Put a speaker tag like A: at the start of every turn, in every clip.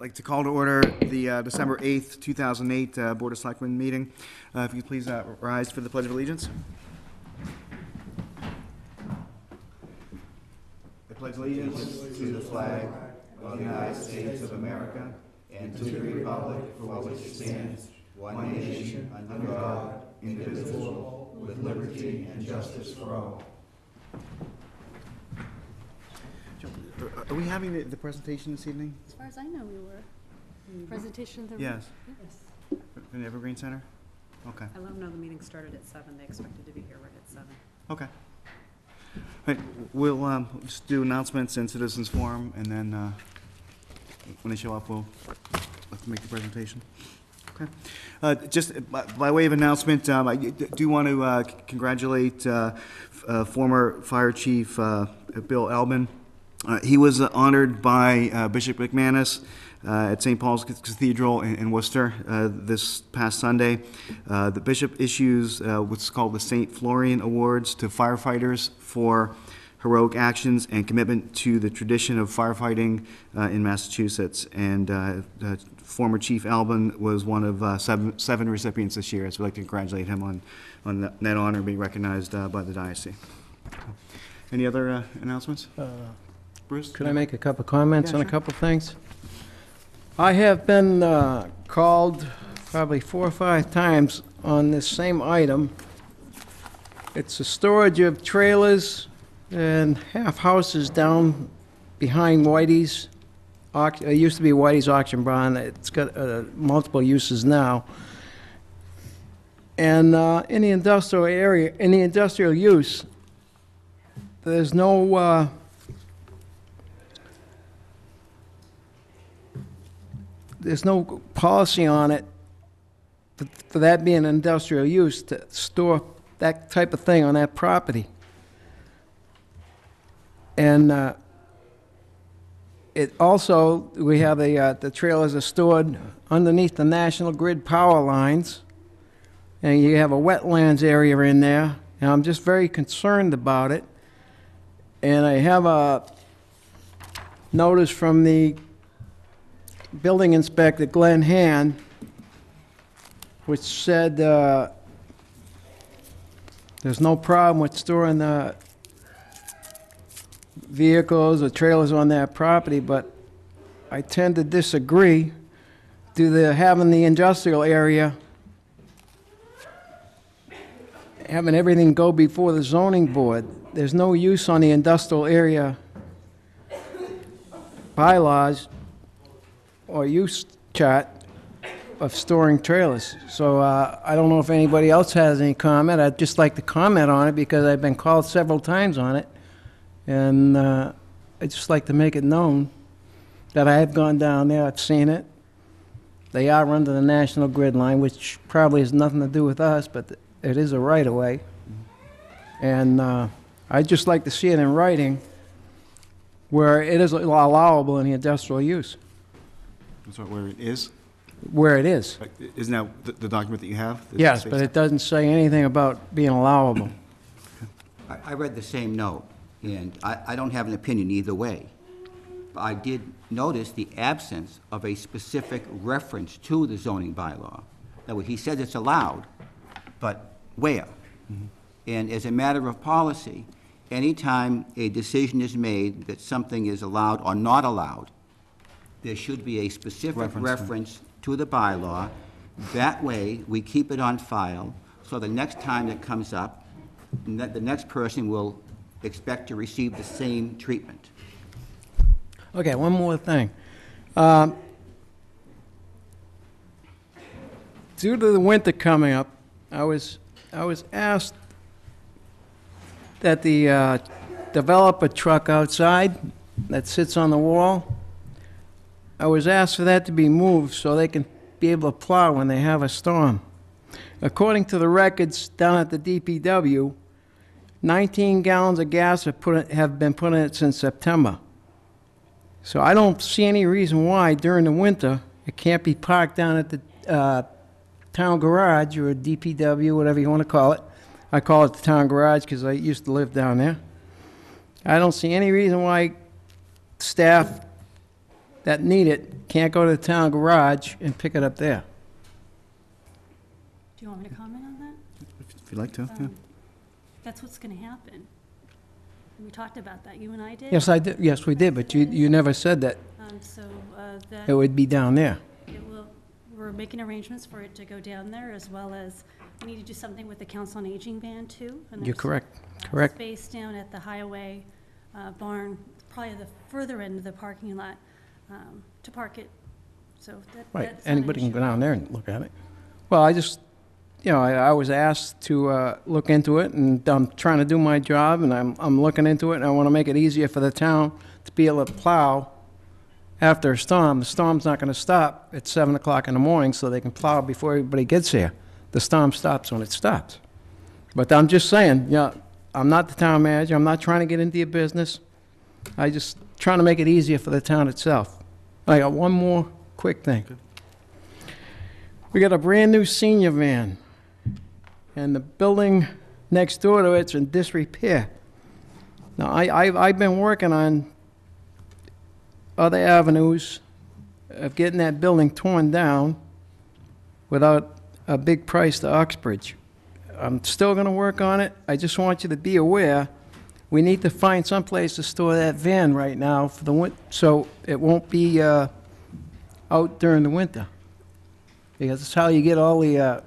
A: like to call to order the December 8th, 2008 Board of Selectmen meeting. If you could please rise for the Pledge of Allegiance. I pledge allegiance to the flag of the United States of America and to the republic for which it stands, one nation, under God, indivisible, with liberty and justice for all. Are we having the presentation this evening?
B: As far as I know, we were. Presentation of the...
A: Yes.
B: Yes.
A: From the Evergreen Center? Okay.
C: I let them know the meeting started at 7. They expected to be here right at 7.
A: Okay. All right, we'll just do announcements and citizens forum, and then when they show up, we'll let them make the presentation. Okay. Just by way of announcement, I do want to congratulate former Fire Chief Bill Albin. He was honored by Bishop McManus at St. Paul's Cathedral in Worcester this past Sunday. The bishop issues what's called the St. Florian Awards to firefighters for heroic actions and commitment to the tradition of firefighting in Massachusetts. And former Chief Albin was one of seven recipients this year, so we'd like to congratulate him on that honor being recognized by the diocese. Any other announcements? Bruce?
D: Could I make a couple comments on
A: sure.
D: a couple things? I have been called probably 4 or 5 times on this same item. It's the storage of trailers and half houses down behind Whitey's. It used to be Whitey's Auction Barn. It's got multiple uses now. And in the industrial area, in the industrial use, there's no policy on it for that being industrial use to store that type of thing on that property. And it also, we have the trailers are stored underneath the National Grid power lines, and you have a wetlands area in there, and I'm just very concerned about it. And I have a notice from the building inspector, Glenn Hand, which said there's no problem with storing the vehicles or trailers on that property, but I tend to disagree due to having the industrial area, having everything go before the zoning board. There's no use on the industrial area bylaws or use chart of storing trailers. So I don't know if anybody else has any comment. I'd just like to comment on it because I've been called several times on it. And I'd just like to make it known that I have gone down there, I've seen it. They are under the National Grid line, which probably has nothing to do with us, but it is a right-of-way. And I'd just like to see it in writing where it is allowable in the industrial use.
A: That's right, where it is?
D: Where it is.
A: Isn't that the document that you have?
D: Yes, but it doesn't say anything about being allowable.
E: I read the same note, and I don't have an opinion either way. But I did notice the absence of a specific reference to the zoning bylaw. Now, he said it's allowed, but where? Mm-hmm. And as a matter of policy, anytime a decision is made that something is allowed or not allowed, there should be a specific reference to the bylaw. That way, we keep it on file, so the next time it comes up, the next person will expect to receive the same treatment.
D: Okay, one more thing. Due to the winter coming up, I was asked that the developer truck outside that sits on the wall, I was asked for that to be moved so they can be able to plow when they have a storm. According to the records down at the DPW, 19 gallons of gas have been put in it since September. So I don't see any reason why during the winter it can't be parked down at the town garage or DPW, whatever you want to call it. I call it the town garage because I used to live down there. I don't see any reason why staff that need it can't go to the town garage and pick it up there.
B: Do you want me to comment on that?
A: If you'd like to, yeah.
B: That's what's gonna happen. We talked about that, you and I did.
D: Yes, I did, yes, we did, but you never said that
B: So,
D: it
B: that
D: would be down there.
B: it will, we're making arrangements for it to go down there, as well as we need to do something with the Council on Aging van too. And
D: You're
B: there's
D: correct.
B: space down at the highway barn, probably the further end of the parking lot, to park it, so that,
D: Right,
B: that's not an
D: anybody can
B: issue.
D: go down there and look at it. Well, I just, I was asked to look into it, and I'm trying to do my job, and I'm looking into it, and I want to make it easier for the town to be able to plow after a storm. The storm's not going to stop at 7 o'clock in the morning, so they can plow before everybody gets here. The storm stops when it stops. But I'm just saying, I'm not the town manager, I'm not trying to get into your business. I just trying to make it easier for the town itself. I got one more quick thing. We got a brand-new senior van, and the building next door to it's in disrepair. Now, I've been working on other avenues of getting that building torn down without a big price to Uxbridge. I'm still going to work on it. I just want you to be aware, we need to find some place to store that van right now for the winter, so it won't be out during the winter. Because that's how you get all the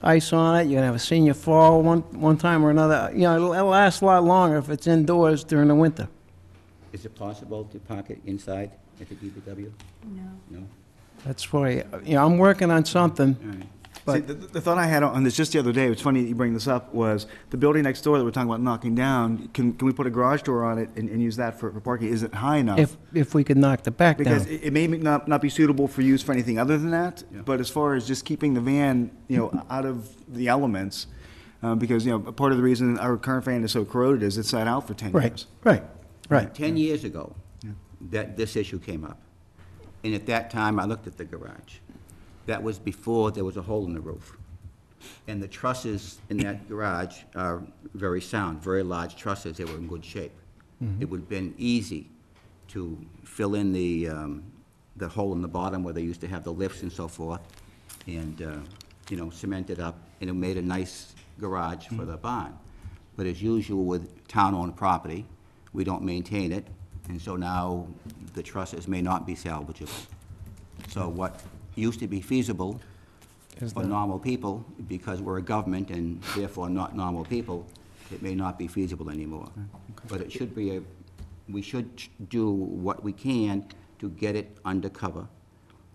D: ice on it. You're going to have a senior fall one time or another. It'll last a lot longer if it's indoors during the winter.
E: Is it possible to park it inside at the DPW?
B: No.
E: No?
D: That's why, I'm working on something.
E: All right.
A: See, the thought I had on this just the other day, it's funny that you bring this up, was the building next door that we're talking about knocking down, can we put a garage door on it and use that for parking? Is it high enough?
D: If we could knock the back
A: Because
D: down.
A: it may not be suitable for use for anything other than that,
E: Yeah.
A: but as far as just keeping the van, out of the elements, because, part of the reason our current van is so corroded is it's sat out for 10 years.
D: Right.
E: 10 years ago, that this issue came up. And at that time, I looked at the garage. That was before there was a hole in the roof. And the trusses in that garage are very sound, very large trusses. They were in good shape. It would have been easy to fill in the hole in the bottom where they used to have the lifts and so forth, and, cement it up, and it made a nice garage for the barn. But as usual with town-owned property, we don't maintain it, and so now the trusses may not be salvageable. So what used to be feasible for normal people, because we're a government and therefore not normal people, it may not be feasible anymore. But it should be we should do what we can to get it under cover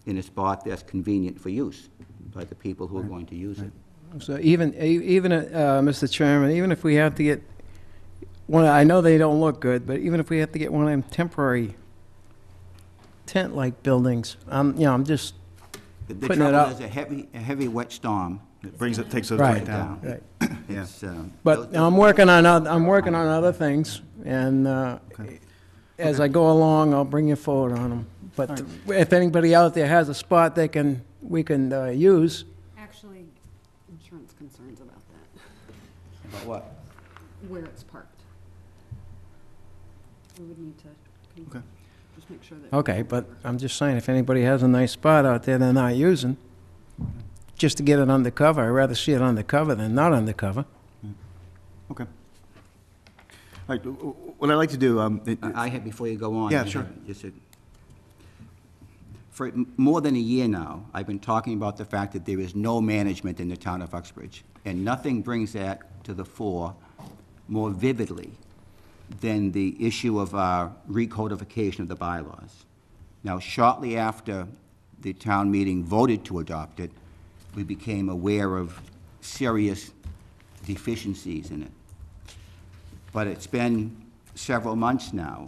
E: in a spot that's convenient for use by the people who are going to use it.
D: So even, Mr. Chairman, even if we have to get one, I know they don't look good, but even if we have to get one of them temporary tent-like buildings, I'm just
E: The
D: putting it
E: trouble
D: up.
E: is a heavy wet storm.
A: It takes those
D: Right.
A: right down.
D: Right.
E: It's,
D: But
E: those-
D: I'm working on other things, and as I go along, I'll bring you forward on them. But if anybody out there has a spot we can use,
C: Actually, insurance concerns about that,
E: About what?
C: where it's parked. We would need to
A: Okay.
C: just make sure that.
D: okay, but I'm just saying, if anybody has a nice spot out there they're not using, just to get it undercover, I'd rather see it undercover than not undercover.
A: Okay. All right, what I'd like to do,
E: I had, before you go on.
A: Yeah,
E: I
A: sure.
E: have just for more than a year now, I've been talking about the fact that there is no management in the town of Uxbridge, and nothing brings that to the fore more vividly than the issue of our recodification of the bylaws. Now, shortly after the town meeting voted to adopt it, we became aware of serious deficiencies in it. But it's been several months now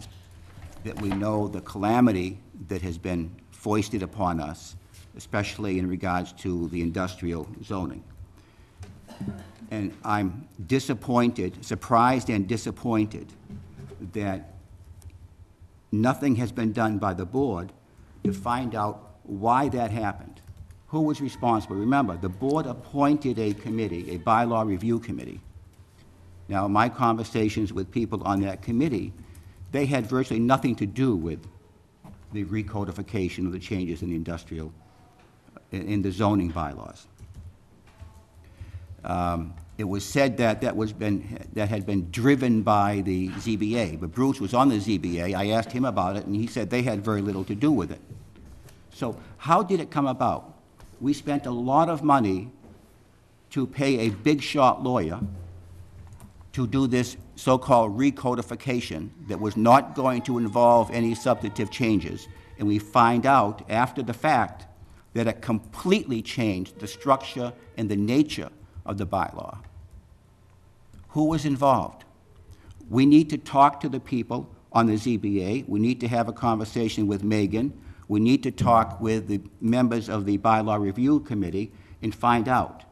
E: that we know the calamity that has been foisted upon us, especially in regards to the industrial zoning. And I'm disappointed, surprised and disappointed that nothing has been done by the board to find out why that happened. Who was responsible? Remember, the board appointed a committee, a bylaw review committee. Now, my conversations with people on that committee, they had virtually nothing to do with the recodification of the changes in the industrial, in the zoning bylaws. It was said that that had been driven by the ZBA, but Bruce was on the ZBA. I asked him about it, and he said they had very little to do with it. So how did it come about? We spent a lot of money to pay a big shot lawyer to do this so-called recodification that was not going to involve any substantive changes, and we find out after the fact that it completely changed the structure and the nature of the bylaw. Who was involved? We need to talk to the people on the ZBA. We need to have a conversation with Megan. We need to talk with the members of the Bylaw Review Committee and find out.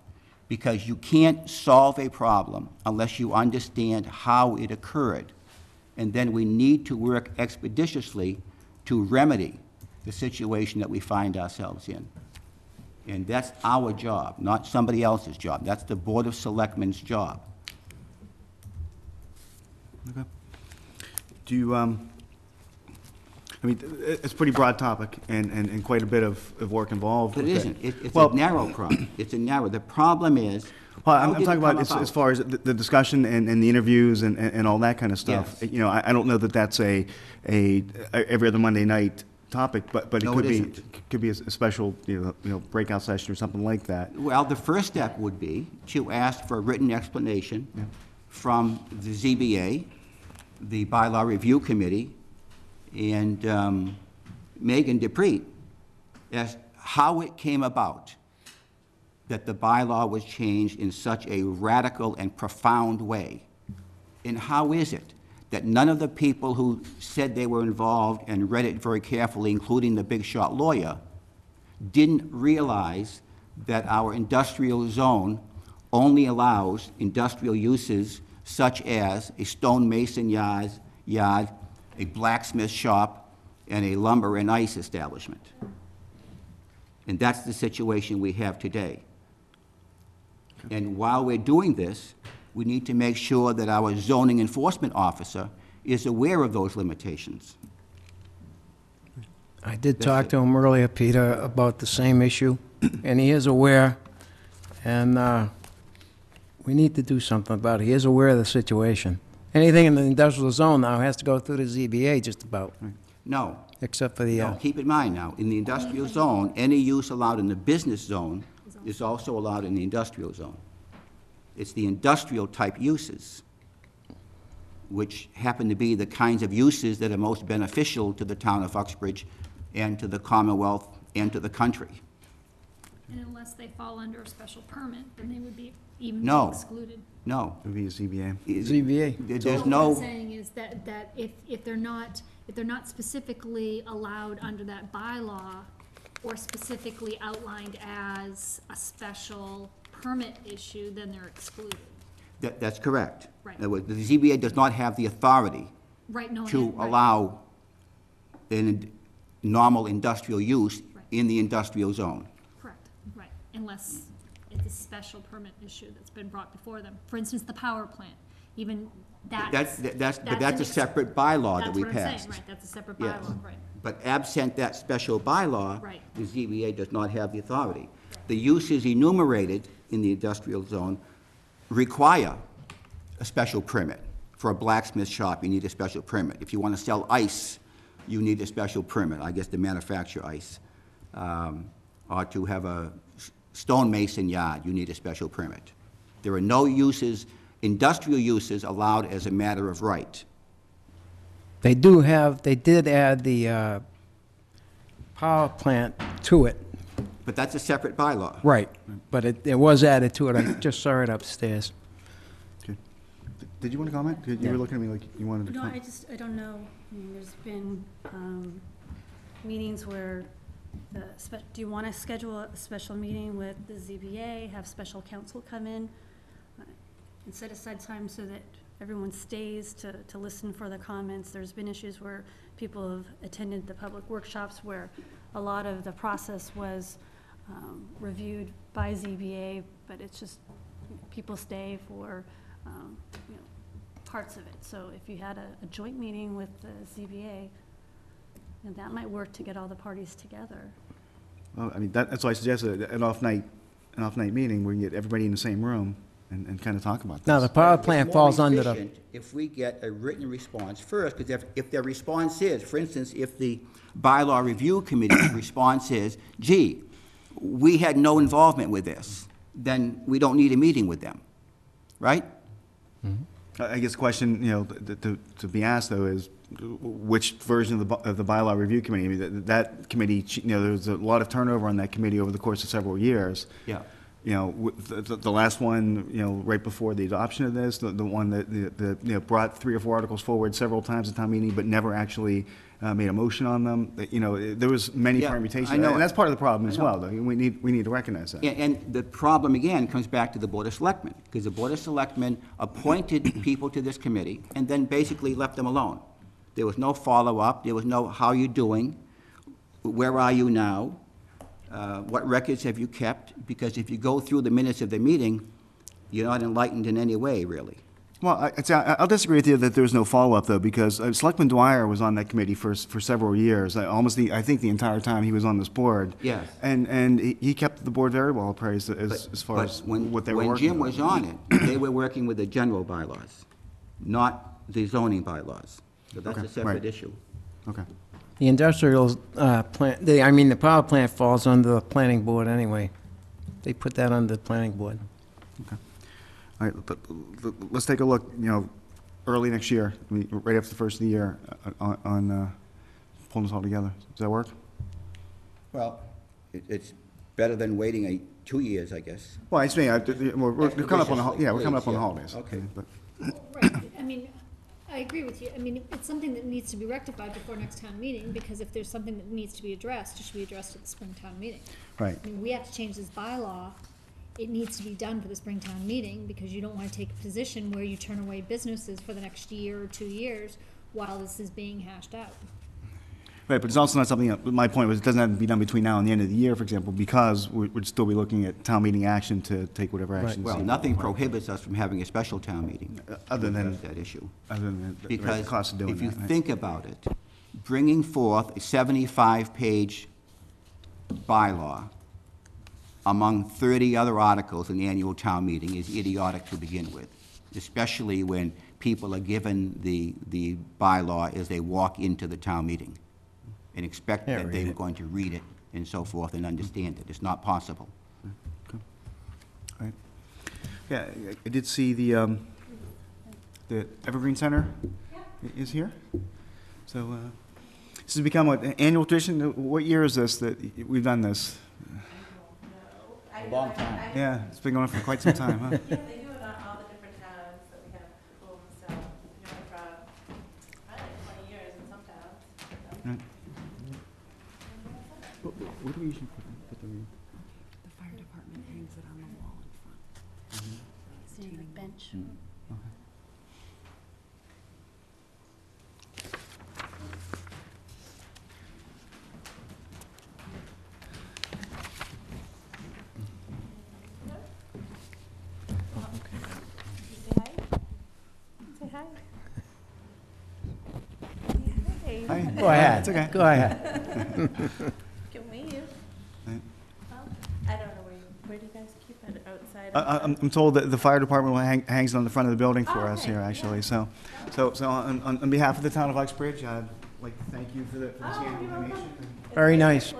E: Because you can't solve a problem unless you understand how it occurred. And then we need to work expeditiously to remedy the situation that we find ourselves in. And that's our job, not somebody else's job. That's the Board of Selectmen's job.
A: Okay. Do you, I mean, it's a pretty broad topic and quite a bit of work involved
E: But
A: with
E: it
A: it.
E: isn't. It's
A: Well,
E: a narrow problem. It's a narrow. The problem is,
A: Well,
E: how
A: I'm
E: did it
A: talking
E: come
A: about as far as the discussion and the interviews and all that kind of stuff.
E: Yes.
A: You know, I don't know that that's a every other Monday night topic, but it
E: No,
A: could
E: it
A: be,
E: isn't.
A: could be a special, you know, breakout session or something like that.
E: Well, the first step would be to ask for a written explanation from the ZBA, the Bylaw Review Committee, and Megan Dupree as how it came about that the bylaw was changed in such a radical and profound way. And how is it that none of the people who said they were involved and read it very carefully, including the big shot lawyer, didn't realize that our industrial zone only allows industrial uses such as a stonemason yard, a blacksmith shop, and a lumber and ice establishment. And that's the situation we have today. And while we're doing this, we need to make sure that our zoning enforcement officer is aware of those limitations.
D: I did talk to him earlier, Peter, about the same issue, and he is aware, and we need to do something about it. He is aware of the situation. Anything in the industrial zone now has to go through the ZBA just about,
E: No,
D: except for the,
E: no, keep in mind now, in the industrial zone, any use allowed in the business zone is also allowed in the industrial zone. It's the industrial type uses, which happen to be the kinds of uses that are most beneficial to the town of Uxbridge and to the Commonwealth and to the country.
F: And unless they fall under a special permit, then they would be even
E: No.
F: excluded.
E: No.
A: It would be a ZBA.
D: ZBA.
E: There's
F: What I'm
E: no,
F: saying is that if they're not specifically allowed under that bylaw or specifically outlined as a special permit issue, then they're excluded.
E: that's correct.
F: Right.
E: In other words, the ZBA does not have the authority
F: Right, no,
E: to
F: right.
E: allow an normal industrial use
F: Right.
E: in the industrial zone.
F: Correct, right, unless it's a special permit issue that's been brought before them. For instance, the power plant, even
E: But
F: that's
E: that's
F: an
E: a
F: ex-
E: separate bylaw that
F: That's
E: we
F: what I'm saying,
E: passed.
F: right, that's a separate
E: Yes.
F: bylaw, right.
E: But absent that special bylaw,
F: Right.
E: the ZBA does not have the authority. The uses enumerated in the industrial zone require a special permit. For a blacksmith shop, you need a special permit. If you want to sell ice, you need a special permit, I guess, to manufacture ice. Or to have a stonemason yard, you need a special permit. There are no uses, industrial uses allowed as a matter of right.
D: they did add the power plant to it.
E: But that's a separate bylaw.
D: Right, but it was added to it. I just saw it upstairs.
A: Okay. Did you want to comment? You were looking at me like you wanted to
B: No,
A: comment.
B: I don't know. I mean, there's been meetings where do you want to schedule a special meeting with the ZBA, have special counsel come in, and set aside time so that everyone stays to listen for the comments? There's been issues where people have attended the public workshops where a lot of the process was reviewed by ZBA, but it's just, people stay for, you know, parts of it. So if you had a joint meeting with the ZBA, And that might work to get all the parties together.
A: Well, I mean, that's why I suggested an off-night meeting where you get everybody in the same room and kind of talk about this.
D: Now, the power
E: It's
D: plant
E: more
D: falls under the,
E: efficient if we get a written response first, because if their response is, for instance, if the bylaw review committee's response is, gee, we had no involvement with this, then we don't need a meeting with them, right?
A: I guess the question, to be asked, though, is which version of the bylaw review committee? I mean, that committee, there was a lot of turnover on that committee over the course of several years.
E: Yeah.
A: The last one, right before the adoption of this, the one that brought 3 or 4 articles forward several times at town meeting, but never actually made a motion on them. There was many
E: Yeah,
A: permutations.
E: I know.
A: And that's part of the problem as
E: I know.
A: well, though. We need to recognize that.
E: And the problem, again, comes back to the Board of Selectmen, because the Board of Selectmen appointed people to this committee and then basically left them alone. There was no follow-up, there was no, how are you doing? Where are you now? What records have you kept? Because if you go through the minutes of the meeting, you're not enlightened in any way, really.
A: Well, I'll disagree with you that there was no follow-up, though, because Selectman Dwyer was on that committee for several years, I think the entire time he was on this board.
E: Yes.
A: And he kept the board very well appraised as far as what they were working on.
E: When Jim was on it, they were working with the general bylaws, not the zoning bylaws. So that's
A: Okay,
E: a separate
A: right.
E: issue.
A: Okay.
D: the industrial plant, the power plant falls under the planning board anyway. They put that under the planning board.
A: All right, let's take a look, early next year, right after the first of the year, on pulling this all together. Does that work?
E: Well, it's better than waiting 2 years, I guess.
A: Well, it's me, we're coming up on
E: Expeditiously,
A: we're coming up on the
E: please, yeah.
A: holidays.
E: Okay.
A: But
F: Right, I mean, I agree with you. I mean, it's something that needs to be rectified before next town meeting, because if there's something that needs to be addressed, it should be addressed at the spring town meeting.
A: Right.
F: I mean, we have to change this bylaw. It needs to be done for the spring town meeting, because you don't wanna take a position where you turn away businesses for the next year or 2 years while this is being hashed out.
A: Right, but it's also not something, my point was, it doesn't have to be done between now and the end of the year, for example, because we'd still be looking at town meeting action to take whatever action.
E: Well, nothing prohibits us from having a special town meeting.
A: Other than-
E: to address that issue.
A: Other than the
E: Because
A: cost of doing
E: if you
A: that, right?
E: think about it, bringing forth a 75-page bylaw among 30 other articles in the annual town meeting is idiotic to begin with, especially when people are given the bylaw as they walk into the town meeting and expect
D: Yeah,
E: that
D: read
E: they're
D: it.
E: going to read it and so forth and understand it. It's not possible.
A: Right. Yeah, I did see the Evergreen Center is here. So, this has become an annual tradition. What year is this that we've done this?
E: A long time.
A: Yeah, it's been going on for quite some time, huh?
G: Yeah, they do it on all the different towns that we have people, so, for, I don't know, 20 years in some towns.
A: Right. What do we usually put the?
C: The fire department hangs it on the wall in front.
B: Sitting on the bench.
G: Say hi. Say hi. Hey.
A: Hi.
D: Go ahead.
A: It's okay.
D: Go ahead.
G: Can wave.
A: Right.
G: I don't know where do you guys keep it, outside?
A: I'm told that the fire department hangs it on the front of the building for
G: Oh,
A: us
G: okay,
A: here, actually. So on behalf of the town of Uxbridge, I'd like to thank you for this annual donation.
D: Very nice.
G: So-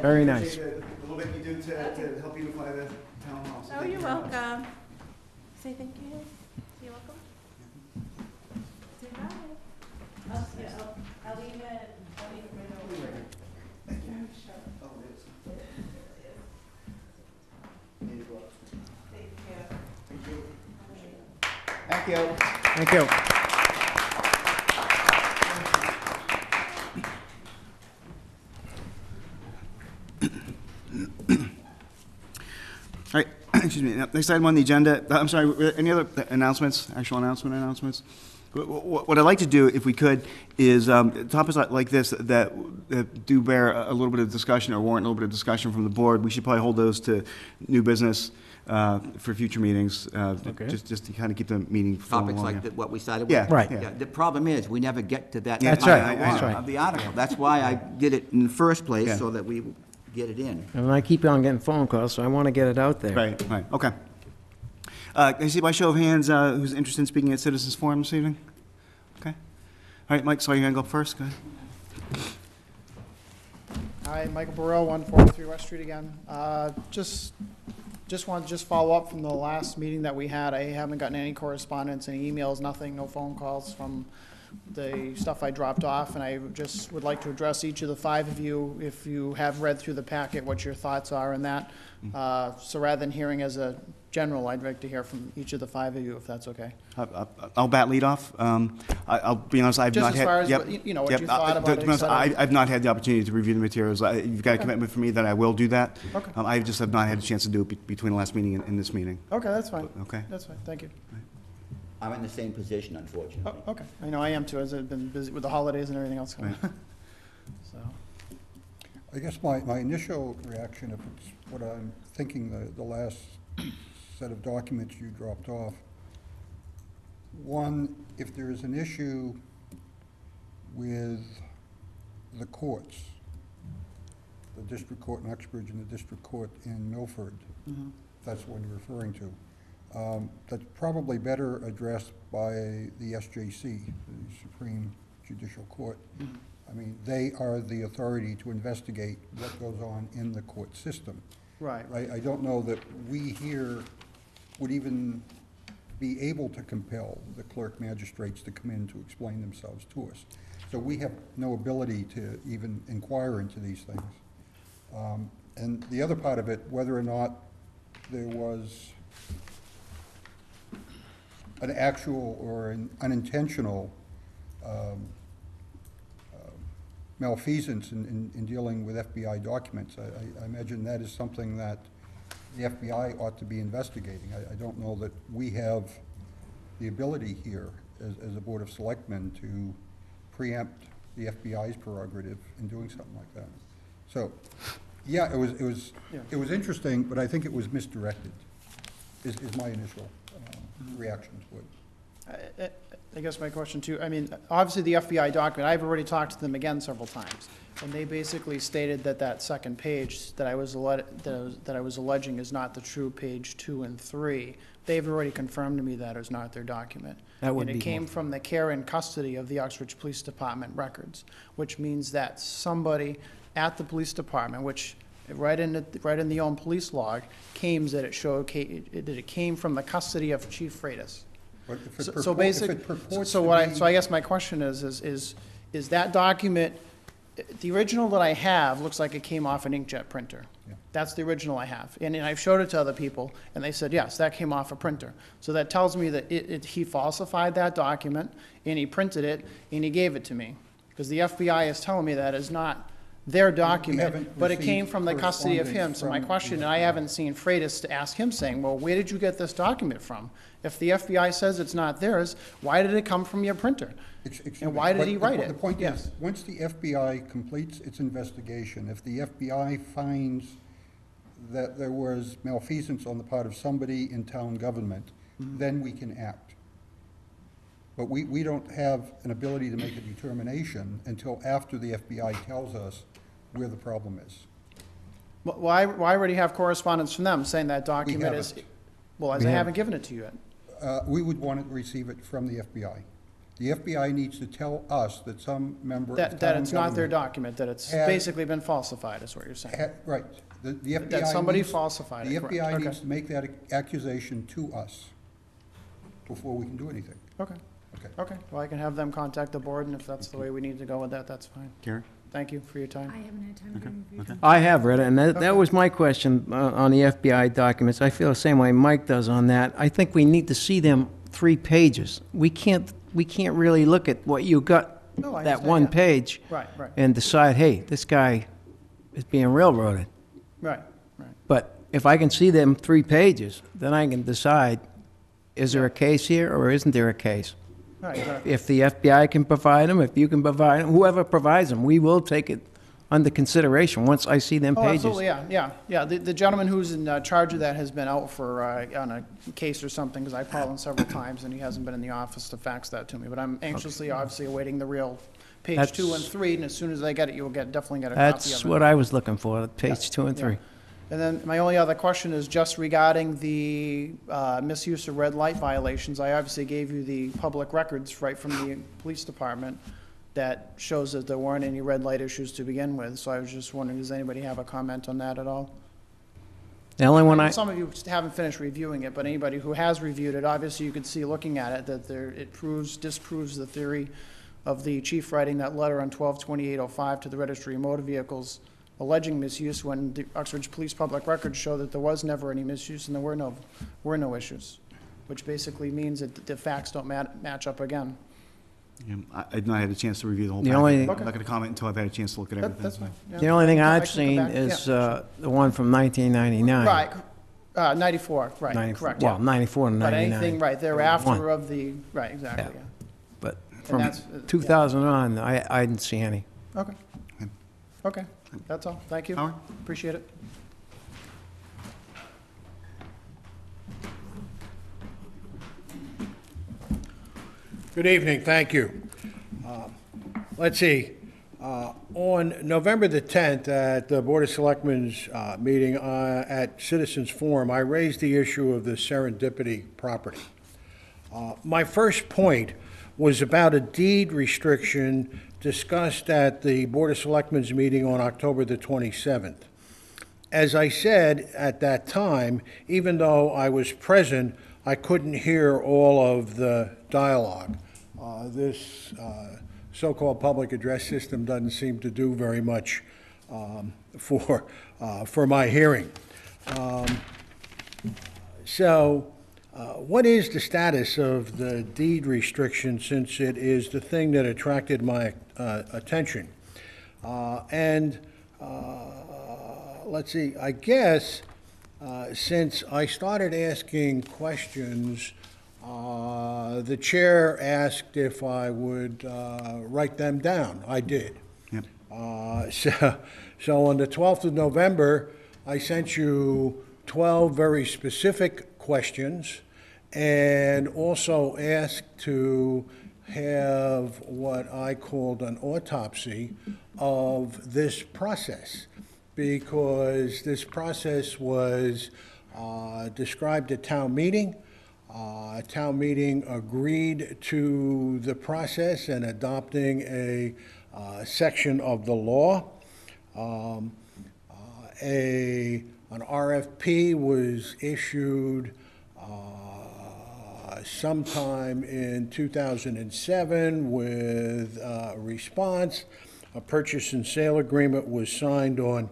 D: Very nice.
A: Appreciate the little bit you do to help unify the town hall. So
G: Oh,
A: thank
G: you're
A: you very much.
G: welcome. Say thank you. You're welcome. Say bye. I'll leave it right over there. Thank you.
A: Thank you.
D: Thank you.
A: All right, excuse me. Next item on the agenda, I'm sorry, any other announcements, actual announcements? What I'd like to do, if we could, is topics like this that do bear a little bit of discussion or warrant a little bit of discussion from the board, we should probably hold those to new business. for future meetings,
D: Okay.
A: just to kind of keep the meeting flowing
E: Topics
A: along,
E: like
A: yeah.
E: what we cited with.
A: Yeah,
D: Right.
A: yeah.
E: The problem is, we never get to that.
A: That's
E: part
A: right,
E: of the-
A: that's
D: right.
E: Of the article. That's why I did it in the first place,
A: Yeah.
E: so that we get it in.
D: And I keep on getting phone calls, so I want to get it out there.
A: Right, okay. Can I see by show of hands who's interested in speaking at Citizens Forum this evening? Okay. All right, Mike, saw your hand go up first, go ahead.
H: Hi, Michael Baril, 143 West Street again. Just wanted to follow up from the last meeting that we had. I haven't gotten any correspondence, any emails, nothing, no phone calls from the stuff I dropped off, and I just would like to address each of the 5 of you, if you have read through the packet, what your thoughts are on that. So rather than hearing as a general, I'd like to hear from each of the 5 of you, if that's okay.
A: I'll bat lead off. I'll be honest, I've
H: Just
A: not
H: as
A: had.
H: far as
A: yep,
H: what you know, what
A: yep,
H: you thought about
A: to
H: it,
A: be honest,
H: et cetera.
A: I've not had the opportunity to review the materials. You've got a commitment from me that I will do that.
H: Okay.
A: I just have not had a chance to do it between the last meeting and this meeting.
H: Okay, that's fine.
A: Okay.
H: That's fine, thank you.
E: I'm in the same position,
H: Oh,
E: unfortunately.
H: okay, I know I am too, as I've been busy with the holidays and everything else.
A: Right.
H: So,
I: I guess my initial reaction, if it's what I'm thinking, the last set of documents you dropped off, one, if there is an issue with the courts, the district court in Uxbridge and the district court in Milford,
H: mhm.
I: if that's what you're referring to, that's probably better addressed by the SJC, the Supreme Judicial Court.
H: Mhm.
I: I mean, they are the authority to investigate what goes on in the court system.
H: Right.
I: I don't know that we here would even be able to compel the clerk magistrates to come in to explain themselves to us. So we have no ability to even inquire into these things. And the other part of it, whether or not there was an actual or an unintentional malfeasance in dealing with FBI documents. I imagine that is something that the FBI ought to be investigating. I don't know that we have the ability here as a Board of Selectmen to preempt the FBI's prerogative in doing something like that. So, yeah, it was interesting, but I think it was misdirected, is my initial reaction to it.
H: I guess my question too, I mean, obviously the FBI document, I've already talked to them again several times, and they basically stated that that second page that I was alleging is not the true page 2 and 3. They've already confirmed to me that is not their document.
D: That would
H: And
D: be
H: it came
D: more.
H: from the care and custody of the Uxbridge Police Department records, which means that somebody at the police department, which right in the own police log, claims that it came from the custody of Chief Freitas.
I: But if it
H: So
I: purport- if
H: basic,
I: it purports
H: so
I: to
H: what
I: be-
H: so I guess my question is that document, the original that I have looks like it came off an inkjet printer.
I: Yeah.
H: That's the original I have. And I've showed it to other people, and they said, yes, that came off a printer. So that tells me that he falsified that document, and he printed it, and he gave it to me. Because the FBI is telling me that is not their document,
I: haven't
H: but it came
I: received
H: from the custody of him.
I: correspondence
H: So my
I: from
H: question,
I: the
H: and I
I: FBI.
H: haven't seen Freitas to ask him saying, well, where did you get this document from? If the FBI says it's not theirs, why did it come from your printer?
I: Excuse
H: And
I: me,
H: why did
I: but
H: he
I: the
H: write
I: po-
H: it?
I: The point
H: Yes.
I: is, once the FBI completes its investigation, if the FBI finds that there was malfeasance on the part of somebody in town government,
H: Mm-hmm.
I: then we can act. But we don't have an ability to make a determination until after the FBI tells us where the problem is.
H: Well, I already have correspondence from them saying that document is,
I: haven't.
H: well, as
D: We
H: I
D: haven't.
H: haven't given it to you yet.
I: We would want to receive it from the FBI. The FBI needs to tell us that some member of town
H: That it's not their
I: government
H: document, that it's
I: had-
H: basically been falsified, is what you're saying.
I: Right. The FBI
H: That somebody
I: needs-
H: falsified it,
I: The
H: correct.
I: FBI
H: Okay.
I: needs to make that accusation to us before we can do anything.
H: Okay,
I: Okay.
H: okay. Well, I can have them contact the board, and if that's the way we need to go with that, that's fine.
A: Karen?
H: Thank you for your time.
F: I haven't had time to review them.
D: I have read it, and that was my question on the FBI documents. I feel the same way Mike does on that. I think we need to see them 3 pages. We can't really look at what you got,
H: No, I
D: that
H: understand,
D: one
H: yeah.
D: page,
H: Right, right,
D: and decide, hey, this guy is being railroaded.
H: right, right.
D: But if I can see them 3 pages, then I can decide, is there a case here or isn't there a case?
H: Right, exactly.
D: If the FBI can provide them, if you can provide them, whoever provides them, we will take it under consideration, once I see them
H: Oh,
D: pages.
H: absolutely, yeah. The gentleman who's in charge of that has been out for, on a case or something, because I called him several times, and he hasn't been in the office to fax that to me. But I'm anxiously, obviously, awaiting the real page 2 and 3, and as soon as I get it, you'll definitely get a copy of it.
D: That's what I was looking for, page 2 and 3.
H: And then my only other question is just regarding the misuse of red light violations. I obviously gave you the public records right from the police department that shows that there weren't any red light issues to begin with. So I was just wondering, does anybody have a comment on that at all?
D: The only one
H: Some of you haven't finished reviewing it, but anybody who has reviewed it, obviously you can see looking at it that it disproves the theory of the chief writing that letter on 12/28/05 to the registry of motor vehicles alleging misuse when the Uxbridge Police public records show that there was never any misuse and there were no issues, which basically means that the facts don't match up again.
A: Yeah, I've not had a chance to review the whole
D: The
A: packet.
D: only-
A: I'm not going to comment until I've had a chance to look at everything.
H: That's fine. Yeah.
D: The only thing
H: I
D: I've
H: can come
D: seen
H: back.
D: is
H: Yeah.
D: the one from 1999.
H: Right, 94, right,
D: 90
H: correct,
D: Well,
H: yeah.
D: 94 and
H: But
D: 99.
H: anything, right,
D: One.
H: thereafter of the, right, exactly,
D: Yeah.
H: yeah.
D: But from
H: that's, yeah.
D: 2000 on, I didn't see any.
H: Okay. Okay, that's all. Thank you.
A: Howard?
H: Appreciate it.
J: Good evening, thank you. Let's see, on November the 10th, at the Board of Selectmen's meeting at Citizens Forum, I raised the issue of the Serendipity property. My first point was about a deed restriction discussed at the Board of Selectmen's meeting on October the 27th. As I said at that time, even though I was present, I couldn't hear all of the dialogue. This so-called public address system doesn't seem to do very much for my hearing. What is the status of the deed restriction, since it is the thing that attracted my attention? Let's see, I guess since I started asking questions, the chair asked if I would write them down. I did.
A: Yep.
J: So on the 12th of November, I sent you 12 very specific questions and also asked to have what I called an autopsy of this process, because this process was described at town meeting. Town meeting agreed to the process and adopting a section of the law. An RFP was issued sometime in 2007 with a response. A purchase and sale agreement was signed on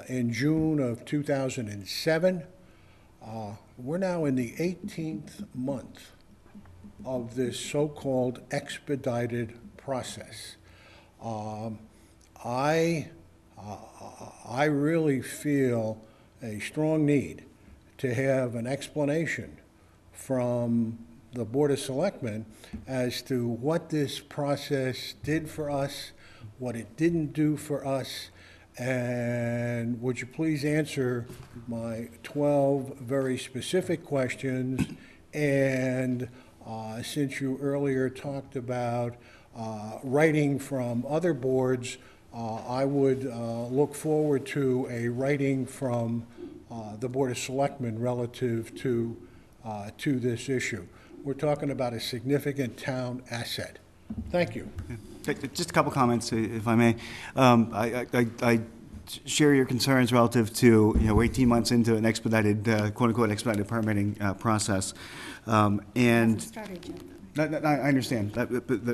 J: in June of 2007. We're now in the 18th month of this so-called expedited process. I really feel a strong need to have an explanation from the Board of Selectmen as to what this process did for us, what it didn't do for us, and would you please answer my 12 very specific questions? And since you earlier talked about writing from other boards, I would look forward to a writing from the Board of Selectmen relative to this issue. We're talking about a significant town asset. Thank you.
A: Just a couple comments, if I may. I share your concerns relative to, we're 18 months into an expedited, quote-unquote, expedited permitting process. And
B: Hasn't started yet, though.
A: I understand, but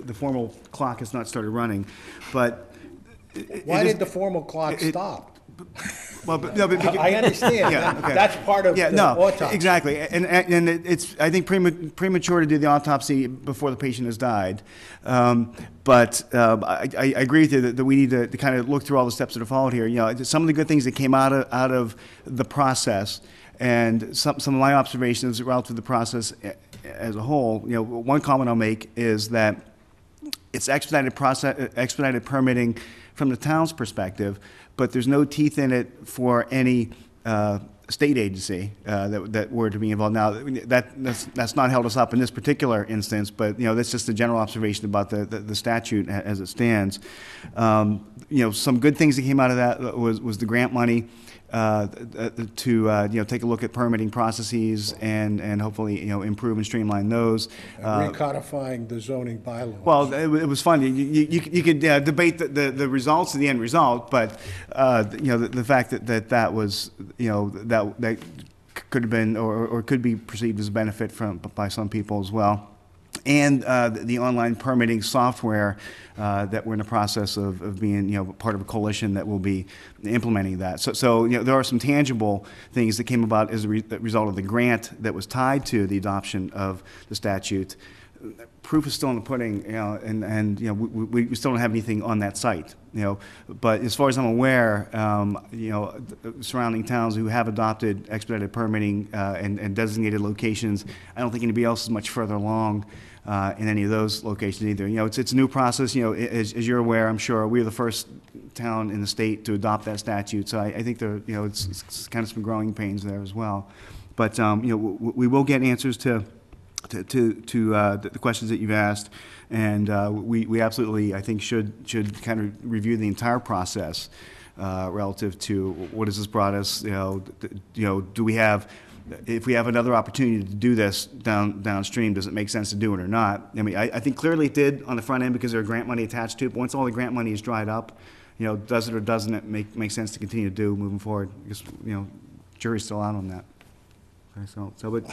A: the formal clock has not started running, but.
J: Why did the formal clock stop?
A: Well, no, but
J: I understand.
A: Yeah, okay.
J: That's part of
A: Yeah,
J: the
A: no,
J: autopsy.
A: exactly. And it's, I think, premature to do the autopsy before the patient has died. But I agree with you that we need to kind of look through all the steps that are followed here. Some of the good things that came out of the process, and some of my observations relative to the process as a whole. One comment I'll make is that it's expedited permitting from the town's perspective, but there's no teeth in it for any state agency that were to be involved. Now, that's not held us up in this particular instance, but, that's just a general observation about the statute as it stands. Some good things that came out of that was the grant money to take a look at permitting processes and hopefully, improve and streamline those.
J: Recodifying the zoning bylaws.
A: Well, it was fun. You could debate the results of the end result, but the fact that was that could have been or could be perceived as a benefit by some people as well. And the online permitting software that we're in the process of being, part of a coalition that will be implementing that. So there are some tangible things that came about as a result of the grant that was tied to the adoption of the statute. Proof is still in the pudding, and we still don't have anything on that site, But as far as I'm aware, surrounding towns who have adopted expedited permitting and designated locations, I don't think anybody else is much further along in any of those locations either. It's a new process. As you're aware, I'm sure we're the first town in the state to adopt that statute. So I think there, it's kind of some growing pains there as well. But we will get answers to the questions that you've asked, and we absolutely, I think, should kind of review the entire process relative to what has this brought us. Do we have, if we have another opportunity to do this downstream, does it make sense to do it or not? I mean, I think clearly it did on the front end because there's grant money attached to it. But once all the grant money is dried up, does it or doesn't it make sense to continue to do moving forward? Because jury's still out on that. But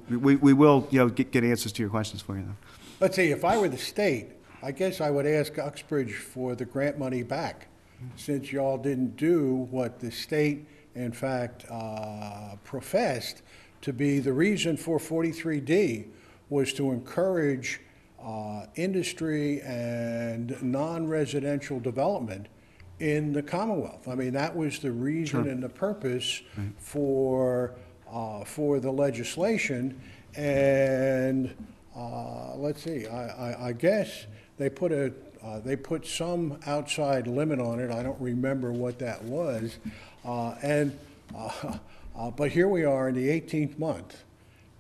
A: we will, get answers to your questions for you, though.
J: Let's see, if I were the state, I guess I would ask Uxbridge for the grant money back, since y'all didn't do what the state, in fact, professed to be the reason for 43D was to encourage industry and non-residential development in the Commonwealth. I mean, that was the reason and the purpose for the legislation, and let's see, I guess they put some outside limit on it. I don't remember what that was, but here we are in the 18th month,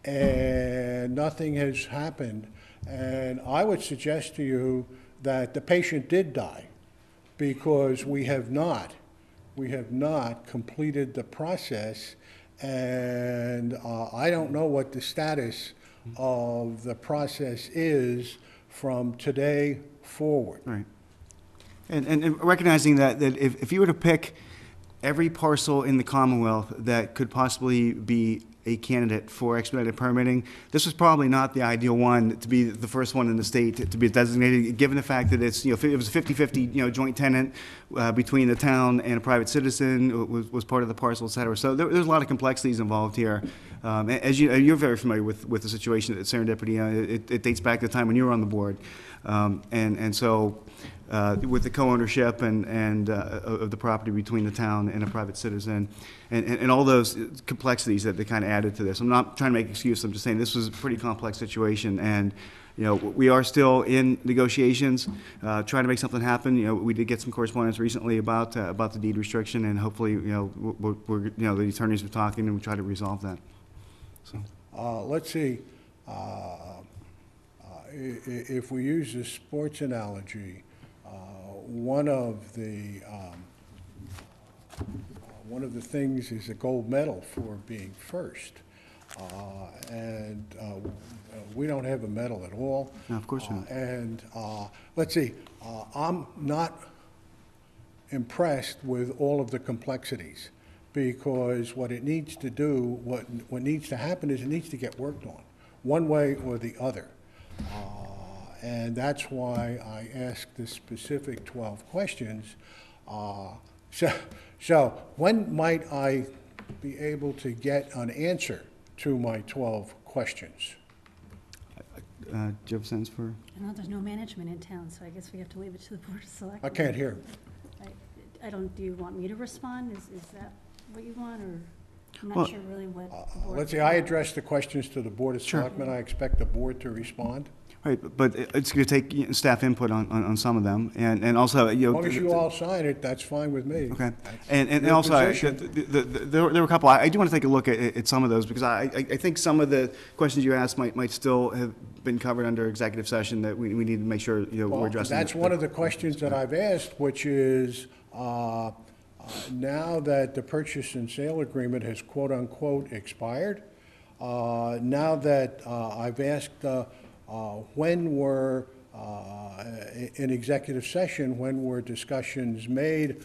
J: and nothing has happened. And I would suggest to you that the patient did die, because we have not completed the process. And I don't know what the status of the process is from today forward.
A: Right. And recognizing that if you were to pick every parcel in the Commonwealth that could possibly be a candidate for expedited permitting, this was probably not the ideal one to be the first one in the state to be designated, given the fact that it's, it was a 50-50, joint tenant between the town and a private citizen was part of the parcel, et cetera. So there's a lot of complexities involved here. As you're very familiar with the situation at Serendipity, it dates back to the time when you were on the board. And so with the co-ownership and of the property between the town and a private citizen, and all those complexities that they kind of added to this. I'm not trying to make excuses. I'm just saying this was a pretty complex situation, and we are still in negotiations, trying to make something happen. We did get some correspondence recently about the deed restriction, and hopefully, we're the attorneys are talking, and we try to resolve that. So
J: let's see. If we use a sports analogy, one of the things is a gold medal for being first, and we don't have a medal at all.
A: No, of course not.
J: And let's see, I'm not impressed with all of the complexities, because what it needs to do, what needs to happen is it needs to get worked on, one way or the other. And that's why I asked the specific 12 questions. So when might I be able to get an answer to my 12 questions?
A: Do you have a sense for?
B: I know there's no management in town, so I guess we have to leave it to the Board of Selectmen.
J: I can't hear.
B: I don't, do you want me to respond? Is that what you want, or I'm
A: Well,
B: not sure really what the board.
J: Let's see, I addressed the questions to the Board of
A: Sure.
J: Selectmen. I expect the board to respond.
A: Right, but it's going to take staff input on some of them, and also,
J: As long as you all sign it, that's fine with me.
A: Okay,
J: That's
A: and
J: your
A: also,
J: position.
A: there were a couple, I do want to take a look at some of those, because I think some of the questions you asked might still have been covered under executive session that we need to make sure, we're
J: Well,
A: addressing.
J: that's one of the questions that I've asked, which is, now that the purchase and sale agreement has quote-unquote expired, now that I've asked when were, in executive session, when were discussions made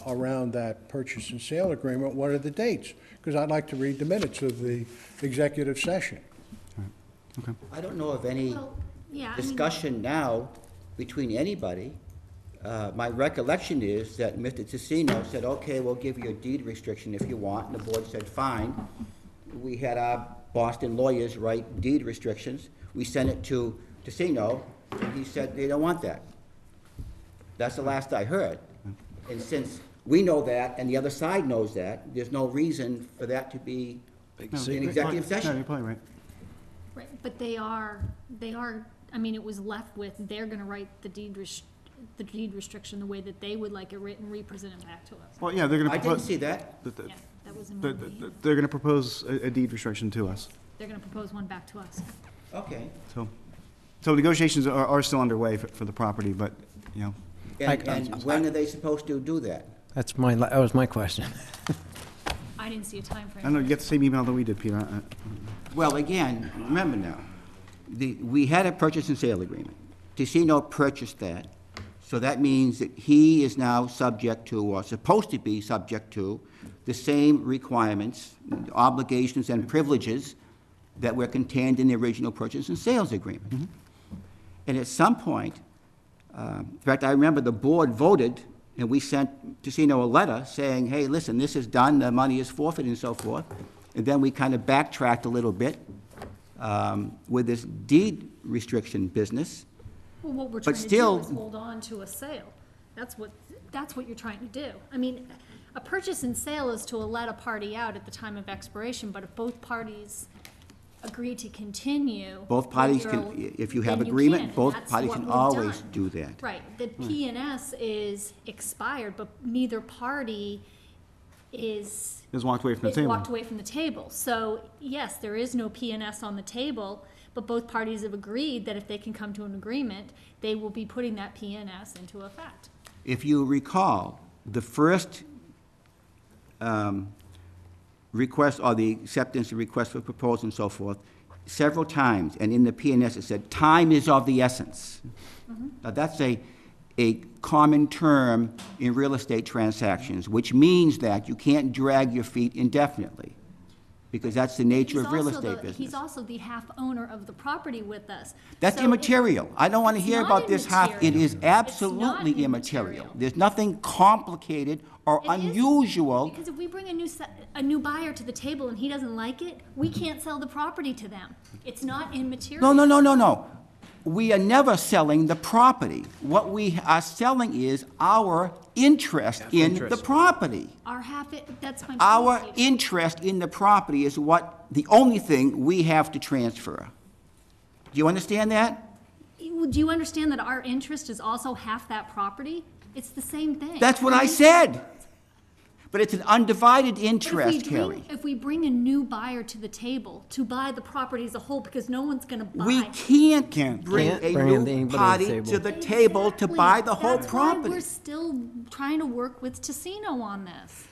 J: around that purchase and sale agreement, what are the dates? Because I'd like to read the minutes of the executive session.
A: Okay.
E: I don't know of any
F: Well, yeah, I mean,
E: discussion now between anybody. My recollection is that Mr. Tissino said, okay, we'll give you a deed restriction if you want, and the board said, fine. We had our Boston lawyers write deed restrictions. We sent it to Tissino, and he said they don't want that. That's the last I heard. And since we know that, and the other side knows that, there's no reason for that to be in executive
A: No,
E: session.
A: you're probably right.
F: right, but they are, I mean, it was left with, they're gonna write the deed restriction the way that they would like it written, re-present it back to us.
A: Well, yeah, they're going to
E: I
A: propose.
E: didn't see that.
F: Yeah, that was in my meeting.
A: They're going to propose a deed restriction to us,
F: They're gonna propose one back to us.
E: Okay.
A: so negotiations are still underway for the property, but,
E: And when are they supposed to do that?
D: That was my question.
F: I didn't see a timeframe.
A: I don't know, you get the same email that we did, Peter.
E: Well, again, remember now, we had a purchase and sale agreement. Tissino purchased that, so that means that he is now subject to, or supposed to be subject to, the same requirements, obligations, and privileges that were contained in the original purchase and sales agreement.
A: Mm-hmm.
E: And at some point, in fact, I remember the board voted, and we sent Tissino a letter saying, hey, listen, this is done, the money is forfeited and so forth. And then we kind of backtracked a little bit with this deed restriction business.
F: Well, what we're
E: But
F: trying to
E: still-
F: do is hold on to a sale. That's what you're trying to do. I mean, a purchase and sale is to let a party out at the time of expiration, but if both parties agree to continue.
E: Both parties
F: then
E: can,
F: you're-
E: if you
F: then
E: have
F: can,
E: agreement,
F: and
E: both
F: that's
E: parties
F: what
E: can
F: we've
E: always
F: done.
E: do that.
F: Right, the P&S is expired, but neither party is.
A: Just walked away from the
F: It
A: table.
F: walked away from the table. So, yes, there is no P&S on the table, but both parties have agreed that if they can come to an agreement, they will be putting that P&S into effect.
E: If you recall, the first request, or the acceptance of request for proposal and so forth, several times, and in the P&S it said, time is of the essence. Now, that's a common term in real estate transactions, which means that you can't drag your feet indefinitely, because that's the nature of real estate business.
F: He's also the half owner of the property with us.
E: That's
F: So
E: immaterial. I don't want to
F: It's
E: hear
F: not
E: about this half. It
F: immaterial.
E: is
F: It's
E: absolutely
F: not
E: immaterial.
F: immaterial.
E: There's nothing complicated or
F: It is,
E: unusual.
F: because if we bring a new buyer to the table and he doesn't like it, we can't sell the property to them. It's not immaterial.
E: No. We are never selling the property. What we are selling is our interest in the property.
F: Our that's my point.
E: Our
F: Peter.
E: interest in the property is the only thing we have to transfer. Do you understand that?
F: Do you understand that our interest is also half that property? It's the same thing.
E: That's what I said. But it's an undivided interest, Cari.
F: If we bring a new buyer to the table to buy the property as a whole, because no one's gonna buy.
E: We can't bring
D: Can't
E: a
D: bring
E: new
D: anybody to the
E: party
D: table.
E: to the table to buy the whole
F: That's why
E: property.
F: we're still trying to work with Tissino on this.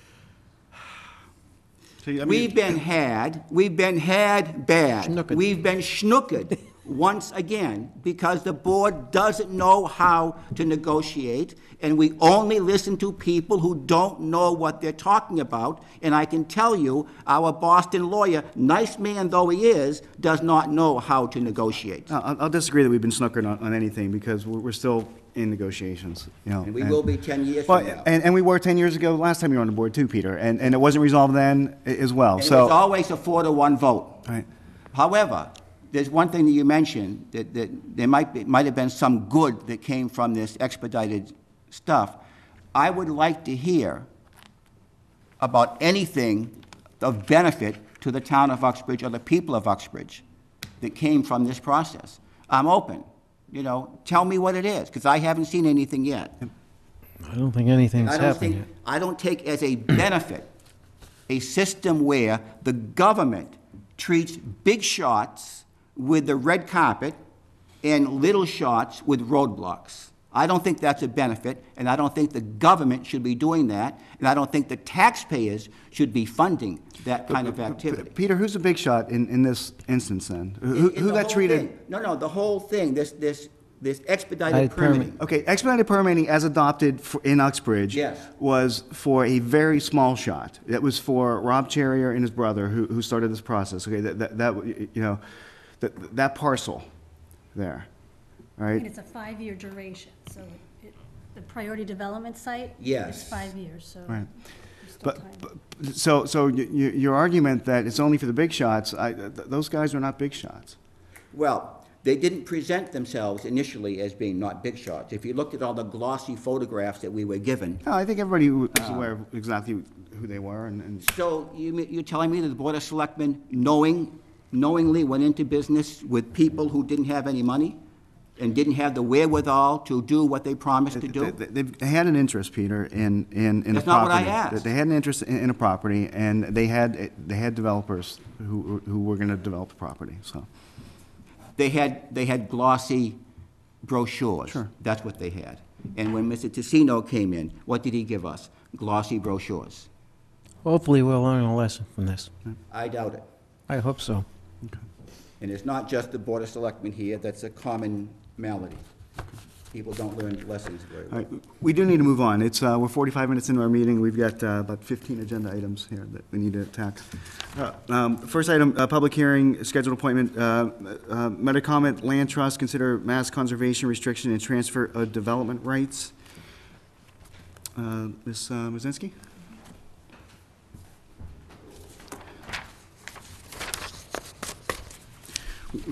A: See, I mean,
E: We've been had bad.
D: Schnookered.
E: We've been schnookered once again, because the board doesn't know how to negotiate, and we only listen to people who don't know what they're talking about. And I can tell you, our Boston lawyer, nice man though he is, does not know how to negotiate.
A: I'll disagree that we've been snookered on anything, because we're still in negotiations,
E: And we will be 10 years from now.
A: And we were 10 years ago, last time you were on the board too, Peter, and it wasn't resolved then as well,
E: And it
A: so.
E: was always a 4-to-1 vote.
A: Right.
E: However, there's one thing that you mentioned, that there might have been some good that came from this expedited stuff. I would like to hear about anything of benefit to the town of Uxbridge or the people of Uxbridge that came from this process. I'm open. You know, tell me what it is, because I haven't seen anything yet.
D: I don't think anything's
E: I don't
D: happened
E: think,
D: yet.
E: I don't take as a benefit a system where the government treats big shots with the red carpet and little shots with roadblocks. I don't think that's a benefit, and I don't think the government should be doing that, and I don't think the taxpayers should be funding that kind of activity.
A: Peter, who's the big shot in this instance then?
E: In
A: Who
E: the
A: got
E: whole
A: treated?
E: thing. No, the whole thing, this expedited
D: Expedited
E: permitting.
A: Okay, expedited permitting as adopted in Uxbridge
E: Yes.
A: was for a very small shot. It was for Rob Charrier and his brother who started this process. Okay, that parcel there, all
B: And
A: right?
B: it's a 5-year duration, so the priority development site
E: Yes.
B: is 5 years, so
A: Right.
B: there's still
A: But,
B: time.
A: so your argument that it's only for the big shots, those guys are not big shots.
E: Well, they didn't present themselves initially as being not big shots. If you looked at all the glossy photographs that we were given.
A: No, I think everybody was aware of exactly who they were and.
E: So you're telling me that the Board of Selectmen knowingly went into business with people who didn't have any money and didn't have the wherewithal to do what they promised to do?
A: They had an interest, Peter, in the property.
E: That's not what I asked.
A: They had an interest in a property, and they had developers who were going to develop the property, so.
E: They had glossy brochures.
A: Sure.
E: That's what they had. And when Mr. Tessino came in, what did he give us? Glossy brochures.
D: Hopefully we'll learn a lesson from this.
E: I doubt it.
D: I hope so.
E: And it's not just the Board of Selectmen here, that's a common malady. People don't learn lessons very
A: All
E: well.
A: right, we do need to move on. We're 45 minutes into our meeting. We've got about 15 agenda items here that we need to attack. First item, public hearing, scheduled appointment, Metacomet Land Trust, consider mass conservation restriction and transfer of development rights. Ms. Mazinski?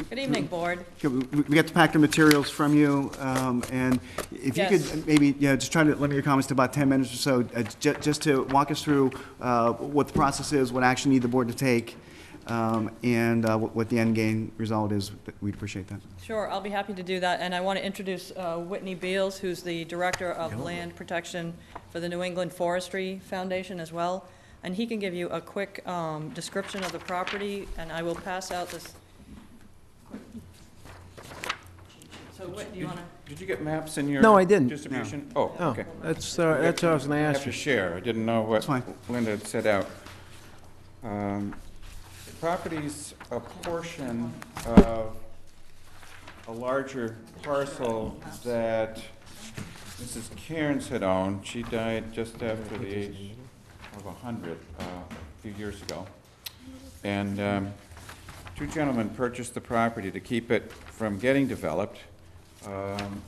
K: Good evening, Board.
A: Okay, we got the packet of materials from you, and if you
K: Yes.
A: could maybe, just try to limit your comments to about 10 minutes or so, just to walk us through what the process is, what action you need the board to take, and what the end game result is. We'd appreciate that.
K: Sure, I'll be happy to do that, and I want to introduce Whitney Beals, who's the Director of Land Protection for the New England Forestry Foundation as well, and he can give you a quick description of the property, and I will pass out this. So Whit, do you want to?
L: Did you get maps in your?
D: No, I didn't.
L: Distribution? Oh,
D: Oh,
L: okay.
D: that's what I was going to
L: I have
D: ask
L: to
D: you.
L: share. I didn't know what
A: That's fine.
L: Linda had set out. The property's a portion of a larger parcel that Mrs. Cairns had owned. She died just after the age of 100 a few years ago. And two gentlemen purchased the property to keep it from getting developed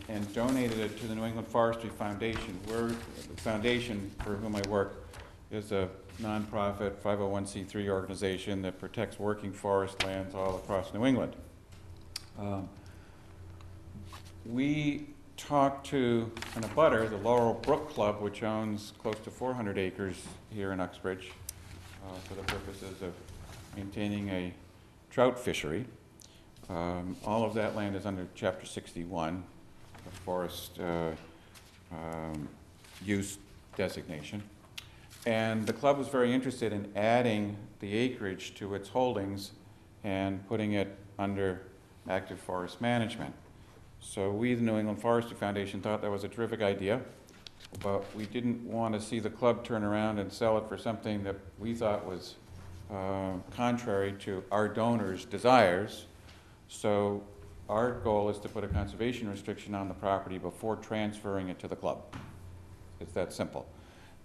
L: and donated it to the New England Forestry Foundation. The foundation for whom I work is a nonprofit 501c3 organization that protects working forest lands all across New England. We talked to an abutter, the Laurel Brook Club, which owns close to 400 acres here in Uxbridge for the purposes of maintaining a trout fishery. All of that land is under Chapter 61, the forest use designation. And the club was very interested in adding the acreage to its holdings and putting it under active forest management. So we, the New England Forestry Foundation, thought that was a terrific idea, but we didn't want to see the club turn around and sell it for something that we thought was contrary to our donors' desires. So our goal is to put a conservation restriction on the property before transferring it to the club. It's that simple.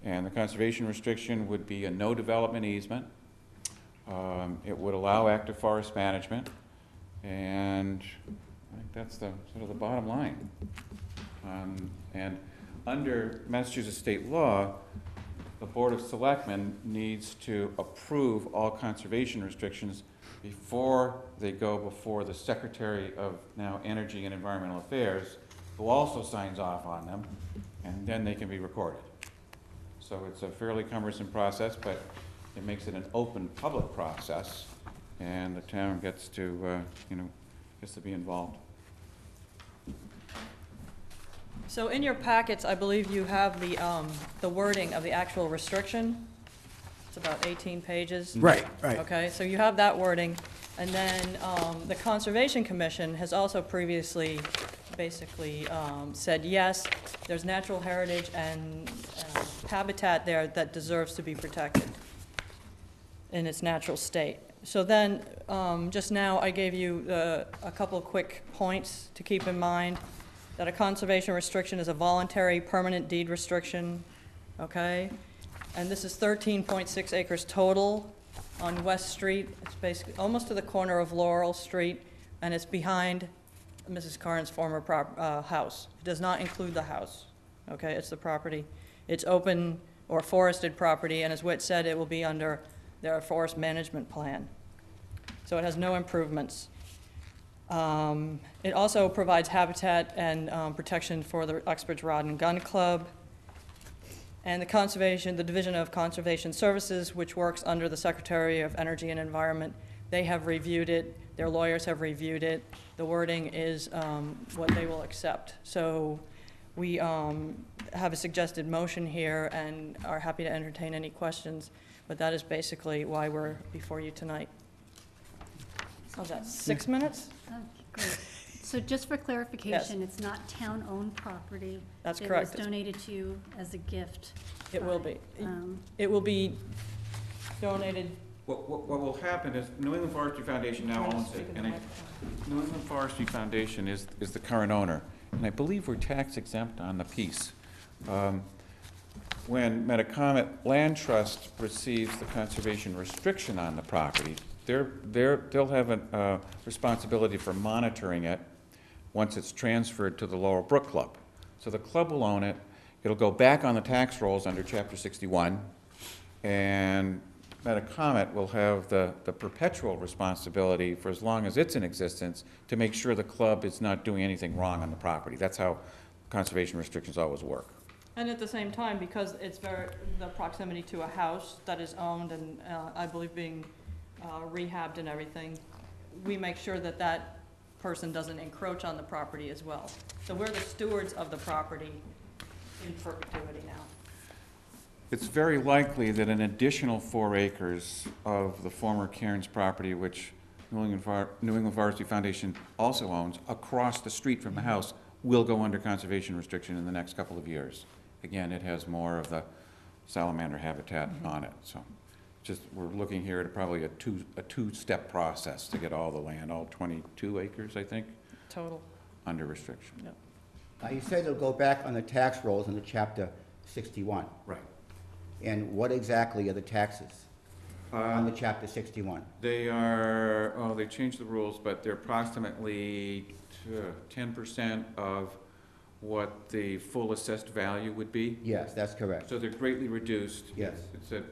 L: And the conservation restriction would be a no development easement. It would allow active forest management, and I think that's the sort of the bottom line. And under Massachusetts state law, the Board of Selectmen needs to approve all conservation restrictions before they go before the Secretary of now Energy and Environmental Affairs, who also signs off on them, and then they can be recorded. So it's a fairly cumbersome process, but it makes it an open public process, and the town gets to, gets to be involved.
K: So in your packets, I believe you have the wording of the actual restriction. It's about 18 pages.
D: Right, right.
K: Okay, so you have that wording. And then the Conservation Commission has also previously basically said, yes, there's natural heritage and habitat there that deserves to be protected in its natural state. So then, just now, I gave you a couple of quick points to keep in mind, that a conservation restriction is a voluntary permanent deed restriction, okay? And this is 13.6 acres total on West Street. It's basically almost to the corner of Laurel Street, and it's behind Mrs. Karn's former house. It does not include the house, okay? It's the property. It's open or forested property, and as Whit said, it will be under their forest management plan. So it has no improvements. It also provides habitat and protection for the Uxbridge Rod and Gun Club. And the Division of Conservation Services, which works under the Secretary of Energy and Environment, they have reviewed it. Their lawyers have reviewed it. The wording is what they will accept. So we have a suggested motion here and are happy to entertain any questions, but that is basically why we're before you tonight. How's that, 6 minutes?
B: Oh, great. So just for clarification, it's not town-owned property?
K: That's correct.
B: It was donated to you as a gift?
K: It will be. It will be donated.
L: What will happen is New England Forestry Foundation now owns it, and New England Forestry Foundation is the current owner, and I believe we're tax exempt on the piece. When Metacomet Land Trust receives the conservation restriction on the property, they'll have a responsibility for monitoring it once it's transferred to the Laurel Brook Club. So the club will own it. It'll go back on the tax rolls under Chapter 61, and Metacomet will have the perpetual responsibility for as long as it's in existence to make sure the club is not doing anything wrong on the property. That's how conservation restrictions always work.
K: And at the same time, because it's the proximity to a house that is owned and I believe being rehabbed and everything, we make sure that that person doesn't encroach on the property as well. So we're the stewards of the property in perpetuity now.
L: It's very likely that an additional 4 acres of the former Cairns property, which New England Forestry Foundation also owns, across the street from the house, will go under conservation restriction in the next couple of years. Again, it has more of the salamander habitat on it, so just we're looking here at probably a two-step process to get all the land, all 22 acres, I think,
K: total,
L: under restriction.
K: Yep.
E: Now, you said it'll go back on the tax rolls under Chapter 61.
L: Right.
E: And what exactly are the taxes on the Chapter 61?
L: They are, oh, they changed the rules, but they're approximately 10% of what the full assessed value would be.
E: Yes, that's correct.
L: So they're greatly reduced.
E: Yes.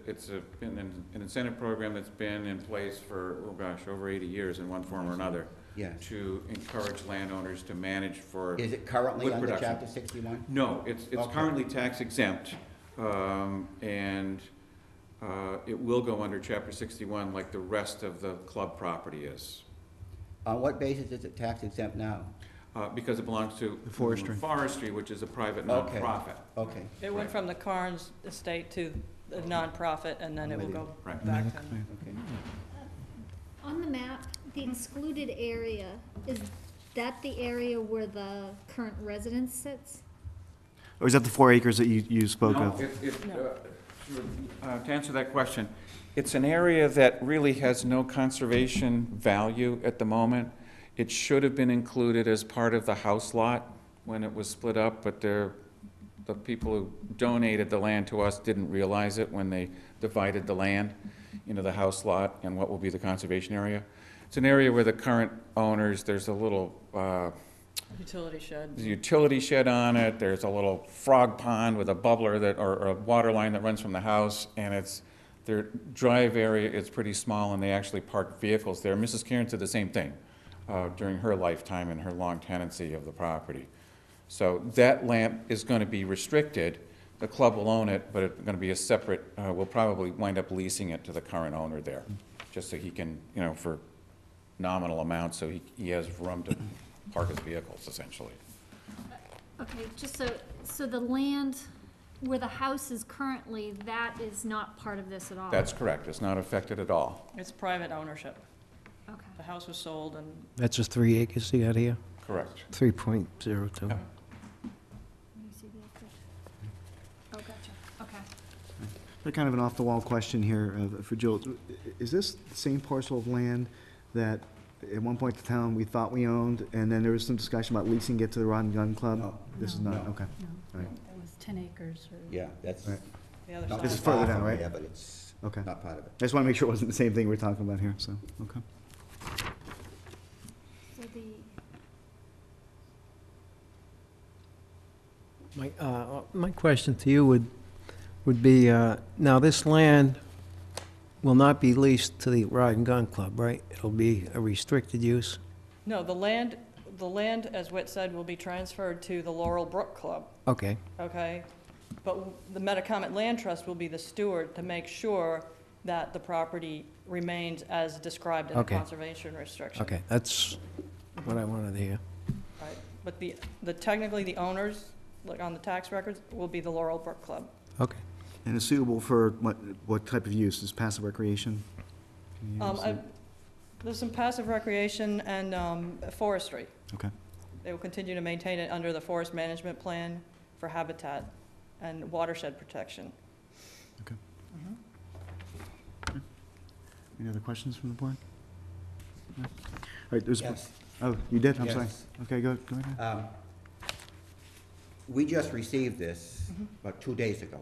L: It's an incentive program that's been in place for, oh gosh, over 80 years in one form or another.
E: Yes.
L: To encourage landowners to manage for.
E: Is it currently
L: wood
E: under
L: production.
E: Chapter 61?
L: No, it's
E: Okay.
L: currently tax exempt, and it will go under Chapter 61 like the rest of the club property is.
E: On what basis is it tax exempt now?
L: Because it belongs to forestry, which is a private nonprofit.
E: Okay.
K: It went from the Carnes estate to the nonprofit, and then it will go
L: Right.
K: back to.
E: Okay.
F: On the map, the excluded area, is that the area where the current residence sits?
A: Or is that the 4 acres that you spoke
L: No,
A: of?
L: to answer that question, it's an area that really has no conservation value at the moment. It should have been included as part of the house lot when it was split up, but the people who donated the land to us didn't realize it when they divided the land into the house lot and what will be the conservation area. It's an area where the current owners, there's a little
K: Utility shed.
L: there's a utility shed on it, there's a little frog pond with a bubbler or a water line that runs from the house, and their drive area is pretty small, and they actually park vehicles there. Mrs. Cairns did the same thing during her lifetime and her long tenancy of the property. So that land is going to be restricted. The club will own it, but it's going to be a separate, we'll probably wind up leasing it to the current owner there, just so he can, for nominal amounts, so he has room to park his vehicles, essentially.
F: Okay, just so the land where the house is currently, that is not part of this at all?
L: That's correct. It's not affected at all.
K: It's private ownership.
F: Okay.
K: The house was sold and,
D: That's just 3 acres you got here?
L: Correct.
D: 3.02.
L: Yeah.
F: Oh, gotcha, okay.
A: But kind of an off-the-wall question here for Jill. Is this the same parcel of land that at one point in town we thought we owned, and then there was some discussion about leasing it to the Rod and Gun Club?
E: No.
A: This is
B: No.
A: not, okay.
B: No,
A: Right.
B: it was 10 acres or.
E: Yeah, that's
A: Right.
K: the other
E: not
A: This is
K: side.
E: far
A: further down,
E: from
A: right?
E: there, but it's
A: Okay.
E: not part of it.
A: I just want to make sure it wasn't the same thing we're talking about here, so, okay.
F: So the,
D: My question to you would be, now this land will not be leased to the Rod and Gun Club, right? It'll be a restricted use?
K: No, the land, as Whit said, will be transferred to the Laurel Brook Club,
D: Okay,
K: okay? But the Metacomet Land Trust will be the steward to make sure that the property remains as described in the
D: Okay.
K: conservation restriction.
D: okay, that's what I wanted to hear.
K: Right, but technically the owners, like on the tax records, will be the Laurel Brook Club.
D: Okay.
A: And it's suitable for what type of use? Is passive recreation? Can you use it?
K: There's some passive recreation and forestry.
A: Okay.
K: They will continue to maintain it under the Forest Management Plan for habitat and watershed protection.
A: Okay.
K: Mhm.
A: Any other questions from the board? No? All right, there's,
E: Yes.
A: oh, you did? I'm sorry.
E: Yes.
A: Okay, go ahead.
E: We just received this
K: Mhm.
E: about 2 days ago,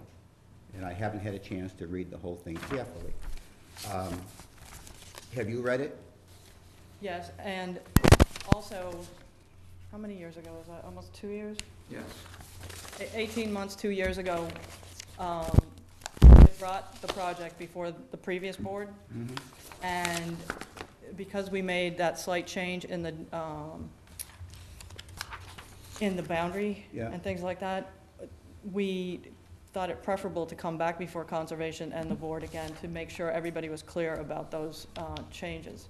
E: and I haven't had a chance to read the whole thing carefully. Have you read it?
K: Yes, and also, how many years ago was that? Almost 2 years?
L: Yes.
K: 18 months, 2 years ago, I brought the project before the previous board, and because we made that slight change in the boundary
E: Yeah.
K: and things like that, we thought it preferable to come back before conservation and the board again to make sure everybody was clear about those changes.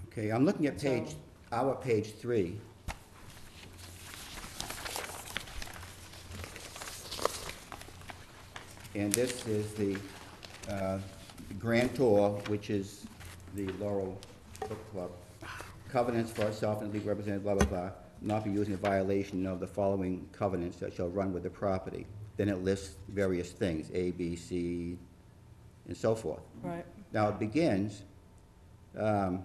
E: Okay, I'm looking at
K: So-
E: page 3. And this is the grantor, which is the Laurel Book Club. Covenants for itself and legal representative, blah, blah, blah, not be used in violation of the following covenants that shall run with the property. Then it lists various things, A, B, C, and so forth.
K: Right.
E: Now, it begins, under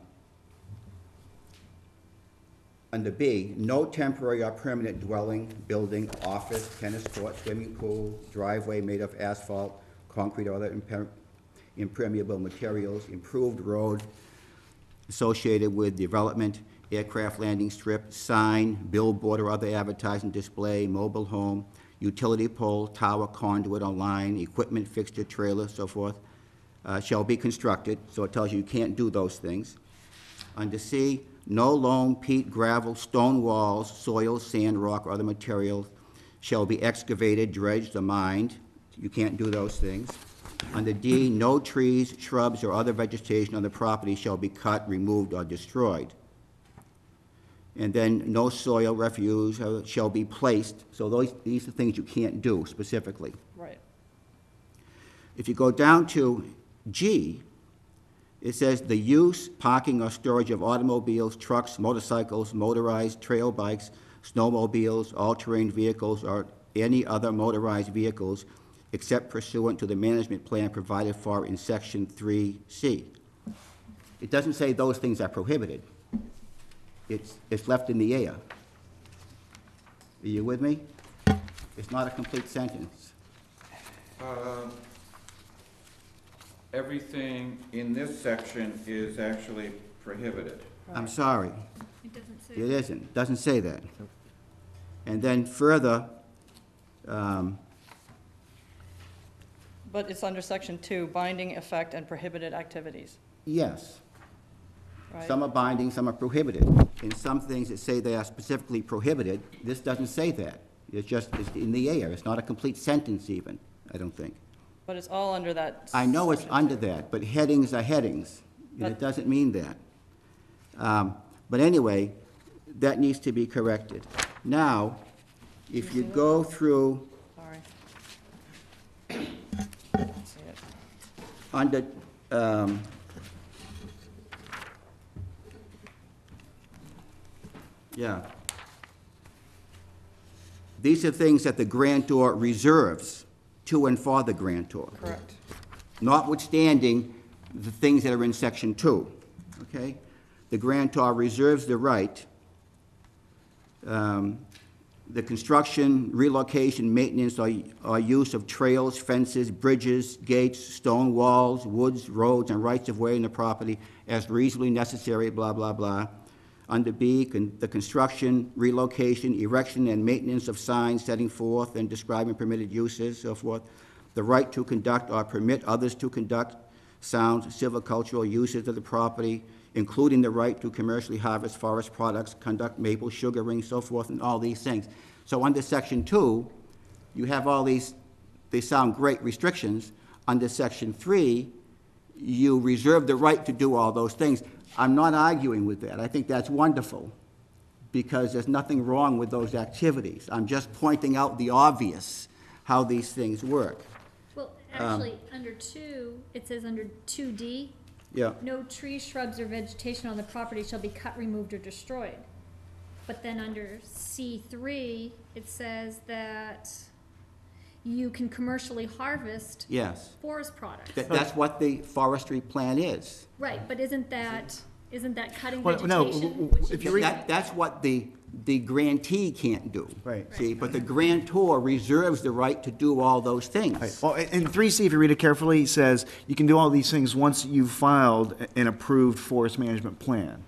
E: B, no temporary or permanent dwelling, building, office, tennis court, swimming pool, driveway made of asphalt, concrete, or other impermeable materials, improved road associated with development, aircraft landing strip, sign, billboard or other advertising display, mobile home, utility pole, tower, conduit or line, equipment, fixture, trailer, so forth, shall be constructed. So it tells you you can't do those things. Under C, no loam, peat, gravel, stone walls, soil, sand, rock, or other materials shall be excavated, dredged, or mined. You can't do those things. Under D, no trees, shrubs, or other vegetation on the property shall be cut, removed, or destroyed. And then no soil, refuse shall be placed. So these are things you can't do specifically.
K: Right.
E: If you go down to G, it says the use, parking, or storage of automobiles, trucks, motorcycles, motorized trail bikes, snowmobiles, all-terrain vehicles, or any other motorized vehicles except pursuant to the management plan provided for in section 3C. It doesn't say those things are prohibited. It's left in the air. Are you with me? It's not a complete sentence.
L: Everything in this section is actually prohibited.
E: I'm sorry.
F: it doesn't say.
E: It isn't. It doesn't say that. And then further,
K: But it's under section 2, binding effect and prohibited activities,
E: yes,
K: right?
E: some are binding, some are prohibited. In some things that say they are specifically prohibited, this doesn't say that. It's in the air. It's not a complete sentence even, I don't think.
K: But it's all under that.
E: I know it's
K: section
E: under
K: 2.
E: that, but headings are headings, and it
K: But-
E: doesn't mean that. But anyway, that needs to be corrected. Now, If you go through
K: Sorry. Can't see it.
E: under, yeah. These are things that the grantor reserves to and for the grantor.
K: Correct.
E: Notwithstanding the things that are in section 2, okay? The grantor reserves the right, the construction, relocation, maintenance, or use of trails, fences, bridges, gates, stone walls, woods, roads, and rights-of-way in the property as reasonably necessary, blah, blah, blah. Under B, the construction, relocation, erection, and maintenance of signs setting forth and describing permitted uses, so forth. The right to conduct or permit others to conduct sound, silvicultural uses of the property, including the right to commercially harvest forest products, conduct maple sugaring, so forth, and all these things. So under section 2, you have all these, they sound great restrictions. Under section 3, you reserve the right to do all those things. I'm not arguing with that. I think that's wonderful, because there's nothing wrong with those activities. I'm just pointing out the obvious, how these things work.
F: Well, actually, under 2, it says under 2D,
E: Yeah.
F: no trees, shrubs, or vegetation on the property shall be cut, removed, or destroyed. But then under C3, it says that you can commercially harvest
E: Yes.
F: forest products.
E: That's what the forestry plan is.
F: Right, but isn't that cutting
A: Well, no,
F: vegetation?
A: if you read-
E: That's what the grantee can't do.
A: Right.
E: See, but the grantor reserves the right to do all those things.
A: Right. Well, in 3C, if you read it carefully, it says you can do all these things once you've filed an approved forest management plan.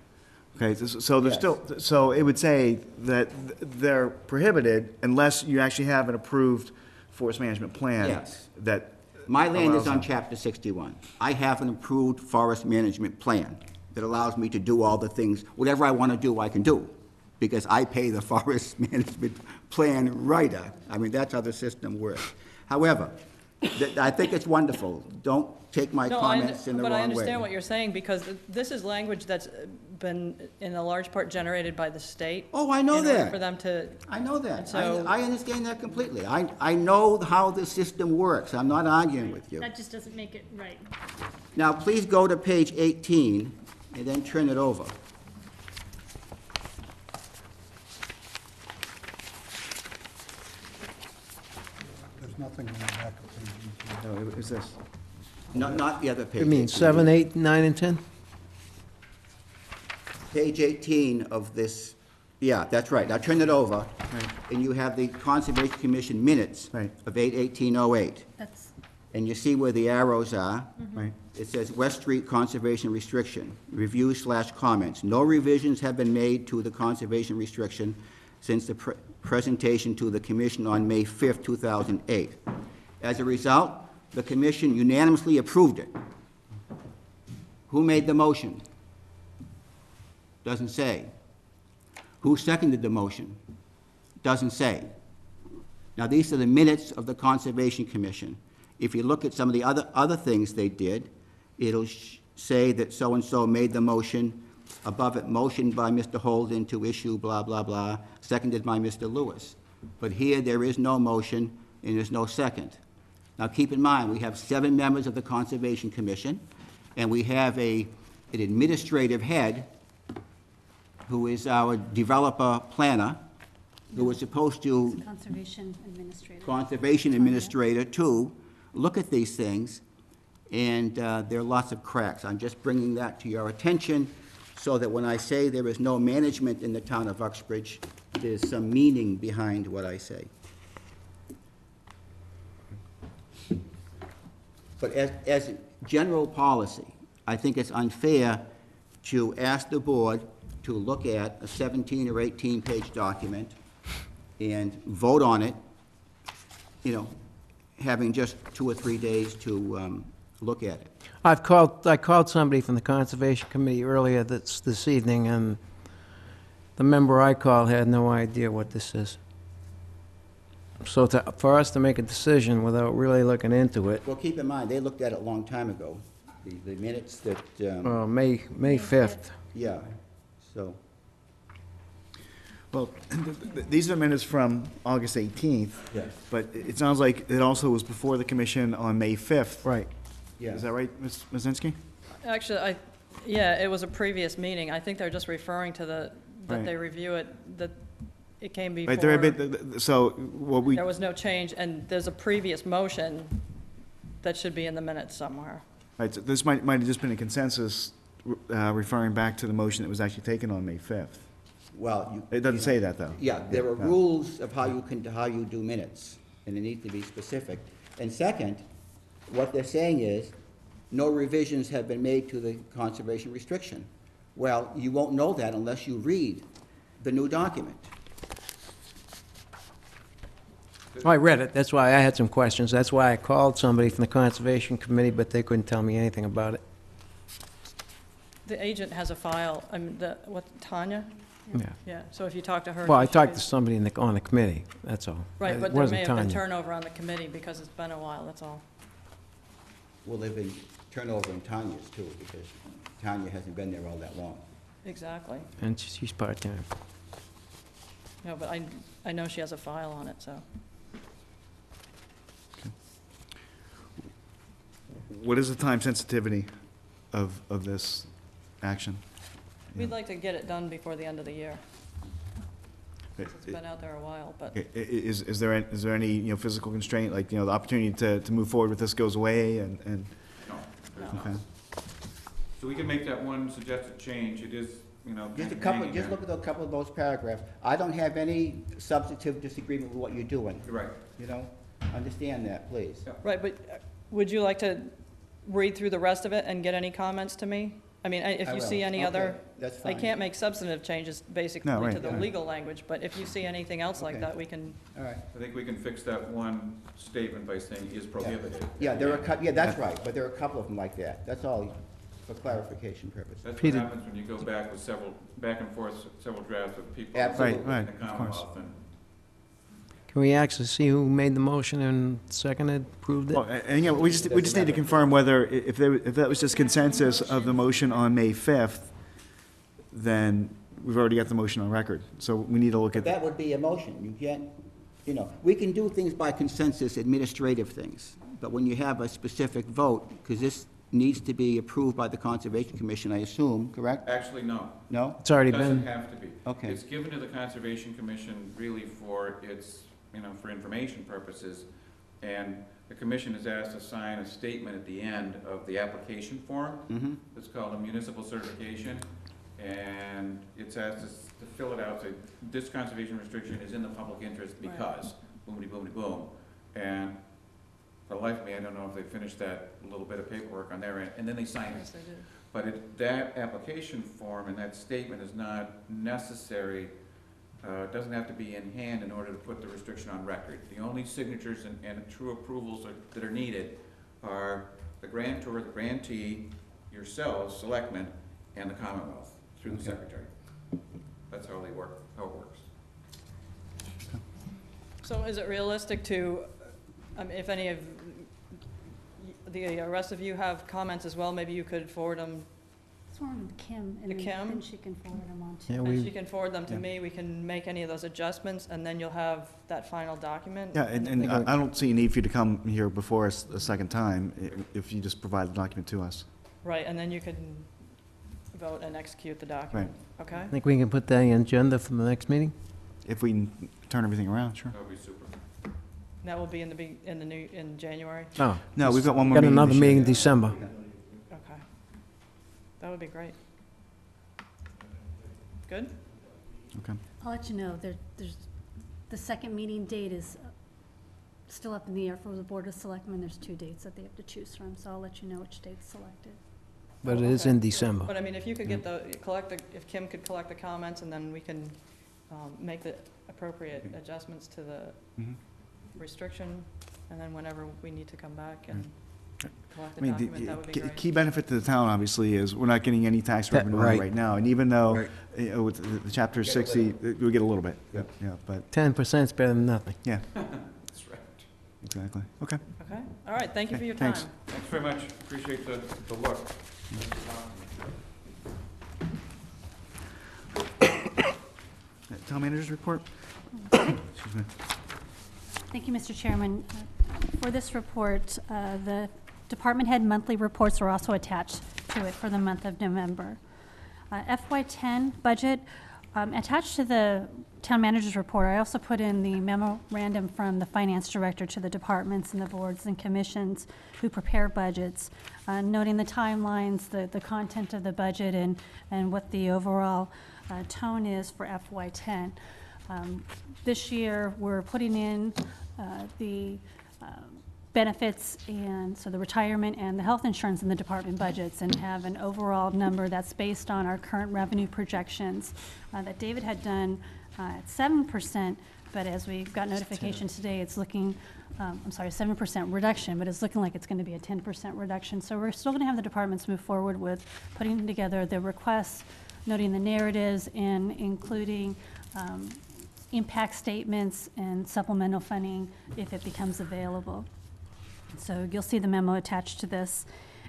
A: Okay, so there's
E: Yes.
A: still, so it would say that they're prohibited unless you actually have an approved forest management plan.
E: Yes.
A: That
E: My land
A: allows
E: is on
A: them.
E: chapter 61. I have an approved forest management plan that allows me to do all the things, whatever I want to do, I can do, because I pay the forest management plan writer. I mean, that's how the system works. However, I think it's wonderful. Don't take my comments in the wrong way.
K: But I understand what you're saying, because this is language that's been, in a large part, generated by the state.
E: Oh, I know
K: in order
E: that.
K: for them to,
E: I know that.
K: So-
E: I understand that completely. I know how the system works. I'm not arguing with you.
F: That just doesn't make it right.
E: Now, please go to page 18 and then turn it over.
I: There's nothing on the back of page 18.
A: No, it was this.
E: Not the other page.
D: You mean
E: 18.
D: 7, 8, 9, and 10?
E: Page 18 of this, yeah, that's right. Now turn it over, and you have the Conservation Commission minutes
A: Right.
E: of 8/18/08.
B: That's,
E: And you see where the arrows are.
A: Right.
E: It says West Street Conservation Restriction, review/comments. No revisions have been made to the conservation restriction since the presentation to the commission on May 5th, 2008. As a result, the commission unanimously approved it. Who made the motion? Doesn't say. Who seconded the motion? Doesn't say. Now, these are the minutes of the Conservation Commission. If you look at some of the other things they did, it'll say that so-and-so made the motion, above it, motioned by Mr. Holden to issue blah, blah, blah, seconded by Mr. Lewis. But here, there is no motion and there's no second. Now, keep in mind, we have 7 members of the Conservation Commission, and we have an administrative head who is our developer planner, who is supposed to
B: conservation administrator.
E: conservation administrator too, look at these things, and there are lots of cracks. I'm just bringing that to your attention so that when I say there is no management in the town of Uxbridge, there's some meaning behind what I say. But as a general policy, I think it's unfair to ask the board to look at a 17 or 18-page document and vote on it, you know, having just 2 or 3 days to look at it.
D: I called somebody from the Conservation Committee earlier this evening, and the member I called had no idea what this is. So for us to make a decision without really looking into it,
E: Well, keep in mind, they looked at it a long time ago, the minutes that,
D: May 5th.
E: yeah, so.
A: Well, these are minutes from August 18th.
E: Yes.
A: But it sounds like it also was before the commission on May 5th.
D: Right.
E: Yeah.
A: Is that right, Ms. Mazinski?
K: Actually, yeah, it was a previous meeting. I think they're just referring to that
A: Right.
K: they review it, that it came before.
A: Right, there have been, so what we,
K: There was no change, and there's a previous motion that should be in the minutes somewhere.
A: right, so this might have just been a consensus referring back to the motion that was actually taken on May 5th.
E: Well, you.
A: It doesn't say that, though.
E: Yeah, there are
A: Yeah.
E: rules of how you do minutes, and they need to be specific. And second, what they're saying is, no revisions have been made to the conservation restriction. Well, you won't know that unless you read the new document.
D: I read it, that's why I had some questions. That's why I called somebody from the Conservation Committee, but they couldn't tell me anything about it.
K: The agent has a file, Tanya?
D: Yeah.
K: Yeah, so if you talk to her.
D: Well, I
K: she
D: talked to
K: should-
D: somebody on the committee, that's all.
K: Right,
D: It
K: but there
D: wasn't
K: may have been
D: Tanya.
K: turnover on the committee because it's been a while, that's all.
E: Well, there've been turnover in Tanya's too, because Tanya hasn't been there all that long.
K: Exactly.
D: And she's part-time.
K: No, but I know she has a file on it, so.
A: What is the time sensitivity of this action?
K: We'd like to get it done before the end of the year. It's been out there a while, but
A: Is there any, you know, physical constraint, like, you know, the opportunity to move forward with this goes away and,
L: No, there's
K: No.
L: not.
A: okay.
L: So we can make that one suggested change. It is, you know,
E: Just a
L: kind of
E: couple,
L: hanging
E: just
L: there.
E: look at a couple of those paragraphs. I don't have any substantive disagreement with what you're doing,
L: You're right.
E: you know? Understand that, please.
K: right, but would you like to read through the rest of it and get any comments to me? I mean, if
E: I
K: you see
E: will.
K: any
E: Okay,
K: other,
E: that's
K: I
E: fine.
K: can't make substantive changes basically
A: No, right,
K: to the
A: yeah.
K: legal language, but if you see anything else like
E: Okay.
K: that, we can,
E: All right.
L: I think we can fix that one statement by saying is prohibited.
E: Yeah, there are yeah, that's right, but there are a couple of them like that. That's all for clarification purposes.
L: That's what
D: Peter-
L: happens when you go back with back and forth, several drafts with people.
E: Absolutely.
A: Right,
L: in the
A: of course.
L: Commonwealth, and
D: Can we actually see who made the motion and seconded, proved it?
A: Well, and again, we just need to confirm whether, if that was just consensus of the motion on May 5th, then we've already got the motion on record. So we need to look
E: But
A: at,
E: that would be a motion. You can't, you know, we can do things by consensus, administrative things. But when you have a specific vote, because this needs to be approved by the Conservation Commission, I assume, correct?
L: actually, no.
E: No?
D: It's already
L: It doesn't
D: been,
L: have to be.
E: Okay.
L: It's given to the Conservation Commission really for its, you know, for information purposes. And the commission is asked to sign a statement at the end of the application form.
E: Mm-hmm.
L: It's called a municipal certification. And it's asked us to fill it out, say, this conservation restriction is in the public interest
K: Right.
L: because, boomity, boom. And for the life of me, I don't know if they finished that little bit of paperwork on their end, and then they sign
K: yes,
L: it.
K: they do.
L: But that application form and that statement is not necessary, doesn't have to be in hand in order to put the restriction on record. The only signatures and true approvals that are needed are the grantor, the grantee, yourselves, selectmen, and the Commonwealth through the secretary. That's how they work, how it works.
K: So is it realistic to, if any of, the rest of you have comments as well, maybe you could forward them,
B: Forward them to Kim,
K: To
B: and
K: Kim?
B: then she can forward them on to.
D: yeah,
K: and she
D: we,
K: can forward them to
A: Yeah.
K: me, we can make any of those adjustments, and then you'll have that final document?
A: yeah, and I don't see a need for you to come here before us a second time if you just provide the document to us.
K: Right, and then you can vote and execute the document, okay?
D: I think we can put that on the agenda for the next meeting?
A: If we can turn everything around, sure.
L: That would be super.
K: That will be in January?
D: Oh.
A: No, we've got one more
D: Got
A: meeting
D: another
A: this year.
D: meeting in December.
K: Okay. That would be great. Good?
A: Okay.
B: I'll let you know, there's, the second meeting date is still up in the air for the Board of Selectmen. There's 2 dates that they have to choose from, so I'll let you know which date's selected.
D: But it is
K: Okay.
D: in December.
K: But I mean, if you could get if Kim could collect the comments, and then we can make the appropriate adjustments to the
A: Mhm.
K: restriction, and then whenever we need to come back and collect
A: I
K: the
A: mean,
K: document, that would be
A: the
K: great.
A: key benefit to the town, obviously, is we're not getting any tax revenue on it
D: right.
A: right now. And even though,
D: Right.
A: you know, with the chapter 60, we get a little bit. Yeah, but,
D: 10%'s better than nothing.
A: yeah,
L: That's right.
A: exactly. Okay.
K: Okay, all right, thank you for
A: Okay,
K: your time.
A: thanks.
L: Thanks very much. Appreciate the look.
A: Town Manager's report? Excuse me.
B: Thank you, Mr. Chairman. For this report, the department head monthly reports are also attached to it for the month of November. FY10 budget, attached to the town manager's report, I also put in the memorandum from the finance director to the departments and the boards and commissions who prepare budgets, noting the timelines, the content of the budget, and what the overall tone is for FY10. This year, we're putting in the benefits, and so the retirement and the health insurance in the department budgets, and have an overall number that's based on our current revenue projections that David had done at 7%, but as we got notification today, it's looking, 7% reduction, but it's looking like it's going to be a 10% reduction. So we're still going to have the departments move forward with putting together the requests, noting the narratives, and including impact statements and supplemental funding if it becomes available. So you'll see the memo attached to this.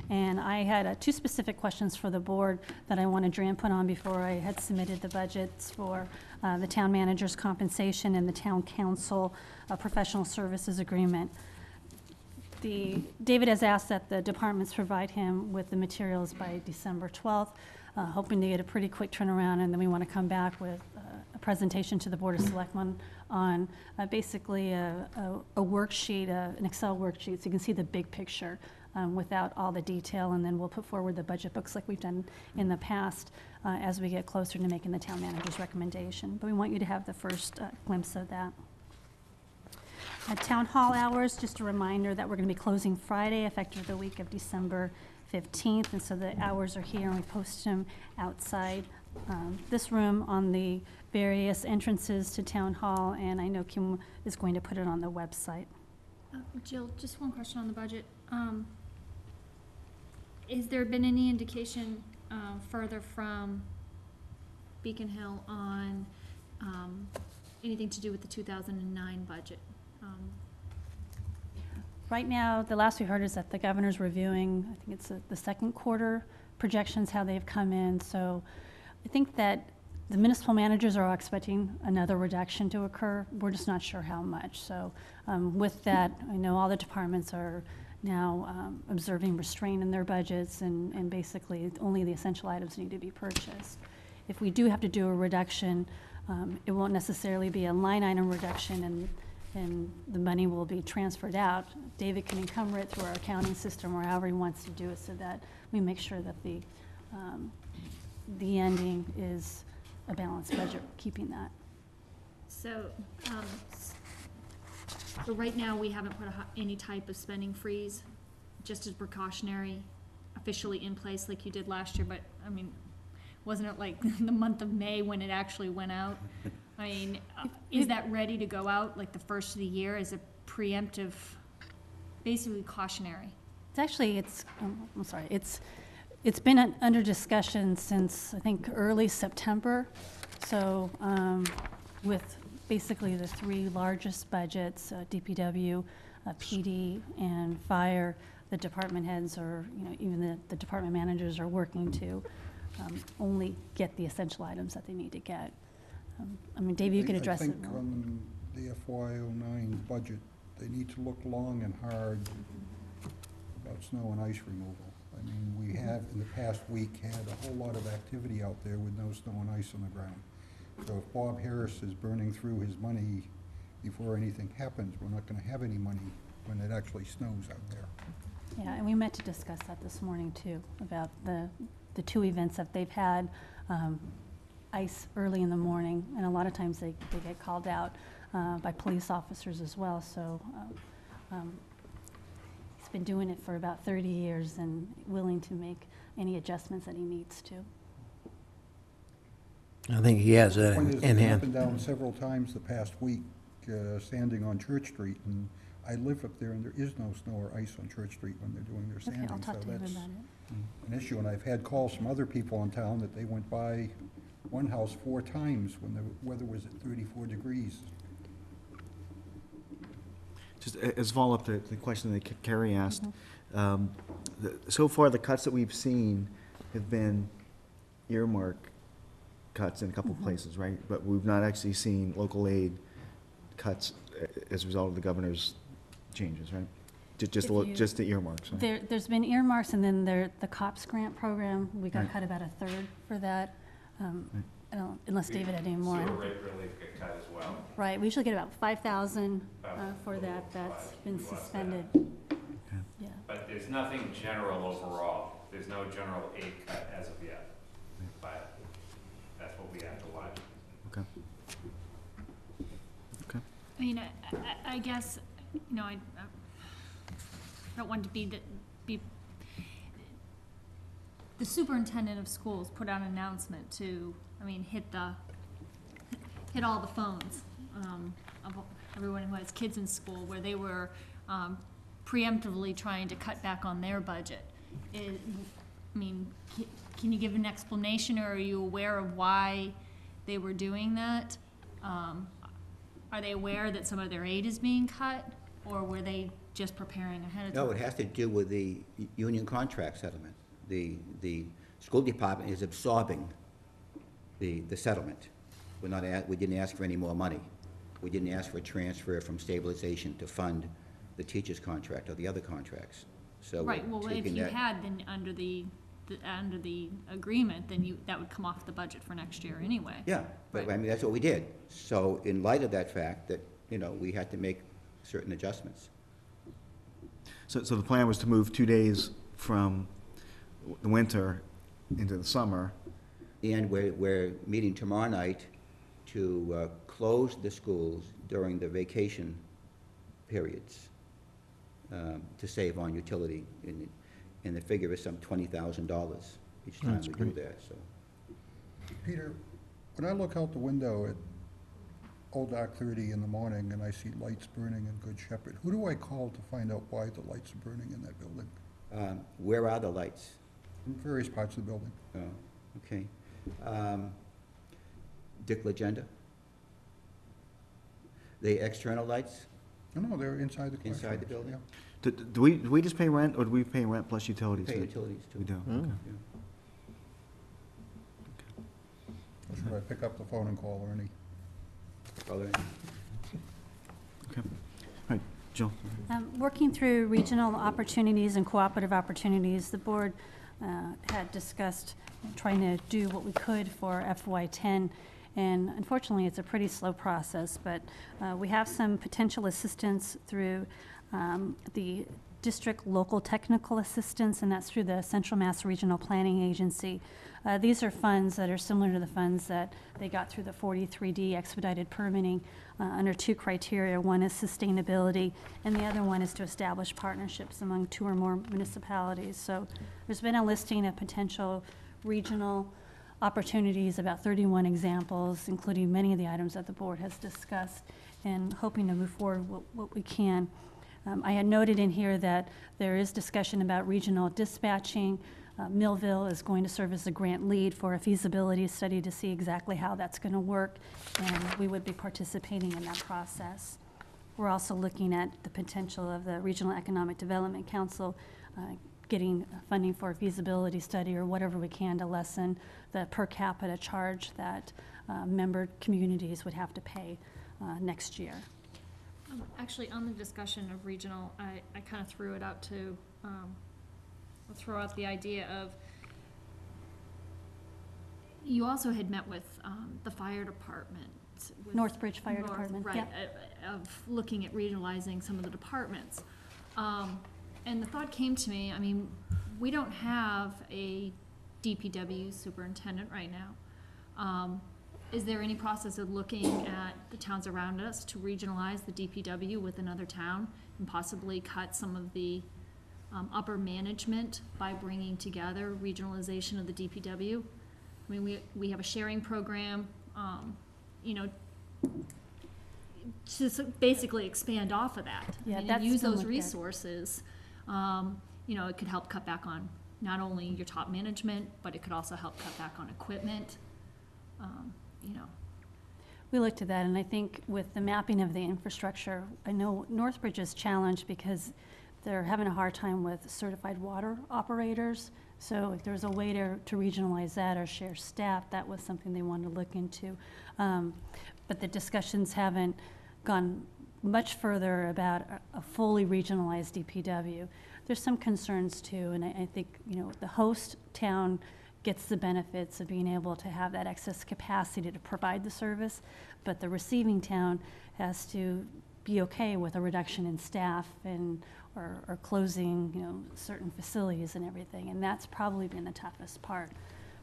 B: And I had two specific questions for the board that I wanted your input on before I had submitted the budgets for the town manager's compensation and the town council professional services agreement. David has asked that the departments provide him with the materials by December 12th, hoping to get a pretty quick turnaround, and then we want to come back with a presentation to the Board of Selectmen on basically a worksheet, an Excel worksheet, so you can see the big picture without all the detail, and then we'll put forward the budget books like we've done in the past as we get closer to making the town manager's recommendation. But we want you to have the first glimpse of that. Town hall hours, just a reminder that we're going to be closing Friday, effective the week of December 15th, and so the hours are here, and we post them outside this room on the various entrances to town hall, and I know Kim is going to put it on the website.
F: Jill, just one question on the budget. Has there been any indication further from Beacon Hill on anything to do with the 2009 budget?
B: Right now, the last we heard is that the governor's reviewing, I think it's the second quarter projections, how they've come in. So I think that the municipal managers are expecting another reduction to occur. We're just not sure how much. So with that, I know all the departments are now observing restraint in their budgets, and basically only the essential items need to be purchased. If we do have to do a reduction, it won't necessarily be a line item reduction, and the money will be transferred out. David can encumber it through our accounting system or however he wants to do it, so that we make sure that the ending is a balanced budget, keeping that.
F: So, so right now, we haven't put any type of spending freeze, just as precautionary, officially in place like you did last year, but, I mean, wasn't it like the month of May when it actually went out? I mean, is that ready to go out, like the first of the year, as a preemptive, basically cautionary?
B: It's actually, it's been under discussion since, I think, early September. So with basically the three largest budgets, DPW, PD, and fire, the department heads or, even the department managers are working to only get the essential items that they need to get. I mean, Dave, you can address it.
I: I think on the FY09 budget, they need to look long and hard about snow and ice removal. I mean, we have, in the past week, had a whole lot of activity out there with no snow and ice on the ground. So if Bob Harris is burning through his money before anything happens, we're not gonna have any money when it actually snows out there.
B: Yeah, and we met to discuss that this morning, too, about the two events that they've had, ice early in the morning, and a lot of times they get called out by police officers as well. So he's been doing it for about 30 years and willing to make any adjustments that he needs to.
D: I think he has that
I: Point is,
D: in
I: I've
D: hand.
I: been down several times the past week, sanding on Church Street, and I live up there, and there is no snow or ice on Church Street when they're doing their
B: Okay,
I: sanding.
B: I'll talk to
I: So
B: him
I: that's
B: about it.
I: an issue, and I've had calls from other people in town that they went by one house 4 times when the weather was at 34 degrees.
A: Just as a follow-up to the question that Cari asked, so far the cuts that we've seen have been earmark cuts in a couple of places, right? But we've not actually seen local aid cuts as a result of the governor's changes, right? Just the earmarks, right?
B: There's been earmarks, and then the COPS grant program, we got
A: Right.
B: cut about a third for that. I don't, unless David had any more.
M: Sewer rate relief get cut as well.
B: Right, we usually get about 5,000 for that, that's been suspended. Yeah.
M: But there's nothing general overall. There's no general aid cut as of yet. But that's what we have to watch.
A: Okay. Okay.
F: I mean, I guess, you know, I don't want to be the superintendent of schools put out an announcement to, I mean, hit all the phones, of everyone who has kids in school, where they were, preemptively trying to cut back on their budget. I mean, can you give an explanation, or are you aware of why they were doing that? Are they aware that some of their aid is being cut, or were they just preparing ahead of time?
E: No, it has to do with the union contract settlement. The school department is absorbing the settlement. We didn't ask for any more money. We didn't ask for a transfer from stabilization to fund the teacher's contract or the other contracts. So
F: Right,
E: we're
F: well, if
E: taking
F: you
E: that-
F: had, then under the agreement, then that would come off the budget for next year anyway.
E: Yeah, but
F: Right.
E: I mean, that's what we did. So in light of that fact that, you know, we had to make certain adjustments.
A: So the plan was to move 2 days from the winter into the summer.
E: And we're meeting tomorrow night to close the schools during the vacation periods to save on utility. And the figure is some $20,000 each time
A: That's
E: we do
A: great.
E: that, so.
I: Peter, when I look out the window at Old Dock 30 in the morning and I see lights burning in Good Shepherd, who do I call to find out why the lights are burning in that building?
E: Where are the lights?
I: In various parts of the building.
E: Oh, okay. Dick Legenda? The external lights?
I: No, they're inside the classroom.
E: Inside the building?
A: Do we just pay rent, or do we pay rent plus utilities?
E: Pay utilities too.
A: We do,
D: Oh.
A: okay.
E: Yeah.
I: Or should I pick up the phone and call Ernie?
E: Well, then,
A: Okay. All right, Jill?
B: Working through regional opportunities and cooperative opportunities, the board had discussed trying to do what we could for FY10, and unfortunately, it's a pretty slow process, but we have some potential assistance through the district local technical assistance, and that's through the Central Mass Regional Planning Agency. These are funds that are similar to the funds that they got through the 43D expedited permitting under two criteria. One is sustainability, and the other one is to establish partnerships among 2 or more municipalities. So there's been a listing of potential regional opportunities, about 31 examples, including many of the items that the board has discussed, and hoping to move forward what we can. I had noted in here that there is discussion about regional dispatching. Millville is going to serve as the grant lead for a feasibility study to see exactly how that's going to work, and we would be participating in that process. We're also looking at the potential of the Regional Economic Development Council getting funding for a feasibility study or whatever we can to lessen the per capita charge that member communities would have to pay next year.
F: Actually, on the discussion of regional, I kind of threw it out to, throw out the idea of, you also had met with the fire department. with
B: Northbridge Fire
F: North-
B: Department,
F: Right,
B: yeah.
F: of looking at regionalizing some of the departments. And the thought came to me, I mean, we don't have a DPW superintendent right now. Is there any process of looking at the towns around us to regionalize the DPW with another town and possibly cut some of the upper management by bringing together regionalization of the DPW? I mean, we have a sharing program, you know, to basically expand off of that.
B: Yeah,
F: And
B: that's
F: use
B: been
F: those
B: looked at.
F: resources. You know, it could help cut back on not only your top management, but it could also help cut back on equipment, you know.
B: We looked at that, and I think with the mapping of the infrastructure, I know Northbridge is challenged because they're having a hard time with certified water operators. So if there's a way to regionalize that or share staff, that was something they wanted to look into. But the discussions haven't gone much further about a fully regionalized DPW. There's some concerns too, and I think, the host town gets the benefits of being able to have that excess capacity to provide the service, but the receiving town has to be okay with a reduction in staff or closing, certain facilities and everything, and that's probably been the toughest part.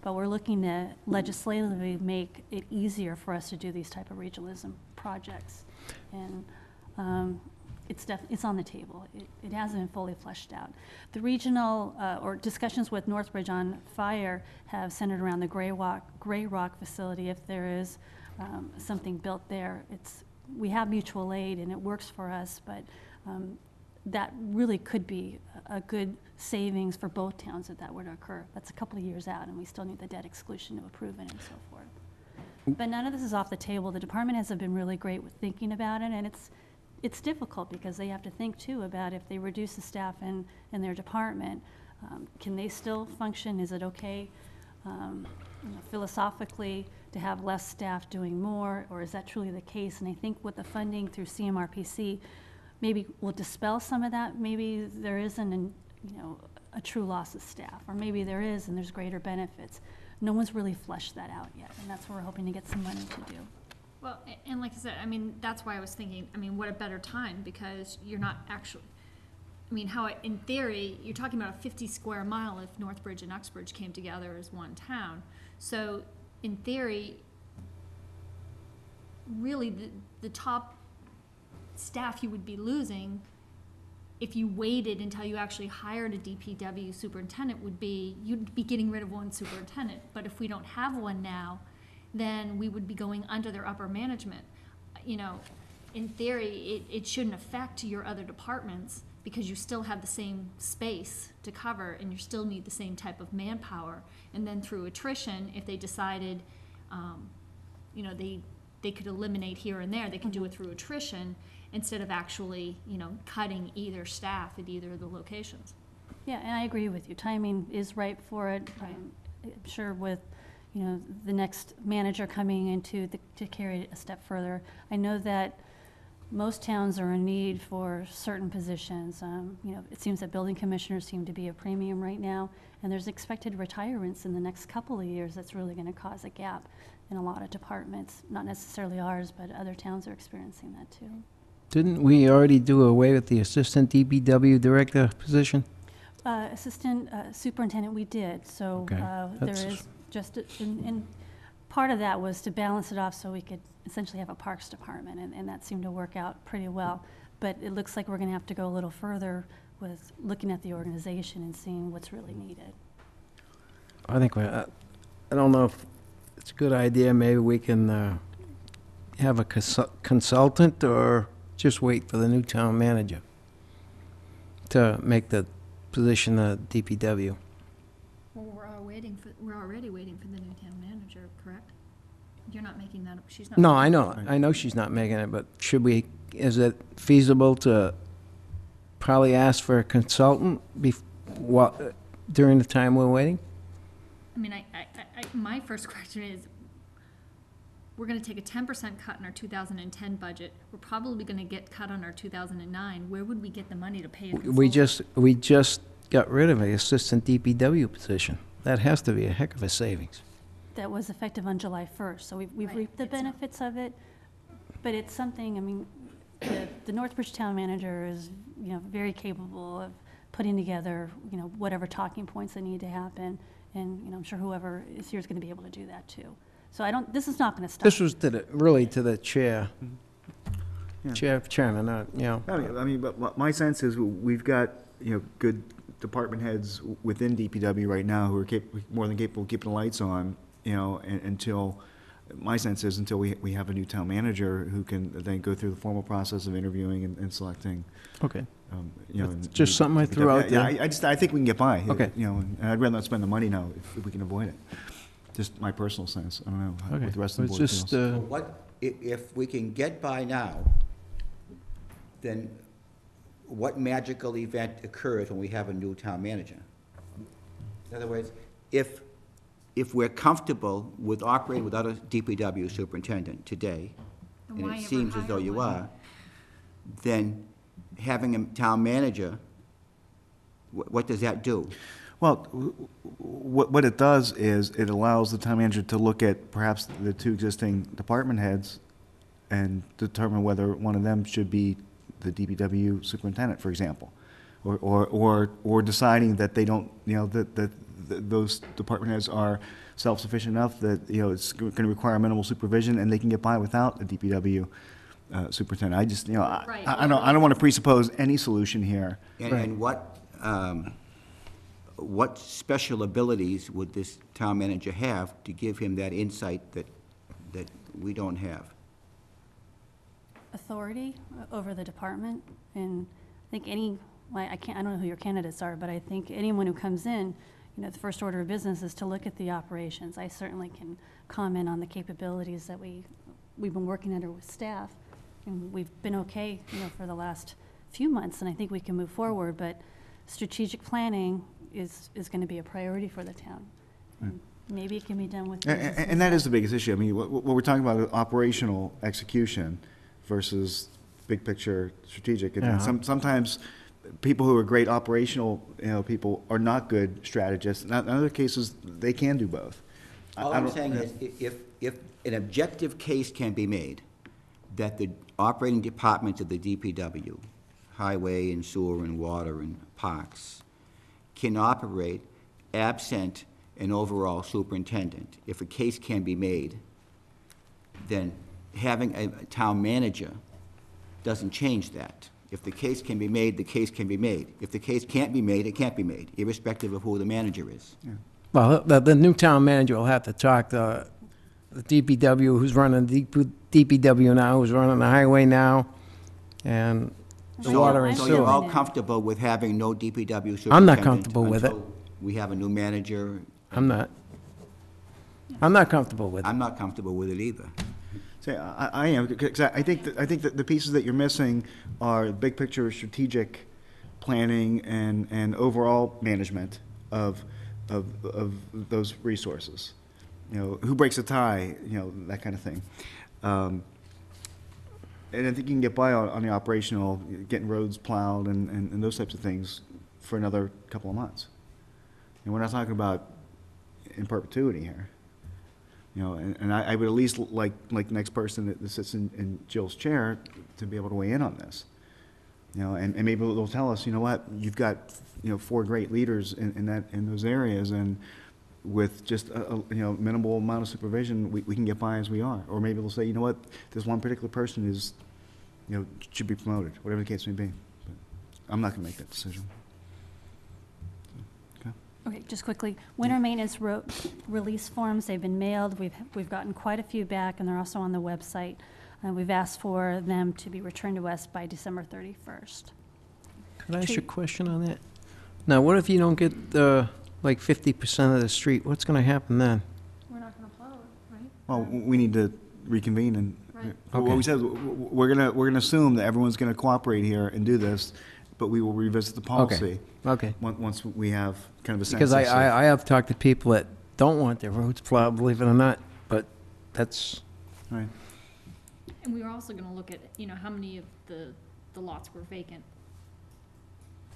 B: But we're looking to legislatively make it easier for us to do these type of regionalism projects. And it's on the table. It hasn't been fully fleshed out. The regional, or discussions with Northbridge on fire have centered around the Gray Rock facility. If there is something built there, we have mutual aid and it works for us, but that really could be a good savings for both towns if that were to occur. That's a couple of years out, and we still need the debt exclusion to approve it and so forth. But none of this is off the table. The department has been really great with thinking about it, and it's difficult because they have to think too about if they reduce the staff in their department, can they still function? Is it okay philosophically to have less staff doing more, or is that truly the case? And I think with the funding through CMRPC, maybe we'll dispel some of that. Maybe there isn't a true loss of staff, or maybe there is and there's greater benefits. No one's really fleshed that out yet, and that's what we're hoping to get some money to do.
F: Well, and like I said, that's why I was thinking, what a better time, because you're not actually, in theory, you're talking about a 50 square mile if Northbridge and Uxbridge came together as one town. So, in theory, really the top staff you would be losing if you waited until you actually hired a DPW superintendent you'd be getting rid of one superintendent. But if we don't have one now, then we would be going under their upper management. In theory, it shouldn't affect your other departments because you still have the same space to cover and you still need the same type of manpower. And then through attrition, if they decided, they could eliminate here and there, they can do it through attrition instead of actually, cutting either staff at either of the locations.
B: Yeah, and I agree with you. Timing is right for it.
F: Right.
B: I'm sure with, the next manager coming into to carry it a step further. I know that most towns are in need for certain positions. It seems that building commissioners seem to be a premium right now, and there's expected retirements in the next couple of years that's really going to cause a gap in a lot of departments. Not necessarily ours, but other towns are experiencing that too.
D: Didn't we already do away with the assistant DPW director position?
B: Assistant superintendent, we did. So
D: Okay.
B: there is just, and part of that was to balance it off so we could essentially have a parks department, and that seemed to work out pretty well. But it looks like we're going to have to go a little further with looking at the organization and seeing what's really needed.
D: I think I don't know if it's a good idea. Maybe we can have a consultant, or just wait for the new town manager to make the position a DPW.
F: Well, we're already waiting for the new town manager, correct? You're not making that up, she's not.
D: No, I know she's not making it, but is it feasible to probably ask for a consultant during the time we're waiting?
F: My first question is, we're gonna take a 10% cut in our 2010 budget. We're probably gonna get cut on our 2009. Where would we get the money to pay a consultant?
D: We just got rid of the assistant DPW position. That has to be a heck of a savings.
B: That was effective on July 1st, so we've reaped the benefits of it, but it's something, the Northbridge town manager is, very capable of putting together, whatever talking points that need to happen, and, I'm sure whoever is here is going to be able to do that too. So this is not going to stop.
D: This was really to the chair.
A: Yeah.
D: Chairman, not.
A: But my sense is we've got, good department heads within DPW right now who are more than capable of keeping the lights on, until, my sense is until we have a new town manager who can then go through the formal process of interviewing and selecting.
D: Okay. Just something I threw out there.
A: Yeah, I think we can get by.
D: Okay.
A: And I'd rather not spend the money now if we can avoid it. Just my personal sense. I don't know what the rest of the board feels.
E: If we can get by now, then what magical event occurs when we have a new town manager? In other words, if we're comfortable with operating without a DPW superintendent today,
F: And
E: and
F: why
E: it
F: ever
E: seems as
F: hire
E: though you
F: one?
E: are, then having a town manager, what does that do?
A: Well, what it does is it allows the town manager to look at perhaps the two existing department heads and determine whether one of them should be the DPW superintendent, for example. Or deciding that they don't, that those department heads are self-sufficient enough that, it's going to require minimal supervision and they can get by without a DPW superintendent. I just,
F: Right.
A: I don't want to presuppose any solution here.
E: And what special abilities would this town manager have to give him that insight that we don't have?
B: Authority over the department, and I think I don't know who your candidates are, but I think anyone who comes in, the first order of business is to look at the operations. I certainly can comment on the capabilities that we've been working under with staff, and we've been okay, for the last few months, and I think we can move forward, but strategic planning is going to be a priority for the town. And maybe it can be done with.
A: And that is the biggest issue. I mean, what we're talking about is operational execution versus big picture strategic. And
D: Yeah.
A: sometimes people who are great operational, people are not good strategists. In other cases, they can do both.
E: All I'm saying is, if an objective case can be made that the operating departments of the DPW, highway and sewer and water and parks, can operate absent an overall superintendent, if a case can be made, then having a town manager doesn't change that. If the case can be made, the case can be made. If the case can't be made, it can't be made, irrespective of who the manager is.
D: Well, the new town manager will have to talk to the DPW, who's running DPW now, who's running the highway now, and the water and
E: So you're
D: sewer.
E: all comfortable with having no DPW superintendent?
D: I'm not comfortable with it.
E: until we have a new manager?
D: I'm not. I'm not comfortable with it.
E: I'm not comfortable with it either.
A: See, I am, because I think that the pieces that you're missing are big picture strategic planning and overall management of those resources. Who breaks the tie, that kind of thing. And I think you can get by on the operational, getting roads plowed and those types of things for another couple of months. And we're not talking about in perpetuity here. And I would at least like the next person that sits in Jill's chair to be able to weigh in on this. And maybe they'll tell us, what, you've got, 4 great leaders in those areas, and with just a minimal amount of supervision, we can get by as we are. Or maybe they'll say, what, this one particular person is, should be promoted, whatever the case may be. But I'm not going to make that decision.
B: Okay, just quickly, winter maintenance release forms, they've been mailed. We've gotten quite a few back, and they're also on the website. We've asked for them to be returned to us by December 31st.
D: Could I ask you a question on that? Now, what if you don't get, like 50% of the street? What's going to happen then?
B: We're not going to plow it, right?
A: Well, we need to reconvene and,
B: Right.
A: what we said, we're gonna assume that everyone's gonna cooperate here and do this, but we will revisit the policy.
D: Okay.
A: Once we have kind of a sense.
D: Because I have talked to people that don't want their roads plowed, believe it or not, but that's,
A: Right.
F: And we were also gonna look at, how many of the lots were vacant.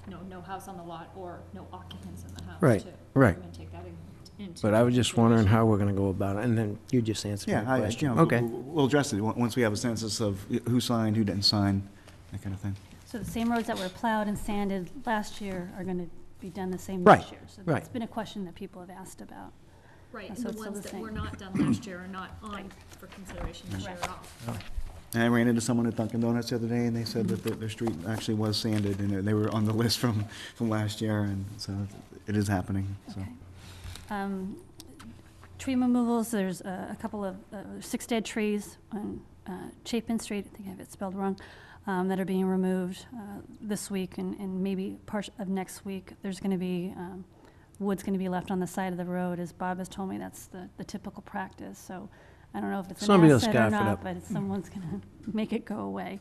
F: No house on the lot or no occupants in the house, too.
D: Right, right.
F: We're gonna take that into
D: but I was just wondering
F: consideration.
D: how we're going to go about it, and then you just answered
A: Yeah,
D: my question.
A: okay.
D: Okay.
A: We'll address it once we have a census of who signed, who didn't sign, that kind of thing.
B: So the same roads that were plowed and sanded last year are going to be done the same
D: Right,
B: this year. So
D: right.
B: it's been a question that people have asked about.
F: Right, and
B: So
F: the
B: it's still
F: ones
B: the
F: that were
B: same.
F: not done last year are not on for consideration this year at all.
A: And I ran into someone at Dunkin' Donuts the other day, and they said that their street actually was sanded, and they were on the list from last year, and so it is happening, so.
B: Okay. Tree removals, there's a couple of 6 dead trees on Chapin Street, I think I have it spelled wrong, that are being removed this week and maybe part of next week. There's going to be, wood's going to be left on the side of the road. As Bob has told me, that's the typical practice. So I don't know if it's an
D: Somebody will
B: asset or
D: scarf it
B: not,
D: up.
B: but someone's going to make it go away.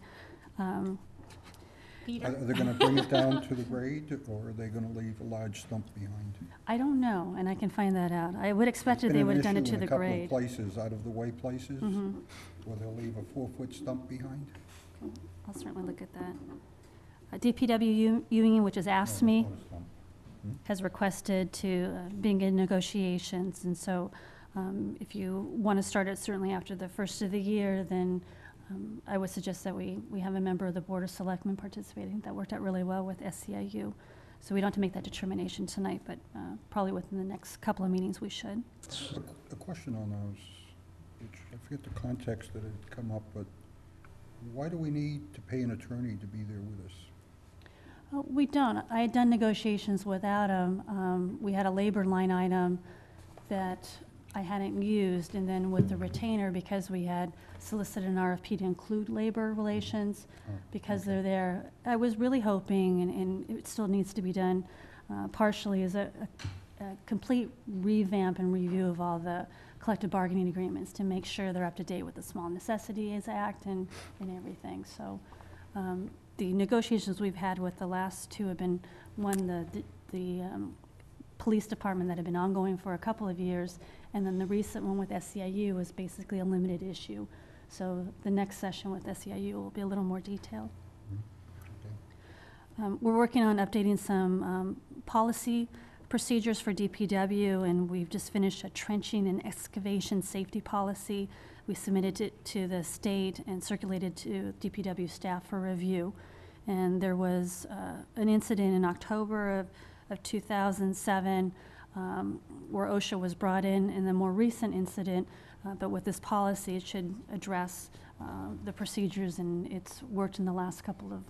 F: Peter?
I: Are they gonna bring it down to the grade, or are they gonna leave a large stump behind?
B: I don't know, and I can find that out. I would expect that they would have done it to the
I: It's been an issue in
B: grade.
I: a couple of places, out-of-the-way places,
B: Mhm.
I: where they'll leave a 4-foot stump behind.
B: I'll certainly look at that. DPW union, which has asked me,
I: Not a stump.
B: has requested to begin negotiations, and so if you want to start it certainly after the first of the year, then I would suggest that we have a member of the Board of Selectmen participating. That worked out really well with SCIU. So we don't have to make that determination tonight, but probably within the next couple of meetings we should.
I: A question on those, which I forget the context that had come up, but why do we need to pay an attorney to be there with us?
B: We don't. I had done negotiations without him. We had a labor line item that I hadn't used, and then with the retainer, because we had solicited an RFP to include labor relations, because they're there, I was really hoping, and it still needs to be done partially, is a complete revamp and review of all the collective bargaining agreements to make sure they're up to date with the Small Necessities Act and everything. So the negotiations we've had with the last two have been, one, the police department that have been ongoing for a couple of years, and then the recent one with SCIU was basically a limited issue. So the next session with SCIU will be a little more detailed. We're working on updating some policy procedures for DPW, and we've just finished a trenching and excavation safety policy. We submitted it to the state and circulated to DPW staff for review. And there was an incident in October of 2007 where OSHA was brought in, and the more recent incident, but with this policy, it should address the procedures, and it's worked in the last couple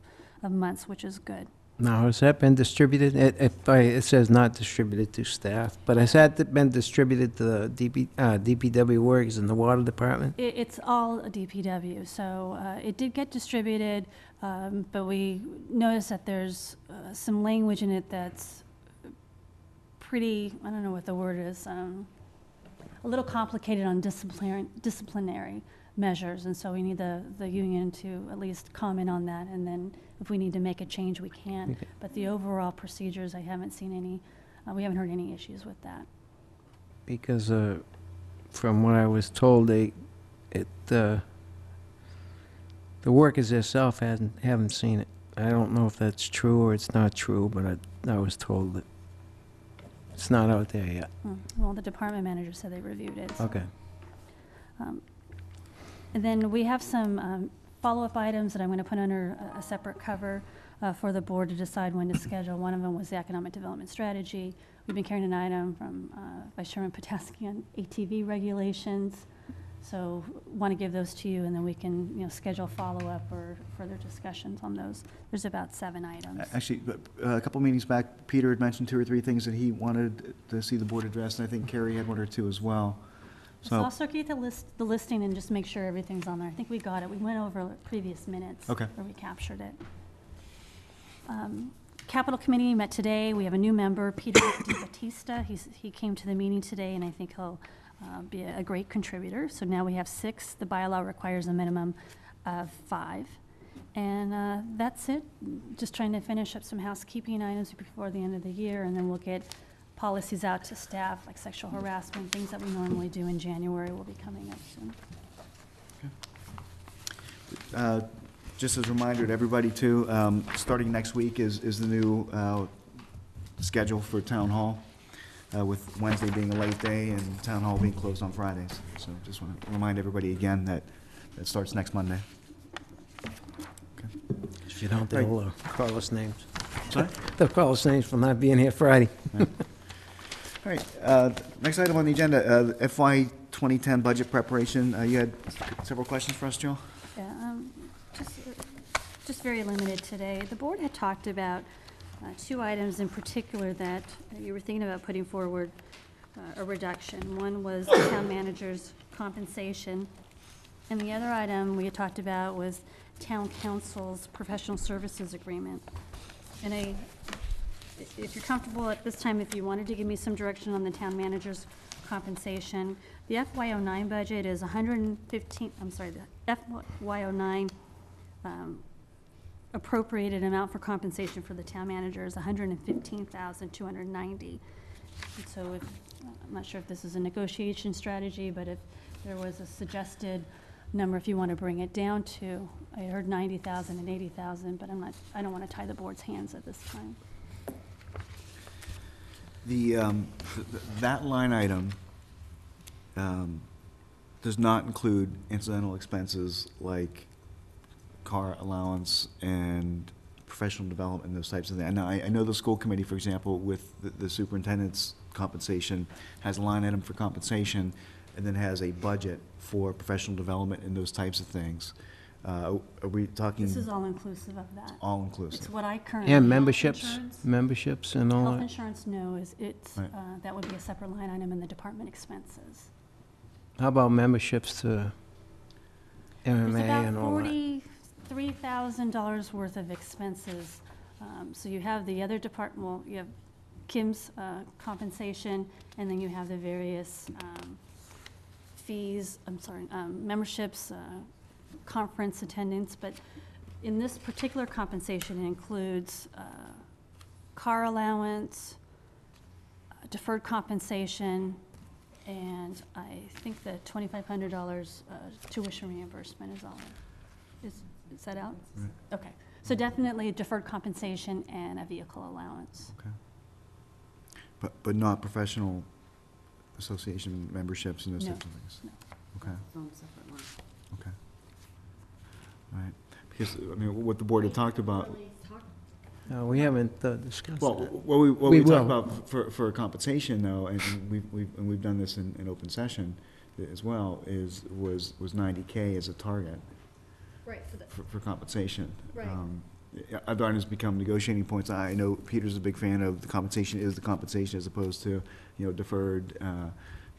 B: of months, which is good.
D: Now, has that been distributed? It says not distributed to staff, but has that been distributed to the DPW workers in the water department?
B: It's all a DPW, so it did get distributed, but we noticed that there's some language in it that's pretty, I don't know what the word is, a little complicated on disciplinary measures, and so we need the union to at least comment on that, and then if we need to make a change, we can.
D: Okay.
B: But the overall procedures, I haven't seen any, we haven't heard any issues with that.
D: Because from what I was told, the workers themselves haven't seen it. I don't know if that's true or it's not true, but I was told that it's not out there yet.
B: Well, the department manager said they reviewed it. So.
D: Okay.
B: And then we have some follow-up items that I'm going to put under a separate cover for the board to decide when to schedule. One of them was the economic development strategy. We've been carrying an item from Vice Chairman Potaski on ATV regulations. So want to give those to you, and then we can, schedule follow-up or further discussions on those. There's about 7 items.
A: Actually, a couple meetings back, Peter had mentioned 2 or 3 things that he wanted to see the board address, and I think Cari had 1 or 2 as well.
B: So I'll circulate the listing and just make sure everything's on there. I think we got it. We went over previous minutes.
A: Okay.
B: Where we captured it. Capital Committee met today. We have a new member, Peter Batista. He came to the meeting today, and I think he'll be a great contributor. So now we have 6. The bylaw requires a minimum of 5. And that's it. Just trying to finish up some housekeeping items before the end of the year, and then we'll get policies out to staff, like sexual harassment, things that we normally do in January will be coming up soon.
A: Just as a reminder to everybody too, starting next week is the new schedule for Town Hall, with Wednesday being a late day and Town Hall being closed on Fridays. So just want to remind everybody again that it starts next Monday. Okay.
D: If you don't, they'll call us names.
A: Sorry?
D: They'll call us names for not being here Friday.
A: Yeah. All right, next item on the agenda, FY 2010 budget preparation. You had several questions for us, Jill?
B: Yeah, just very limited today. The board had talked about 2 items in particular that you were thinking about putting forward a reduction. One was the town manager's compensation, and the other item we had talked about was town council's professional services agreement. And if you're comfortable at this time, if you wanted to give me some direction on the town manager's compensation, the FY09 budget is the FY09 appropriated amount for compensation for the town manager is $115,290. And so if, I'm not sure if this is a negotiation strategy, but if there was a suggested number, if you want to bring it down to, I heard 90,000 and 80,000, but I don't want to tie the board's hands at this time.
A: That line item does not include incidental expenses like car allowance and professional development and those types of things. And I know the school committee, for example, with the superintendent's compensation, has a line item for compensation and then has a budget for professional development and those types of things. Are we talking?
B: This is all inclusive of that.
A: All inclusive.
B: It's what I currently.
D: And memberships and all
B: Health
D: that.
B: insurance, no, it's,
A: Right.
B: that would be a separate line item in the department expenses.
D: How about memberships to MMA
B: There's
D: and
B: about
D: all that?
B: $43,000 worth of expenses. So you have the other department, well, you have Kim's compensation, and then you have the various fees, memberships, conference attendance, but in this particular compensation, it includes car allowance, deferred compensation, and I think the $2,500 tuition reimbursement is all. Is that out?
A: Right.
B: Okay, so definitely deferred compensation and a vehicle allowance.
A: Okay. But not professional association memberships and those
B: No,
A: types of things?
B: no.
A: Okay,
C: Its own separate line.
A: okay. All right, because, I mean, what the board had talked about,
D: No, we haven't discussed
A: well,
D: that.
A: what we
D: We
A: talked
D: will.
A: about for compensation though, and we've done this in open session as well, was 90K as a target
F: Right, for the,
A: for compensation.
F: Right.
A: Other items become negotiating points. I know Peter's a big fan of the compensation is the compensation as opposed to, deferred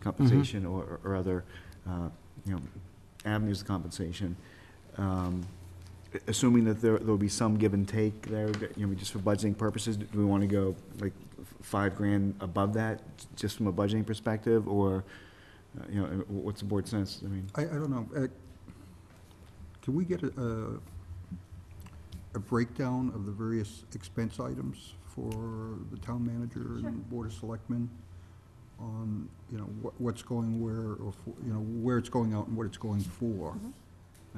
A: compensation or other, avenues of compensation. Assuming that there'll be some give and take there, just for budgeting purposes, do we want to go like $5,000 above that, just from a budgeting perspective, or, what's the board's sense? I mean,
I: I don't know. Can we get a breakdown of the various expense items for the town manager and Board of Selectmen on, what's going where, or, where it's going out and what it's going for?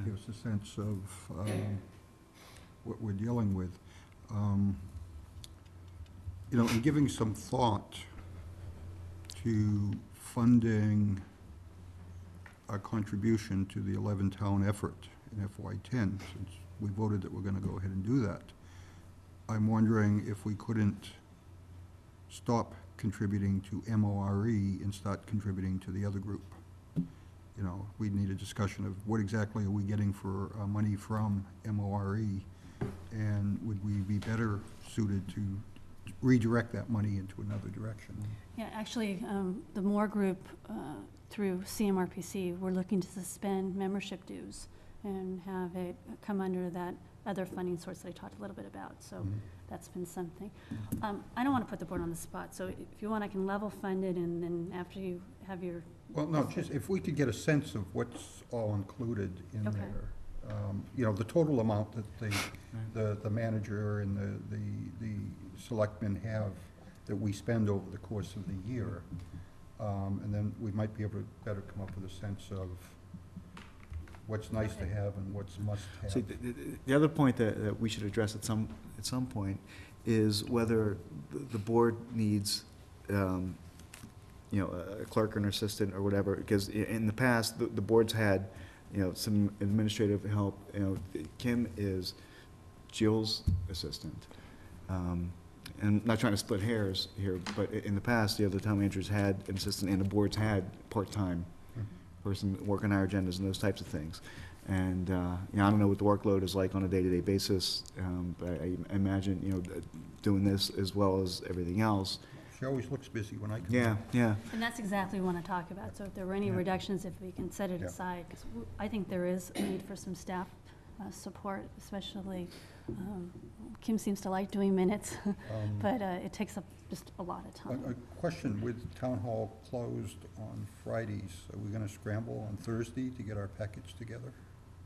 I: Give us a sense of what we're dealing with. And giving some thought to funding a contribution to the 11-town effort in FY10, since we voted that we're going to go ahead and do that. I'm wondering if we couldn't stop contributing to MORE and start contributing to the other group. We need a discussion of what exactly are we getting for money from MORE, and would we be better suited to redirect that money into another direction?
B: Yeah, actually, the Moore Group, through CMRPC, we're looking to suspend membership dues and have it come under that other funding source that I talked a little bit about, so that's been something. I don't want to put the board on the spot, so if you want, I can level fund it, and then after you have your...
I: Well, no, just if we could get a sense of what's all included in
B: Okay.
I: there. The total amount that the manager and the selectmen have that we spend over the course of the year. And then we might be able to better come up with a sense of what's nice to have and what's must-have.
A: see, the other point that we should address at some point is whether the board needs, a clerk or an assistant or whatever, because in the past, the board's had, some administrative help. Kim is Jill's assistant. And I'm not trying to split hairs here, but in the past, the town managers had an assistant, and the boards had part-time person working our agendas and those types of things. And, I don't know what the workload is like on a day-to-day basis, but I imagine, doing this as well as everything else.
I: She always looks busy when I come.
A: Yeah.
B: And that's exactly what I want to talk about, so if there were any
A: Yeah.
B: reductions, if we can set it
I: Yeah.
B: aside, because I think there is a need for some staff support, especially, Kim seems to like doing minutes, but it takes up just a lot of time.
I: A question, with town hall closed on Fridays, are we gonna scramble on Thursday to get our package together?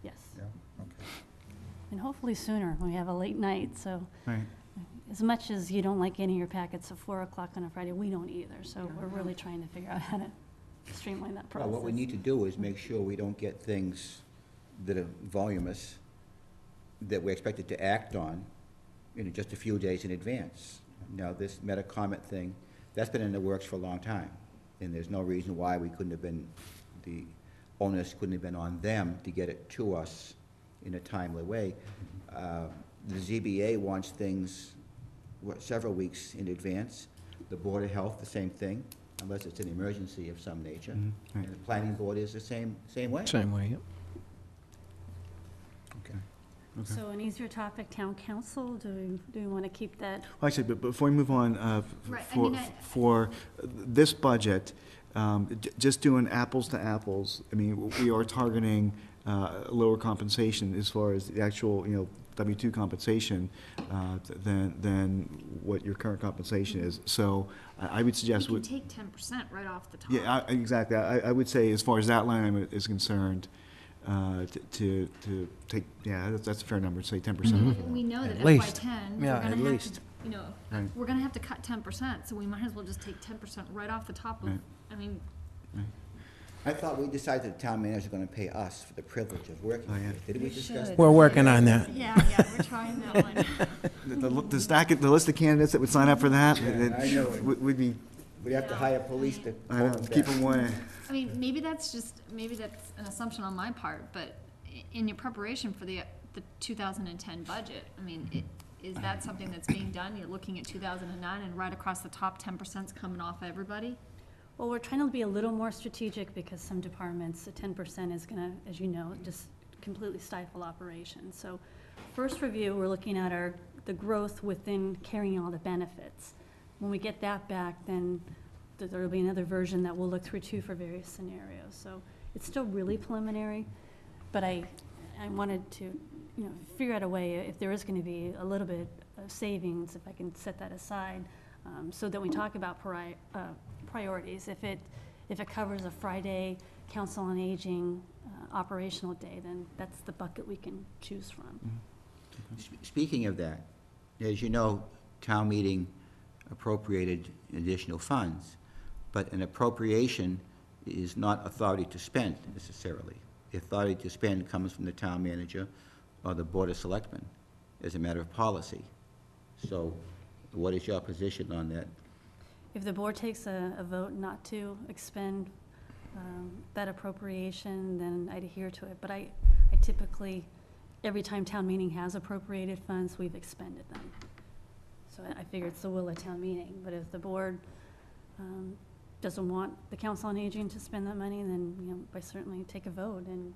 B: Yes.
I: Yeah, okay.
B: And hopefully sooner, when we have a late night, so
A: Right.
B: as much as you don't like getting your packets at 4 o'clock on a Friday, we don't either, so we're really trying to figure out how to streamline that
E: Well,
B: process.
E: what we need to do is make sure we don't get things that are voluminous, that we're expected to act on, just a few days in advance. Now, this meta-comment thing, that's been in the works for a long time, and there's no reason why we couldn't have been, the onus couldn't have been on them to get it to us in a timely way. The ZBA wants things several weeks in advance. The Board of Health, the same thing, unless it's an emergency of some nature.
A: right.
E: And the Planning Board is the same way.
D: Same way, yep.
A: Okay.
B: So an easier topic, town council, do we want to keep that?
A: Well, actually, but before we move on,
F: Right, I
A: for,
F: mean,
A: for this budget, just doing apples to apples, I mean, we are targeting lower compensation as far as the actual, W-2 compensation than what your current compensation is. So I would suggest.
F: We can take 10% right off the top.
A: Yeah, exactly. I would say, as far as that line item is concerned, to take, that's a fair number, say 10%.
F: We know that
D: At
F: FY
D: least.
F: ten,
D: Yeah,
F: we're gonna
D: at
F: have
D: least.
F: to,
A: Right.
F: we're gonna have to cut 10%, so we might as well just take 10% right off the top of,
A: Right.
F: I mean,
E: I thought we decided the town manager is gonna pay us for the privilege of working
A: Oh, yeah.
E: here. Did we discuss that?
D: We're working on that.
F: yeah, we're trying that one.
A: The list of candidates that would sign up for that,
E: Yeah, I know it.
A: would be,
E: We'd have to hire police to
A: I don't know, keep them away.
F: I mean, maybe that's an assumption on my part, but in your preparation for the 2010 budget, I mean, is that something that's being done? You're looking at 2009 and right across the top, 10%'s coming off everybody?
B: Well, we're trying to be a little more strategic because some departments, the 10% is gonna, as you know, just completely stifle operations. So first review, we're looking at the growth within carrying all the benefits. When we get that back, then there'll be another version that we'll look through too for various scenarios. So it's still really preliminary, but I wanted to, figure out a way, if there is gonna be a little bit of savings, if I can set that aside, so that we talk about priorities. If it covers a Friday Council on Aging operational day, then that's the bucket we can choose from.
E: Speaking of that, as you know, town meeting appropriated additional funds, but an appropriation is not authority to spend necessarily. The authority to spend comes from the town manager or the Board of Selectmen as a matter of policy. So what is your position on that?
B: If the board takes a vote not to expend that appropriation, then I'd adhere to it. But I typically, every time town meeting has appropriated funds, we've expended them. So I figure it's the will of town meeting. But if the board doesn't want the Council on Aging to spend that money, then, I certainly take a vote. And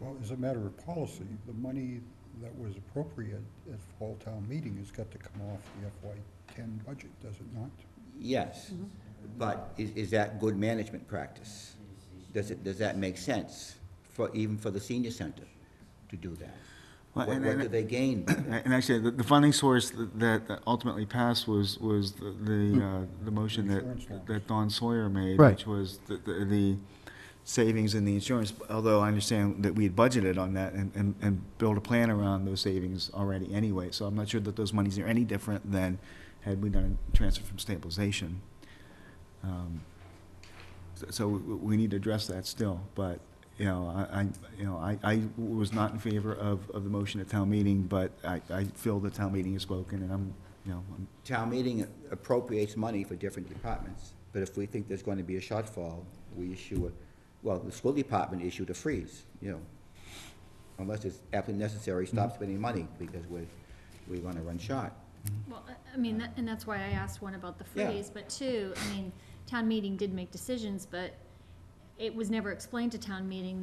I: Well, as a matter of policy, the money that was appropriate at fall town meeting has got to come off the FY10 budget, does it not?
E: Yes, but is that good management practice? Does that make sense even for the senior center to do that?
A: Well,
E: What do they gain by that?
A: And actually, the funding source that ultimately passed was the motion
I: Insurance laws.
A: that Don Sawyer made,
D: Right.
A: which was the savings in the insurance, although I understand that we had budgeted on that and built a plan around those savings already anyway, so I'm not sure that those monies are any different than had we done a transfer from stabilization. So we need to address that still, but, I was not in favor of the motion at town meeting, but I feel the town meeting has spoken, and I'm
E: Town meeting appropriates money for different departments, but if we think there's going to be a shortfall, we issue the school department issued a freeze, unless it's absolutely necessary, stop spending money, because we're going to run short.
F: Well, I mean, and that's why I asked one about the
E: Yeah.
F: freeze, but two, I mean, town meeting did make decisions, but it was never explained to town meeting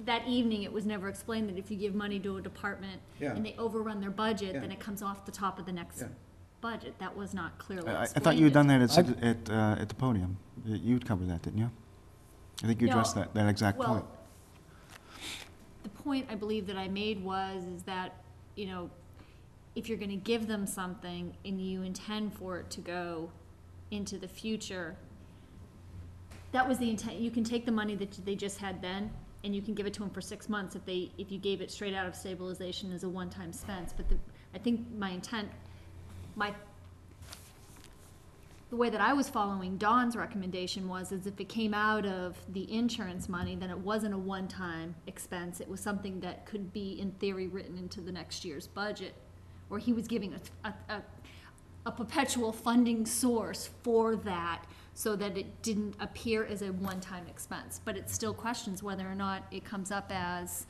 F: that evening, it was never explained that if you give money to a department
E: Yeah.
F: and they overrun their budget,
E: Yeah.
F: then it comes off the top of the next
E: Yeah.
F: budget. That was not clearly
A: I
F: explained.
A: thought you had done that
D: I've-
A: at the podium. You'd cover that, didn't you? I think you
F: No.
A: addressed that exact point.
F: Well, the point I believe that I made is that, if you're gonna give them something and you intend for it to go into the future, that was the intent. You can take the money that they just had then and you can give it to them for 6 months if you gave it straight out of stabilization as a one-time expense. But I think my intent, the way that I was following Dawn's recommendation was, is if it came out of the insurance money, then it wasn't a one-time expense. It was something that could be, in theory, written into the next year's budget. Or he was giving a perpetual funding source for that, so that it didn't appear as a one-time expense. But it still questions whether or not it comes up as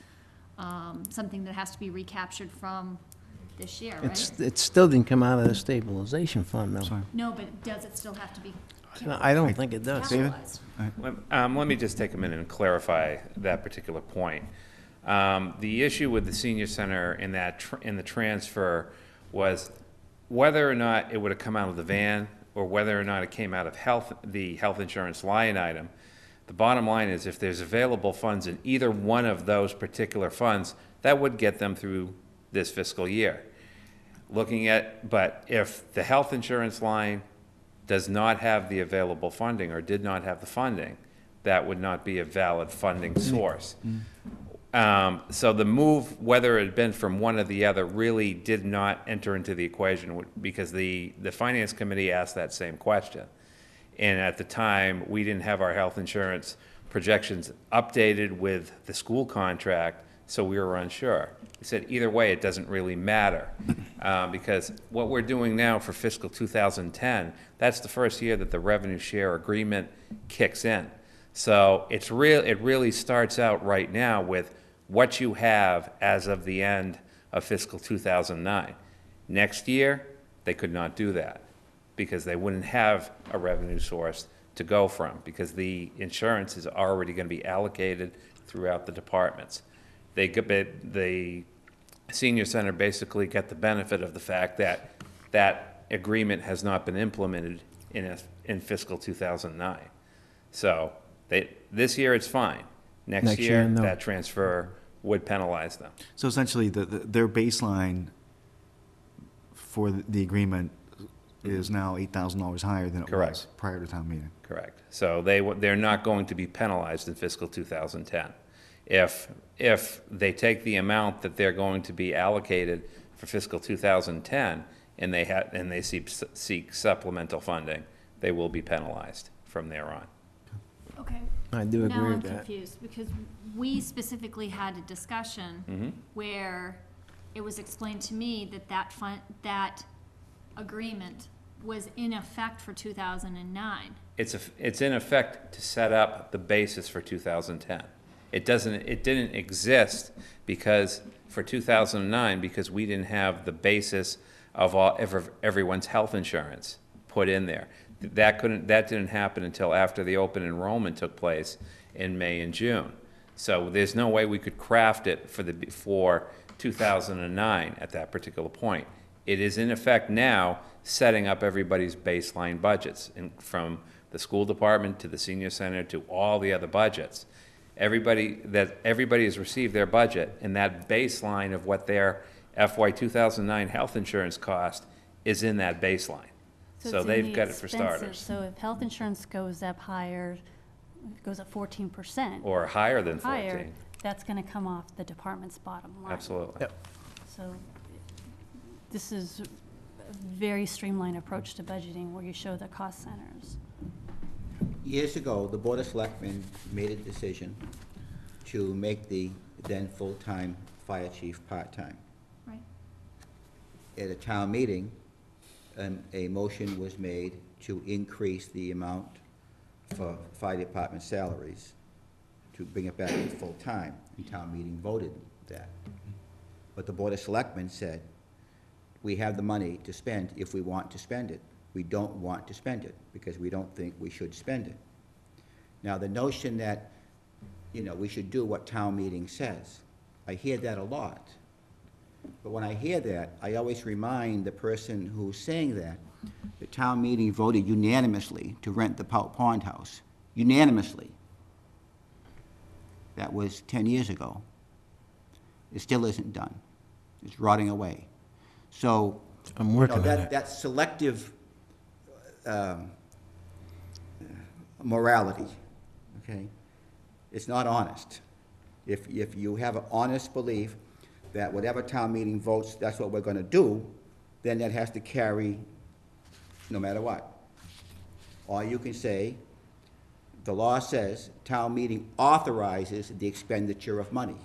F: something that has to be recaptured from this year, right?
D: It still didn't come out of the stabilization fund, though.
A: Sorry.
F: No, but does it still have to be
D: I don't think it does.
F: capitalized?
M: Let me just take a minute and clarify that particular point. The issue with the senior center in the transfer was whether or not it would have come out of the van or whether or not it came out of the health insurance line item. The bottom line is, if there's available funds in either one of those particular funds, that would get them through this fiscal year. But if the health insurance line does not have the available funding or did not have the funding, that would not be a valid funding source. So the move, whether it had been from one or the other, really did not enter into the equation, because the Finance Committee asked that same question. And at the time, we didn't have our health insurance projections updated with the school contract, so we were unsure. He said, either way, it doesn't really matter, because what we're doing now for fiscal 2010, that's the first year that the revenue share agreement kicks in. So it really starts out right now with what you have as of the end of fiscal 2009. Next year, they could not do that, because they wouldn't have a revenue source to go from, because the insurance is already going to be allocated throughout the departments. The senior center basically got the benefit of the fact that that agreement has not been implemented in fiscal 2009. So this year it's fine. Next year,
D: no.
M: that transfer would penalize them.
A: So essentially, their baseline for the agreement is now $8,000 higher than it was
M: Correct.
A: prior to town meeting.
M: Correct. So they're not going to be penalized in fiscal 2010. If they take the amount that they're going to be allocated for fiscal 2010 and they seek supplemental funding, they will be penalized from there on.
F: Okay.
D: I do agree
F: Now I'm
D: with that.
F: confused, because we specifically had a discussion where it was explained to me that agreement was in effect for 2009.
M: It's in effect to set up the basis for 2010. It didn't exist because for 2009, because we didn't have the basis of everyone's health insurance put in there. That didn't happen until after the open enrollment took place in May and June. So there's no way we could craft it for 2009 at that particular point. It is in effect now setting up everybody's baseline budgets, and from the school department to the senior center to all the other budgets. Everybody has received their budget, and that baseline of what their FY 2009 health insurance cost is in that baseline. So
B: it's in
M: they've
B: the
M: got it for
B: expenses.
M: starters.
B: So if health insurance goes up higher, goes up 14%.
M: Or higher than 14.
B: Higher, that's gonna come off the department's bottom line.
M: Absolutely.
B: So this is a very streamlined approach to budgeting, where you show the cost centers.
E: Years ago, the Board of Selectmen made a decision to make the then full-time fire chief part-time.
F: Right.
E: At a town meeting, a motion was made to increase the amount for fire department salaries, to bring it back to full-time, and town meeting voted that. But the Board of Selectmen said, we have the money to spend if we want to spend it. We don't want to spend it, because we don't think we should spend it. Now, the notion that, we should do what town meeting says, I hear that a lot. But when I hear that, I always remind the person who's saying that, the town meeting voted unanimously to rent the Pond House. Unanimously. That was 10 years ago. It still isn't done. It's rotting away. So,
D: I'm working on it.
E: that selective morality, okay, it's not honest. If you have an honest belief that whatever town meeting votes, that's what we're gonna do, then that has to carry no matter what. Or you can say, the law says town meeting authorizes the expenditure of money.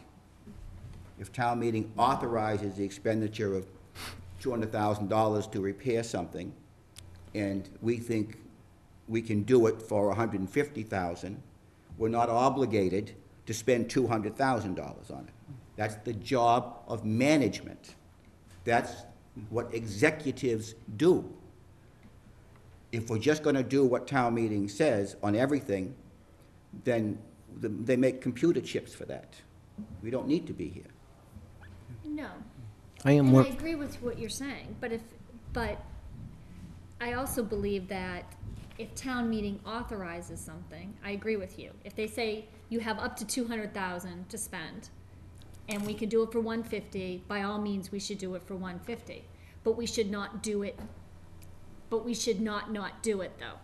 E: If town meeting authorizes the expenditure of $200,000 to repair something, and we think we can do it for $150,000, we're not obligated to spend $200,000 on it. That's the job of management. That's what executives do. If we're just gonna do what town meeting says on everything, then they make computer chips for that. We don't need to be here.
F: No.
D: I am
F: And I
D: work,
F: agree with what you're saying, but I also believe that if town meeting authorizes something, I agree with you. If they say you have up to 200,000 to spend, and we can do it for 150, by all means, we should do it for 150. But we should not do it, not do it, though.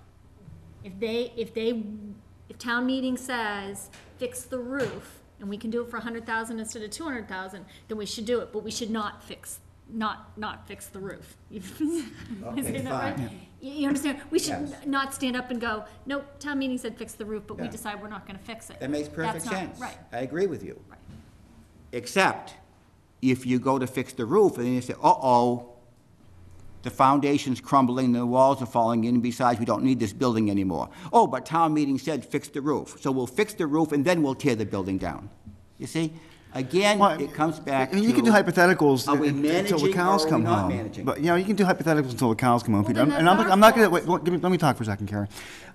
F: If town meeting says, fix the roof, and we can do it for 100,000 instead of 200,000, then we should do it, but we should not fix the roof.
E: Okay,
F: Isn't that right?
E: fine.
F: You understand? We should
E: Yes.
F: not stand up and go, nope, town meeting said fix the roof, but we
E: Yeah.
F: decide we're not gonna fix it.
E: That makes perfect
F: That's not
E: sense.
F: right.
E: I agree with you.
F: Right.
E: Except if you go to fix the roof and then you say, uh-oh, the foundation's crumbling, the walls are falling in, besides, we don't need this building anymore. Oh, but town meeting said fix the roof. So we'll fix the roof and then we'll tear the building down. You see? Again,
A: Well,
E: it comes back to.
A: And you can do hypotheticals
E: Are we
A: until the
E: managing
A: cows
E: or are we
A: come
E: not
A: home.
E: managing?
A: But, you know, you can do hypotheticals until the cows come home, Peter.
F: then
A: And
F: that's
A: I'm not gonna,
F: our fault.
A: let me talk for a second, Cari.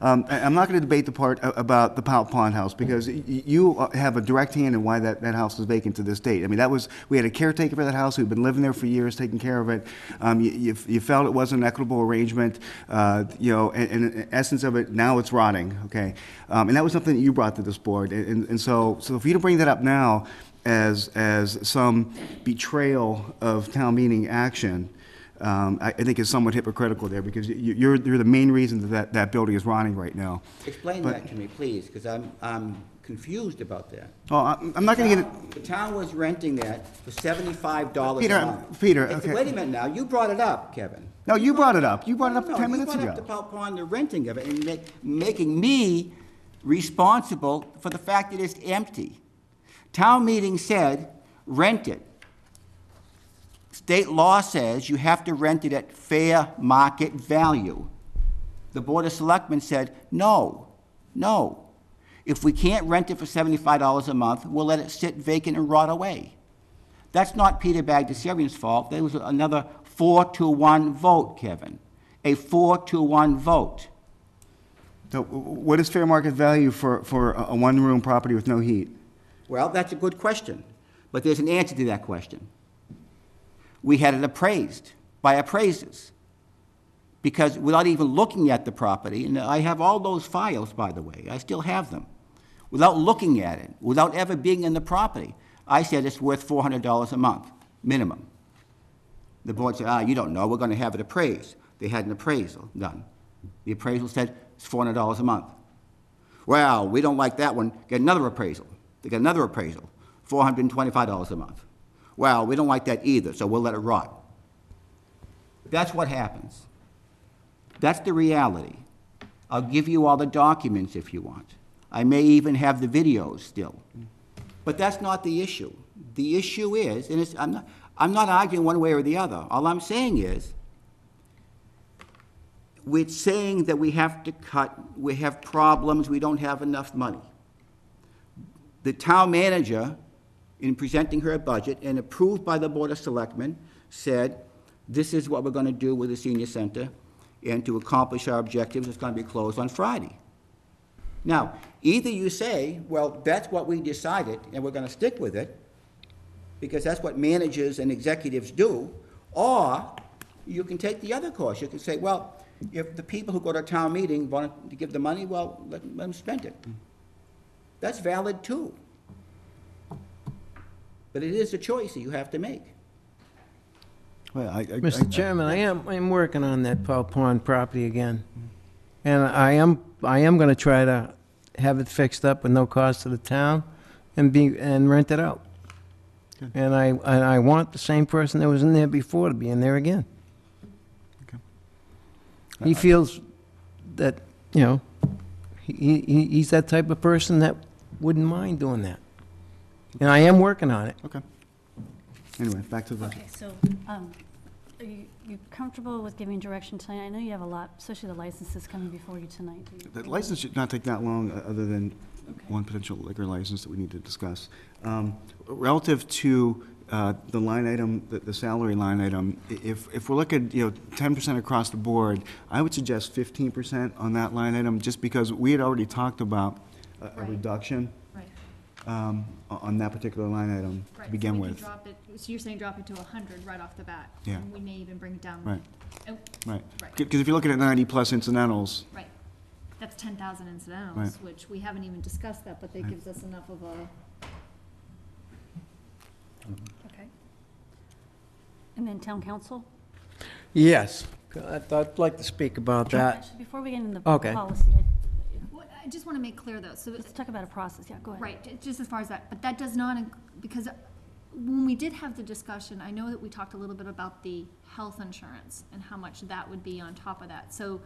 A: I'm not gonna debate the part about the Powell Pond house, because you have a direct hand in why that house is vacant to this date. I mean, we had a caretaker for that house who'd been living there for years, taking care of it. You felt it was an equitable arrangement, you know, and in essence of it, now it's rotting, okay? And that was something that you brought to this board. And so for you to bring that up now, as some betrayal of town meeting action, I think is somewhat hypocritical there, because you're the main reason that building is rotting right now.
E: Explain
A: But-
E: that to me, please, because I'm confused about that.
A: Oh, I'm not gonna get it,
E: The town was renting that for $75 a
A: Peter,
E: month.
A: Peter,
E: It's-
A: okay.
E: Wait a minute now, you brought it up, Kevin.
A: No, you brought it up. You brought it up
E: No,
A: 10 minutes
E: You brought
A: ago.
E: up the Powell Pond, the renting of it, and making me responsible for the fact that it's empty. Town meeting said, rent it. State law says you have to rent it at fair market value. The Board of Selectmen said, no. If we can't rent it for $75 a month, we'll let it sit vacant and rot away. That's not Peter Bagdasarian's fault. There was another 4-1 vote, Kevin. A 4-1 vote.
A: So what is fair market value for a one-room property with no heat?
E: Well, that's a good question, but there's an answer to that question. We had it appraised by appraisers, because without even looking at the property, and I have all those files, by the way, I still have them, without looking at it, without ever being in the property, I said it's worth $400 a month, minimum. The board said, you don't know, we're going to have it appraised. They had an appraisal done. The appraisal said it's $400 a month. Well, we don't like that one, get another appraisal. They got another appraisal, $425 a month. Well, we don't like that either, so we'll let it rot. That's what happens. That's the reality. I'll give you all the documents if you want. I may even have the videos still. But that's not the issue. The issue is, and I'm not arguing one way or the other. All I'm saying is, we're saying that we have to cut, we have problems, we don't have enough money. The town manager, in presenting her budget and approved by the Board of Selectmen, said, this is what we're going to do with the senior center, and to accomplish our objectives, it's going to be closed on Friday. Now, either you say, well, that's what we decided, and we're going to stick with it, because that's what managers and executives do, or you can take the other course. You can say, well, if the people who go to town meeting want to give the money, well, let them spend it. That's valid too. But it is a choice that you have to make.
A: Well,
D: Mr. Chairman, I'm working on that Powell Pond property again. And I am gonna try to have it fixed up with no cost to the town. and rent it out.
A: Good.
D: And I want the same person that was in there before to be in there again.
A: Okay.
D: He feels that, you know, he's that type of person that wouldn't mind doing that. And I am working on it.
A: Okay. Anyway, back to the,
B: Okay, so, are you comfortable with giving direction tonight? I know you have a lot, especially the licenses coming before you tonight.
A: the license should not take that long, other than one potential liquor license that we need to discuss. Relative to the line item, the salary line item, if we're looking, 10% across the board, I would suggest 15% on that line item, just because we had already talked about a
F: Right.
A: reduction
F: Right.
A: on that particular line item to begin with.
F: So you're saying drop it to 100 right off the bat?
A: Yeah.
F: And we may even bring it down.
A: Right.
F: Oh,
A: Right.
F: Right.
A: Because if you're looking at 90-plus incidentals,
F: right. That's 10,000 incidentals,
A: Right.
F: which we haven't even discussed that, but that
A: Right.
F: gives us enough of a,
B: Okay. And then town council?
D: Yes. I'd like to speak about that.
B: Actually, before we get into the
D: Okay.
B: policy,
F: Well, I just want to make clear though, so,
B: let's talk about a process. Yeah, go ahead.
F: right, just as far as that, but that does not, because when we did have the discussion, I know that we talked a little bit about the health insurance and how much that would be on top of that. So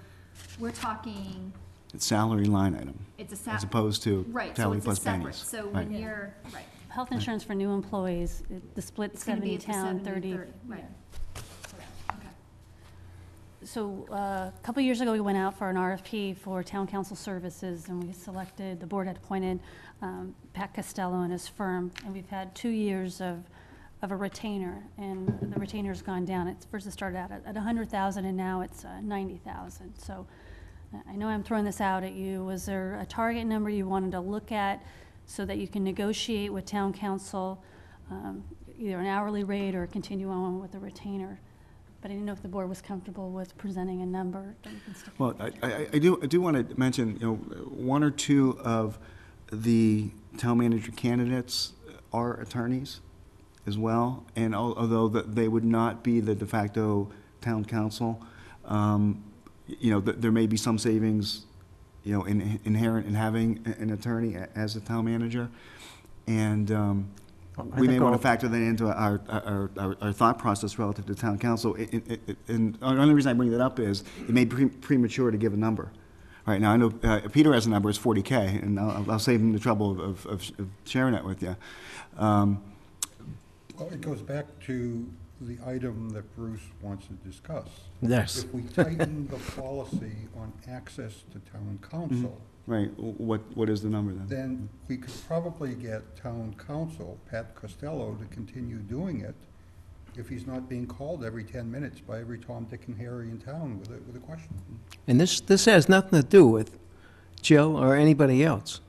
F: we're talking,
A: it's salary line item,
F: it's a
A: as opposed to
F: right, so
A: salary
F: it's a
A: plus
F: separate,
A: pennies.
F: so when
A: Right.
F: you're, right.
B: Health insurance for new employees, the split
F: It's gonna
B: 70
F: be at the
B: town,
F: 70,
B: 30.
F: right. Okay.
B: So a couple years ago, we went out for an RFP for town council services, and we selected, the board had appointed Pat Costello and his firm, and we've had 2 years of a retainer, and the retainer's gone down. It's first it started out at 100,000, and now it's 90,000. So I know I'm throwing this out at you. Was there a target number you wanted to look at so that you can negotiate with town council, either an hourly rate or continue on with a retainer? But I didn't know if the board was comfortable with presenting a number that we can stick
A: Well, I do want to mention, one or two of the town manager candidates are attorneys as well, and although they would not be the de facto town council, there may be some savings, inherent in having an attorney as a town manager, and we may want to factor that into our thought process relative to town council. And the only reason I bring that up is it may be premature to give a number. Right now, I know Peter has a number, it's 40K, and I'll save him the trouble of sharing that with you.
I: Well, it goes back to the item that Bruce wants to discuss.
D: Yes.
I: If we tighten the policy on access to town council,
A: Right, what is the number then?
I: then we could probably get town council, Pat Costello, to continue doing it if he's not being called every 10 minutes by every Tom, Dick, and Harry in town with a question.
D: And this has nothing to do with Jill or anybody else.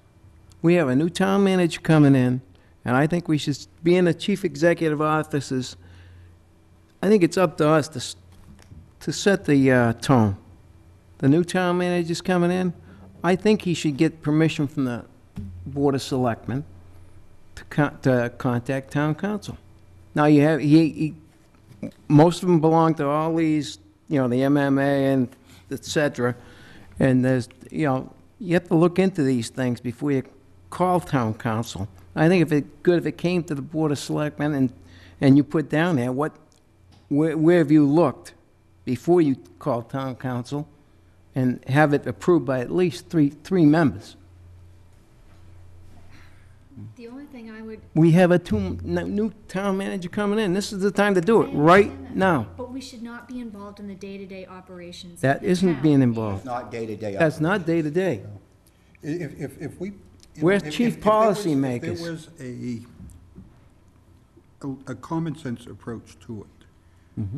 D: We have a new town manager coming in, and I think we should, being the chief executive officers, I think it's up to us to set the tone. The new town manager's coming in. I think he should get permission from the Board of Selectmen to contact town council. Now, you have, most of them belong to all these, the MMA and et cetera, and there's, you have to look into these things before you call town council. I think if it came to the Board of Selectmen and you put down there, where have you looked before you call town council, and have it approved by at least three members.
F: The only thing I would,
D: We have a new town manager coming in. This is the time to do it, right now.
F: but we should not be involved in the day-to-day operations of
D: That
F: the
D: isn't
F: town.
D: being involved.
E: Not day-to-day.
D: That's not day-to-day.
I: If we.
D: We're
I: if- if-
D: chief
I: if there was-
D: policymakers.
I: If there was a common sense approach to it,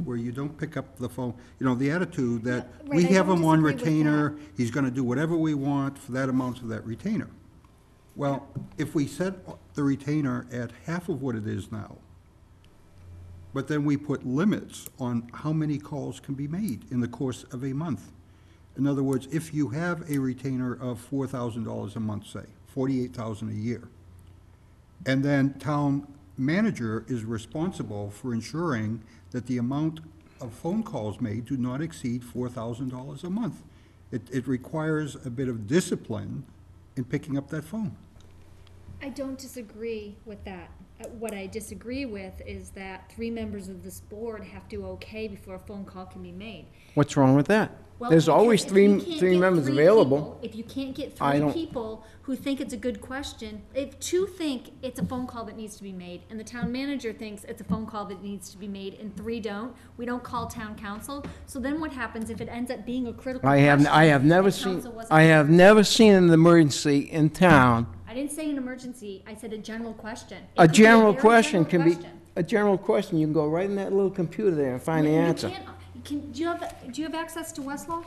I: where you don't pick up the phone, the attitude that
F: Yeah, right,
I: we
F: I
I: have
F: don't
I: him on
F: disagree with
I: retainer, he's gonna do whatever we want for that amount of that retainer. Well, if we set the retainer at half of what it is now, but then we put limits on how many calls can be made in the course of a month. In other words, if you have a retainer of $4,000 a month, say, $48,000 a year, and then town manager is responsible for ensuring that the amount of phone calls made do not exceed $4,000 a month. It requires a bit of discipline in picking up that phone.
F: I don't disagree with that. What I disagree with is that 3 members of this board have to okay before a phone call can be made.
D: What's wrong with that?
F: Well,
D: There's
F: because
D: always
F: if
D: three
F: you can't
D: three
F: get
D: members
F: 3
D: available.
F: people- If you can't get
D: I
F: 3
D: don't-
F: people who think it's a good question, if 2 think it's a phone call that needs to be made, and the town manager thinks it's a phone call that needs to be made, and 3 don't, we don't call town council. So then what happens if it ends up being a critical
D: I
F: question?
D: have never
F: and
D: seen,
F: council wasn't
D: I have
F: present?
D: never seen an emergency in town.
F: I didn't say an emergency, I said a general question. It
D: A
F: could be
D: general
F: very
D: question can be,
F: question.
D: a general question, you can go right in that little computer there and find the
F: You
D: answer.
F: can't, do you have access to Westlaw?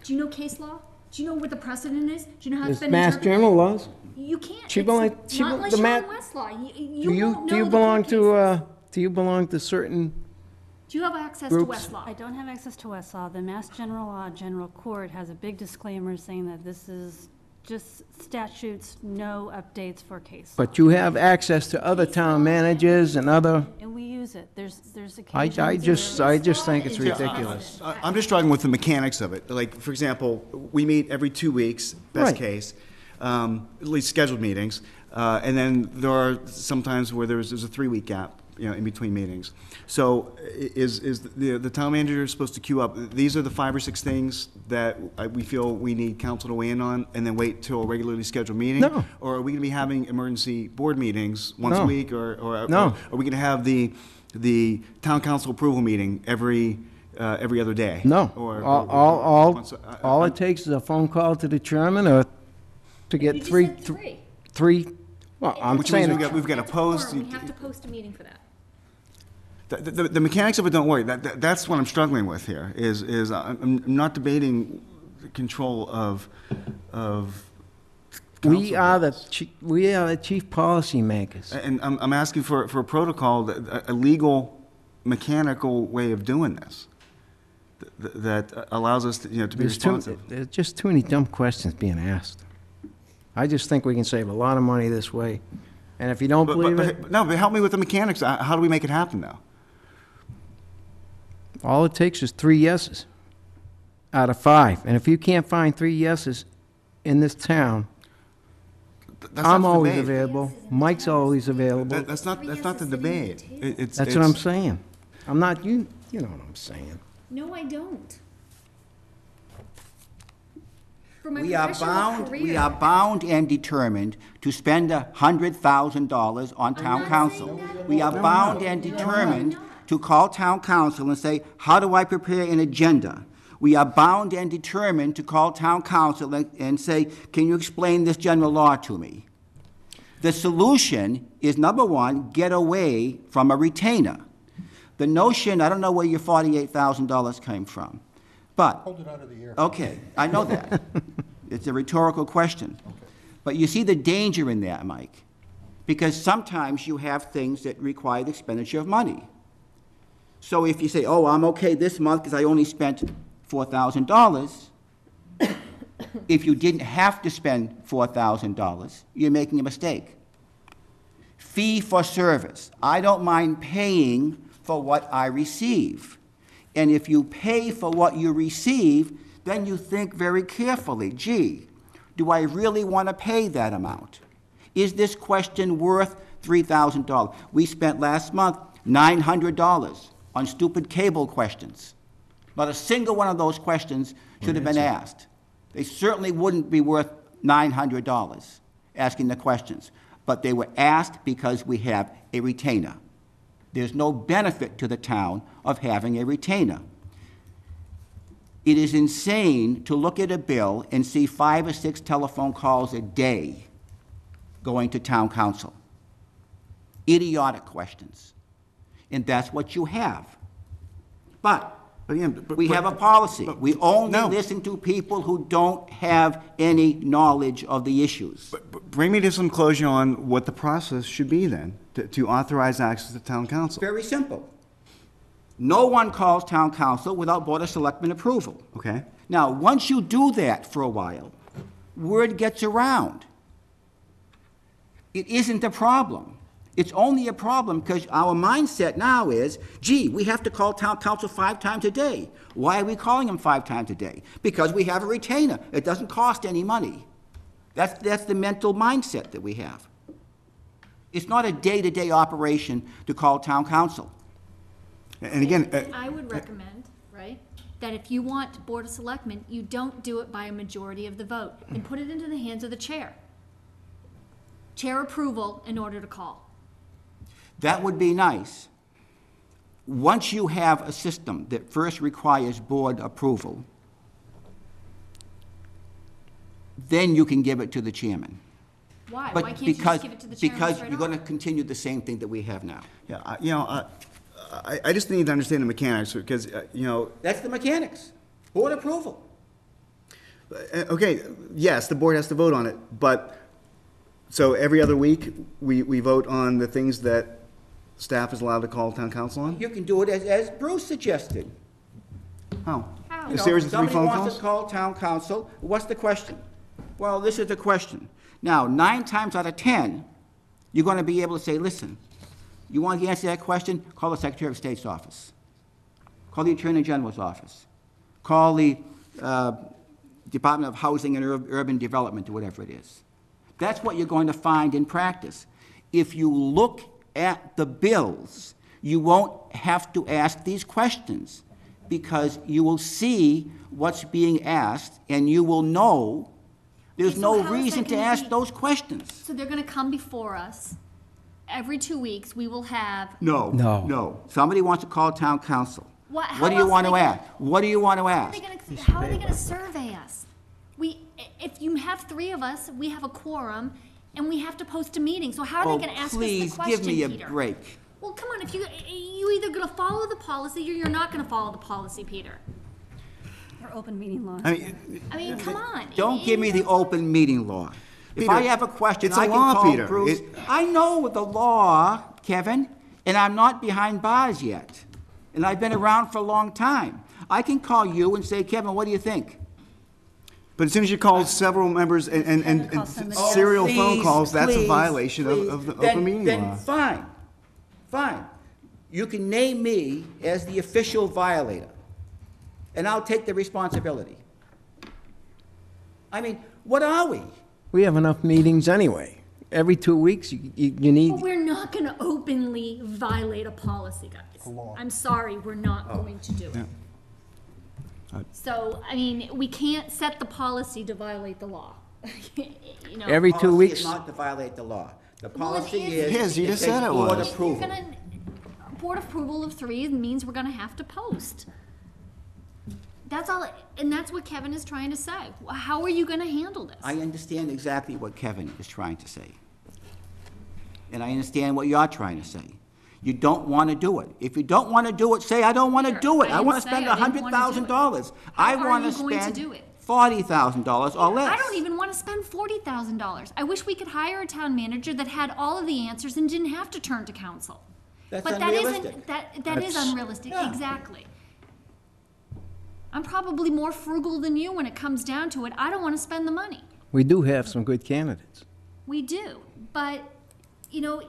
F: Do you know case law? Do you know what the precedent is? Do you know how it's
D: There's
F: been
D: Mass
F: interpreted?
D: General laws.
F: You can't.
D: She
F: It's
D: belong- she
F: not
D: bel-
F: unless
D: the
F: you're
D: ma-
F: on Westlaw. You
D: Do you,
F: won't
D: do you
F: know the
D: belong
F: court
D: to,
F: cases.
D: do you belong to certain,
F: Do you have access to
D: groups?
F: Westlaw?
B: I don't have access to Westlaw. The Mass General Law, General Court has a big disclaimer saying that this is just statutes, no updates for case.
D: but you have access to other town managers and other,
B: And we use it. There's
D: I
B: occasions
D: just,
B: where-
D: I just think it's
F: Yeah.
D: ridiculous.
A: I'm just struggling with the mechanics of it. Like, for example, we meet every 2 weeks, best
D: Right.
A: case, at least scheduled meetings. And then there are sometimes where there's a 3-week gap, in between meetings. So is the town manager supposed to queue up, these are the 5 or 6 things that we feel we need council to weigh in on, and then wait till a regularly scheduled meeting?
D: No.
A: Or are we gonna be having emergency board meetings once a
D: No.
A: week, or
D: No.
A: are we gonna have the town council approval meeting every other day?
D: No.
A: Or-
D: All
A: I'm-
D: it takes is a phone call to the chairman or to
F: You
D: get
F: just
D: three,
F: said 3.
D: three, well, I'm
A: Which means
D: saying,
A: we've got to
F: That's a
A: post.
F: quorum. We have to post a meeting for that.
A: The mechanics of it don't worry. That's what I'm struggling with here, is I'm not debating the control of
D: we
A: council.
D: are the chief policymakers.
A: And I'm asking for a protocol, a legal, mechanical way of doing this that allows us to, to be responsive.
D: There's just too many dumb questions being asked. I just think we can save a lot of money this way. And if you don't believe it,
A: No, but help me with the mechanics. How do we make it happen now?
D: all it takes is 3 yeses out of 5. And if you can't find 3 yeses in this town,
A: That's
D: I'm
A: not the
D: always
A: debate.
D: available, Mike's always available.
A: That's not the debate.
D: That's what I'm saying. I'm not, you know what I'm saying.
F: No, I don't. For my
E: We are
F: professional
E: bound, we
F: career-
E: are bound and determined to spend $100,000 on town
F: not
E: council.
F: saying that.
E: We are bound and determined to call town council and say, how do I prepare an agenda? We are bound and determined to call town council and say, can you explain this general law to me? The solution is, number 1, get away from a retainer. The notion, I don't know where your $48,000 came from, but.
I: Hold it out of the air.
E: Okay, I know that. It's a rhetorical question. But you see the danger in that, Mike, because sometimes you have things that require the expenditure of money. So if you say, oh, I'm okay this month because I only spent $4,000, if you didn't have to spend $4,000, you're making a mistake. Fee for service. I don't mind paying for what I receive. And if you pay for what you receive, then you think very carefully, gee, do I really want to pay that amount? Is this question worth $3,000? We spent last month $900 on stupid cable questions. Not a single one of those questions should have been asked. They certainly wouldn't be worth $900 asking the questions, but they were asked because we have a retainer. There's no benefit to the town of having a retainer. It is insane to look at a bill and see 5 or 6 telephone calls a day going to town council. Idiotic questions. And that's what you have. But we have a policy. We only listen to people who don't have any knowledge of the issues.
A: Bring me to some closure on what the process should be then, to authorize access to town council.
E: Very simple. No one calls town council without Board of Selectmen approval.
A: Okay?
E: Now, once you do that for a while, word gets around. It isn't a problem. It's only a problem because our mindset now is, gee, we have to call town council 5 times a day. Why are we calling them 5 times a day? Because we have a retainer. It doesn't cost any money. That's the mental mindset that we have. It's not a day-to-day operation to call town council.
A: And again,
F: I would recommend, right, that if you want Board of Selectmen, you don't do it by a majority of the vote, and put it into the hands of the chair. Chair approval in order to call.
E: That would be nice. Once you have a system that first requires board approval, then you can give it to the chairman.
F: Why?
E: But
F: Why can't you just give it to the chairman
E: because
F: straight
E: you're going to
F: off?
E: continue the same thing that we have now.
A: yeah, I just need to understand the mechanics, because,
E: That's the mechanics. Board approval.
A: okay, yes, the board has to vote on it, but, so every other week, we vote on the things that staff is allowed to call town council on?
E: You can do it as Bruce suggested.
A: How?
F: How?
A: A series of 3 phone
E: Somebody wants
A: calls?
E: to call town council, what's the question? Well, this is the question. Now, 9 times out of 10, you're going to be able to say, listen, you want to answer that question? Call the Secretary of State's office. Call the Attorney General's office. Call the Department of Housing and Urban Development, or whatever it is. That's what you're going to find in practice. If you look at the bills, you won't have to ask these questions, because you will see what's being asked, and you will know there's
F: Okay, so
E: no
F: how is
E: reason
F: that
E: to
F: gonna
E: ask
F: be-
E: those questions.
F: So they're gonna come before us. Every 2 weeks, we will have,
E: No.
D: No.
E: No. Somebody wants to call town council.
F: How
E: What do you
F: else
E: want
F: are
E: to
F: they gonna-
E: ask? What do you want to
F: how are
E: ask?
F: they gonna survey us? If you have 3 of us, we have a quorum, and we have to post a meeting, so how are they gonna ask us the
E: Please,
F: question,
E: give me a
F: Peter?
E: break.
F: Well, come on, if you either gonna follow the policy or you're not gonna follow the policy, Peter.
B: Or open meeting law.
A: I mean,
F: I mean, come on.
E: Don't give me the open meeting law. If
A: Peter,
E: I have a question,
A: it's a
E: I can
A: law,
E: call
A: Peter.
E: Bruce. I know the law, Kevin, and I'm not behind bars yet. And I've been around for a long time. I can call you and say, Kevin, what do you think?
A: but as soon as you call several members and
B: call somebody
A: serial
B: else.
A: phone
E: Please,
A: calls, that's a
E: please,
A: violation
E: please.
A: of the
E: Then-
A: open meeting
E: Then
A: law.
E: fine, fine. You can name me as the official violator, and I'll take the responsibility. I mean, what are we?
D: We have enough meetings anyway. Every 2 weeks, you need,
F: But we're not gonna openly violate a policy, guys.
I: law.
F: I'm sorry, we're not going to do it. So, I mean, we can't set the policy to violate the law. You know.
D: every 2
E: Policy
D: weeks.
E: is not to violate the law. The
F: Well, it
E: policy
F: is.
E: is.
A: It is, you just
E: takes
A: said it
E: board
A: was.
F: You're
E: approval.
F: gonna, board approval of 3 means we're gonna have to post. That's all, and that's what Kevin is trying to say. How are you gonna handle this?
E: I understand exactly what Kevin is trying to say. And I understand what you're trying to say. You don't want to do it. If you don't want to do it, say, I don't want to
F: Peter,
E: do it.
F: I
E: I
F: didn't
E: want to
F: say
E: spend
F: I didn't wanna do it.
E: $100,000. I
F: How are
E: want to
F: you going to
E: spend
F: do it?
E: $40,000 or less.
F: I don't even want to spend $40,000. I wish we could hire a town manager that had all of the answers and didn't have to turn to council.
E: That's
F: But that
E: unrealistic.
F: isn't, that is unrealistic,
E: Yeah.
F: exactly. I'm probably more frugal than you when it comes down to it. I don't want to spend the money.
D: We do have some good candidates.
F: We do, but, you know,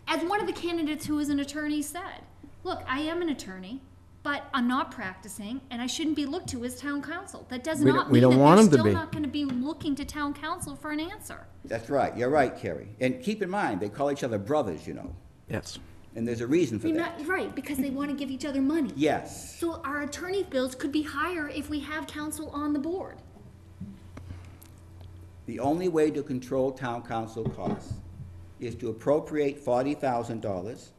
F: as one of the candidates who is an attorney said, look, I am an attorney, but I'm not practicing, and I shouldn't be looked to as town council. That does
D: We don't-
F: not
D: we
F: mean
D: don't
F: that
D: want
F: they're
D: 'em to
F: still
D: be.
F: not gonna be looking to town council for an answer.
E: That's right. You're right, Cari. And keep in mind, they call each other brothers, you know.
D: Yes.
E: And there's a reason for that.
F: Right, because they want to give each other money.
E: Yes.
F: So our attorney bills could be higher if we have council on the board.
E: The only way to control town council costs is to appropriate $40,000,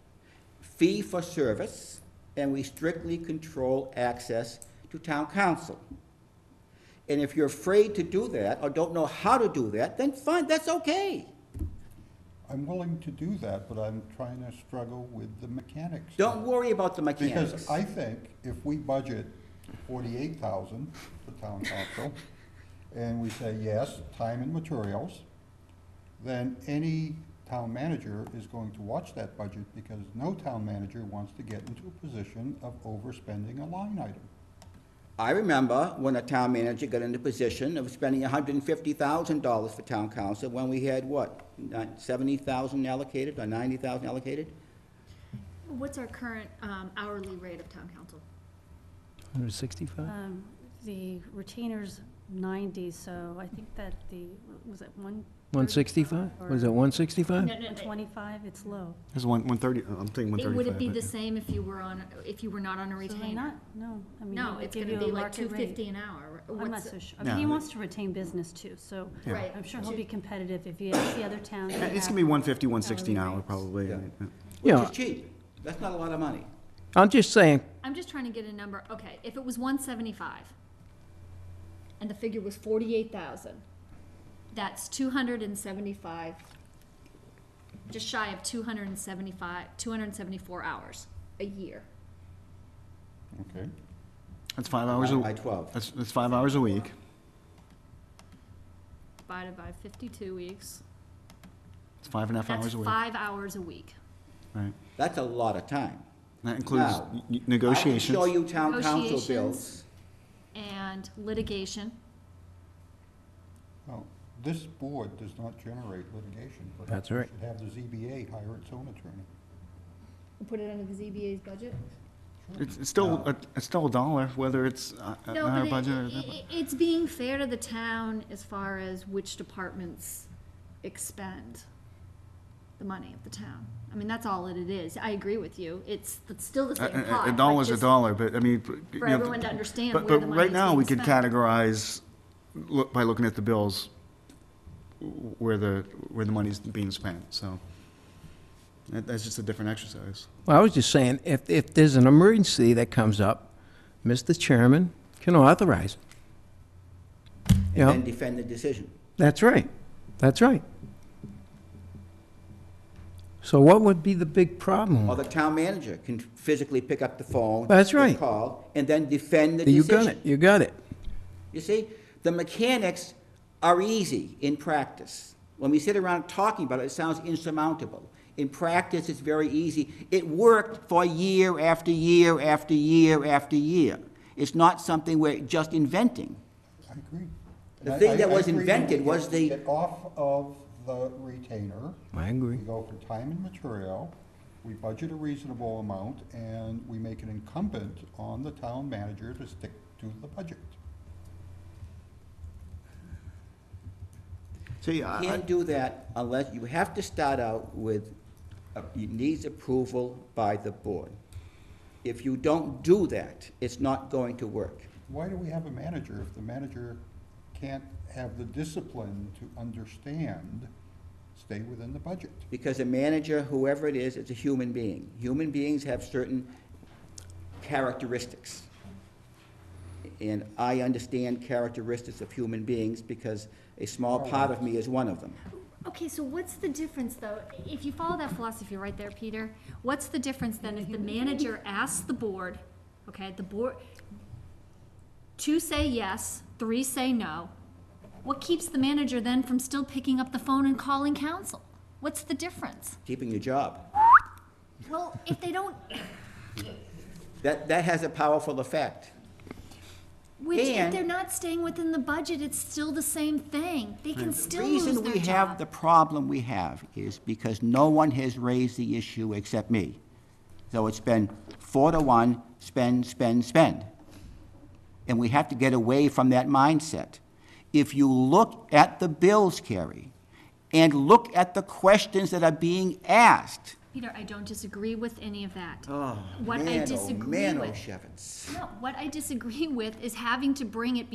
E: fee for service, and we strictly control access to town council. And if you're afraid to do that, or don't know how to do that, then fine, that's okay.
I: I'm willing to do that, but I'm trying to struggle with the mechanics.
E: Don't worry about the mechanics.
I: Because I think if we budget $48,000 for town council, and we say, yes, time and materials, then any town manager is going to watch that budget, because no town manager wants to get into a position of overspending a line item.
E: I remember when a town manager got in the position of spending $150,000 for town council when we had, what, 70,000 allocated or 90,000 allocated?
F: What's our current hourly rate of town council?
D: 165?
B: the retainer's 90, so I think that was it
D: 165? Was it 165?
F: No, no,
B: 125, it's low.
A: There's 130, I'm thinking 135.
F: Would it be
A: but-
F: the same if you were not on a
B: So they're
F: retainer?
B: not, no, I mean,
F: No,
B: they
F: it's
B: give
F: gonna
B: you
F: be
B: a
F: like
B: market rate.
F: $2.50 an hour.
B: I'm not
F: What's
B: so
F: it-
B: sure. I mean, he
A: No,
B: wants to retain business too, so
F: Right.
B: I'm sure he'll be competitive if you see other towns. that
A: It's
B: have
A: gonna be 150, 160 an
B: hourly
A: hour,
B: rates.
A: probably.
E: Yeah.
A: Yeah.
E: Which
D: Yeah.
E: is cheap. That's not a lot of money.
D: I'm just saying,
F: I'm just trying to get a number, okay, if it was 175, and the figure was 48,000, that's 275, just shy of 274 hours a year.
I: Okay.
A: That's 5 hours a,
E: By 12.
A: that's 5 hours a week.
F: Divided by 52 weeks,
A: It's 5.5
F: that's
A: hours a week.
F: 5 hours a week.
A: Right.
E: That's a lot of time.
A: That includes
E: Now,
A: negotiations.
E: I can show you town council
F: Negotiations.
E: bills.
F: And litigation,
I: Well, this board does not generate litigation.
D: That's
I: Perhaps we
D: right.
I: should have the ZBA hire its own attorney.
F: put it under the ZBA's budget?
A: It's still, it's still a dollar, whether it's on
F: No,
A: our
F: but
A: budget or that.
F: it's being fair to the town as far as which departments expend the money of the town. I mean, that's all it is. I agree with you. It's still the same pot.
A: A dollar's a
F: but just
A: dollar, but I mean. you
F: For
A: know,
F: everyone to understand
A: but-
F: where the
A: But
F: money
A: right
F: is
A: now,
F: being
A: we could
F: spent.
A: categorize, by looking at the bills, where the money's being spent, so. That's just a different exercise.
D: well, I was just saying, if there's an emergency that comes up, Mr. Chairman can authorize it.
E: And
D: You
E: then
D: know,
E: defend the decision.
D: that's right. That's right. So what would be the big problem?
E: Or the town manager can physically pick up the phone.
D: That's
E: get
D: right.
E: called, and then defend the
D: You
E: decision.
D: got it, you got it.
E: You see, the mechanics are easy in practice. When we sit around talking about it, it sounds insurmountable. In practice, it's very easy. It worked for year after year after year after year. It's not something we're just inventing.
I: I agree.
E: The
I: And
E: thing that
I: I
E: was
I: agree
E: invented
I: we
E: was the-
I: Get off of the retainer.
D: I agree.
I: We go for time and material, we budget a reasonable amount, and we make it incumbent on the town manager to stick to the budget.
A: See,
E: You can't do that unless, you have to start out with, it needs approval by the board. If you don't do that, it's not going to work.
I: Why do we have a manager if the manager can't have the discipline to understand, stay within the budget?
E: Because a manager, whoever it is a human being. Human beings have certain characteristics. And I understand characteristics of human beings because a small part of me is one of them.
F: Okay, so what's the difference, though? If you follow that philosophy right there, Peter, what's the difference then if the manager asks the board, okay, the board, 2 say yes, 3 say no, what keeps the manager then from still picking up the phone and calling council? What's the difference?
E: Keeping your job.
F: Well, if they don't,
E: That has a powerful effect.
F: which, if
E: And-
F: they're not staying within the budget, it's still the same thing. They can still
E: The
F: lose
E: reason
F: their
E: we have the
F: job.
E: problem we have is because no one has raised the issue except me. So it's been 4-1, spend, spend, spend. And we have to get away from that mindset. If you look at the bills, Cari, and look at the questions that are being asked.
F: Peter, I don't disagree with any of that.
E: Oh,
F: What I
E: man, oh,
F: disagree
E: man, oh,
F: with-
E: Shevitz.
F: No, what I disagree with is having to bring it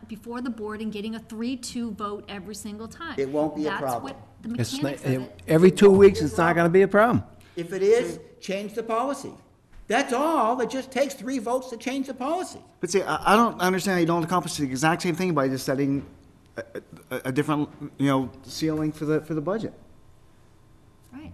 F: before the board and getting a 3-2 vote every single time.
E: It won't be a
F: That's
E: problem.
F: what the
D: It's not,
F: mechanics of it.
D: every 2 weeks, it's not gonna be a problem.
E: If it is, change the policy. That's all. It just takes 3 votes to change the policy.
A: But see, I don't understand how you don't accomplish the exact same thing by just setting a different, ceiling for the budget.
F: Right.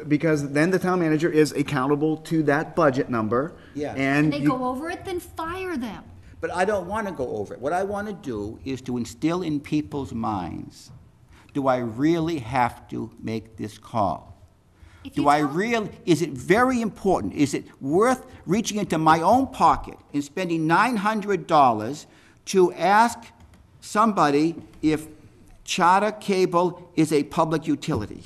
A: Because then the town manager is accountable to that budget number.
E: Yeah.
F: And
A: And
F: they
A: you,
F: go over it, then fire them.
E: But I don't want to go over it. What I want to do is to instill in people's minds, do I really have to make this call?
F: If you
E: Do I
F: tell-
E: really, is it very important? Is it worth reaching into my own pocket and spending $900 to ask somebody if charter cable is a public utility?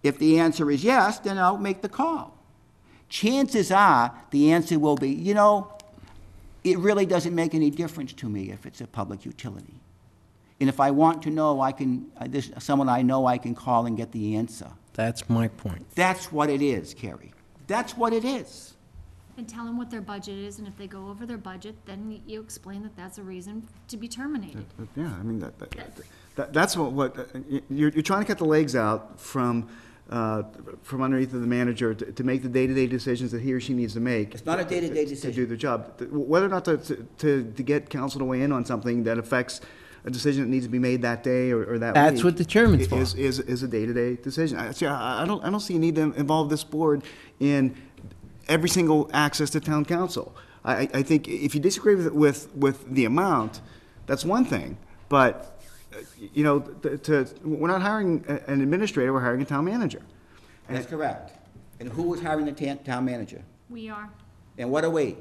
E: If the answer is yes, then I'll make the call. Chances are, the answer will be, it really doesn't make any difference to me if it's a public utility. And if I want to know, there's someone I know I can call and get the answer.
D: That's my point.
E: That's what it is, Cari. That's what it is.
F: And tell them what their budget is, and if they go over their budget, then you explain that that's a reason to be terminated.
A: Yeah, I mean, that's what, you're trying to cut the legs out from underneath of the manager to make the day-to-day decisions that he or she needs to make.
E: It's not a day-to-day
A: To
E: decision.
A: do their job. Whether or not to get council to weigh in on something that affects a decision that needs to be made that day or that week.
D: That's what the chairman's for.
A: Is a day-to-day decision. I don't see a need to involve this board in every single access to town council. I think if you disagree with the amount, that's one thing, but, you know, we're not hiring an administrator, we're hiring a town manager.
E: That's correct. And who was hiring the town manager?
F: We are,
E: And what are we?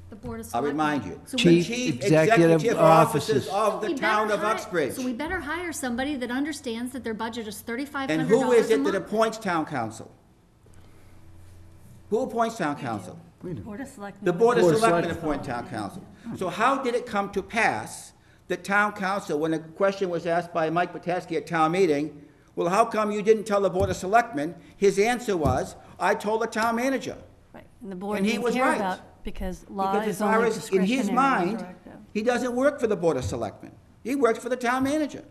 F: the Board of
E: I'll
F: Selectmen.
E: remind you.
F: So
E: The
F: we-
D: Chief Executive
E: officers
D: Officers.
E: of the
F: we
E: town
F: better
E: of
F: hi-
E: Uxbridge.
F: So we better hire somebody that understands that their budget is $3,500
E: And
F: a
E: who is it that
F: month.
E: appoints town council? Who appoints town council?
B: Board of Selectmen.
E: The Board of
D: Board of
E: Selectmen
D: Selectmen.
E: appoint town council. So how did it come to pass that town council, when a question was asked by Mike Potaski at town meeting, well, how come you didn't tell the Board of Selectmen? His answer was, I told the town manager.
B: Right, and the board
E: And he
B: didn't
E: was
B: care
E: right.
B: about, because law
E: Because as
B: is
E: far
B: only
E: as, in
B: discretionary
E: his
B: and
E: mind,
B: directive.
E: he doesn't work for the Board of Selectmen. He works for the town manager.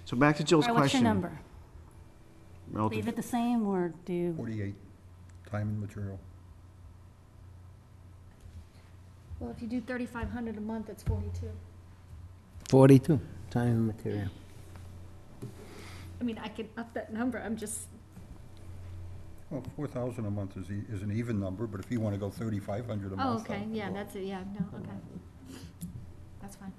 A: So back to Jill's
B: All right, what's your
A: question.
B: number?
A: Relative-
B: Leave it the same, or do you?
I: 48, time and material.
F: Well, if you do $3,500 a month, it's 42.
D: 42, time and material.
F: I mean, I could up that number, I'm just,
I: Well, 4,000 a month is an even number, but if you want to go 3,500 a month.
F: oh, okay, yeah, that's it, yeah, no, okay. That's fine.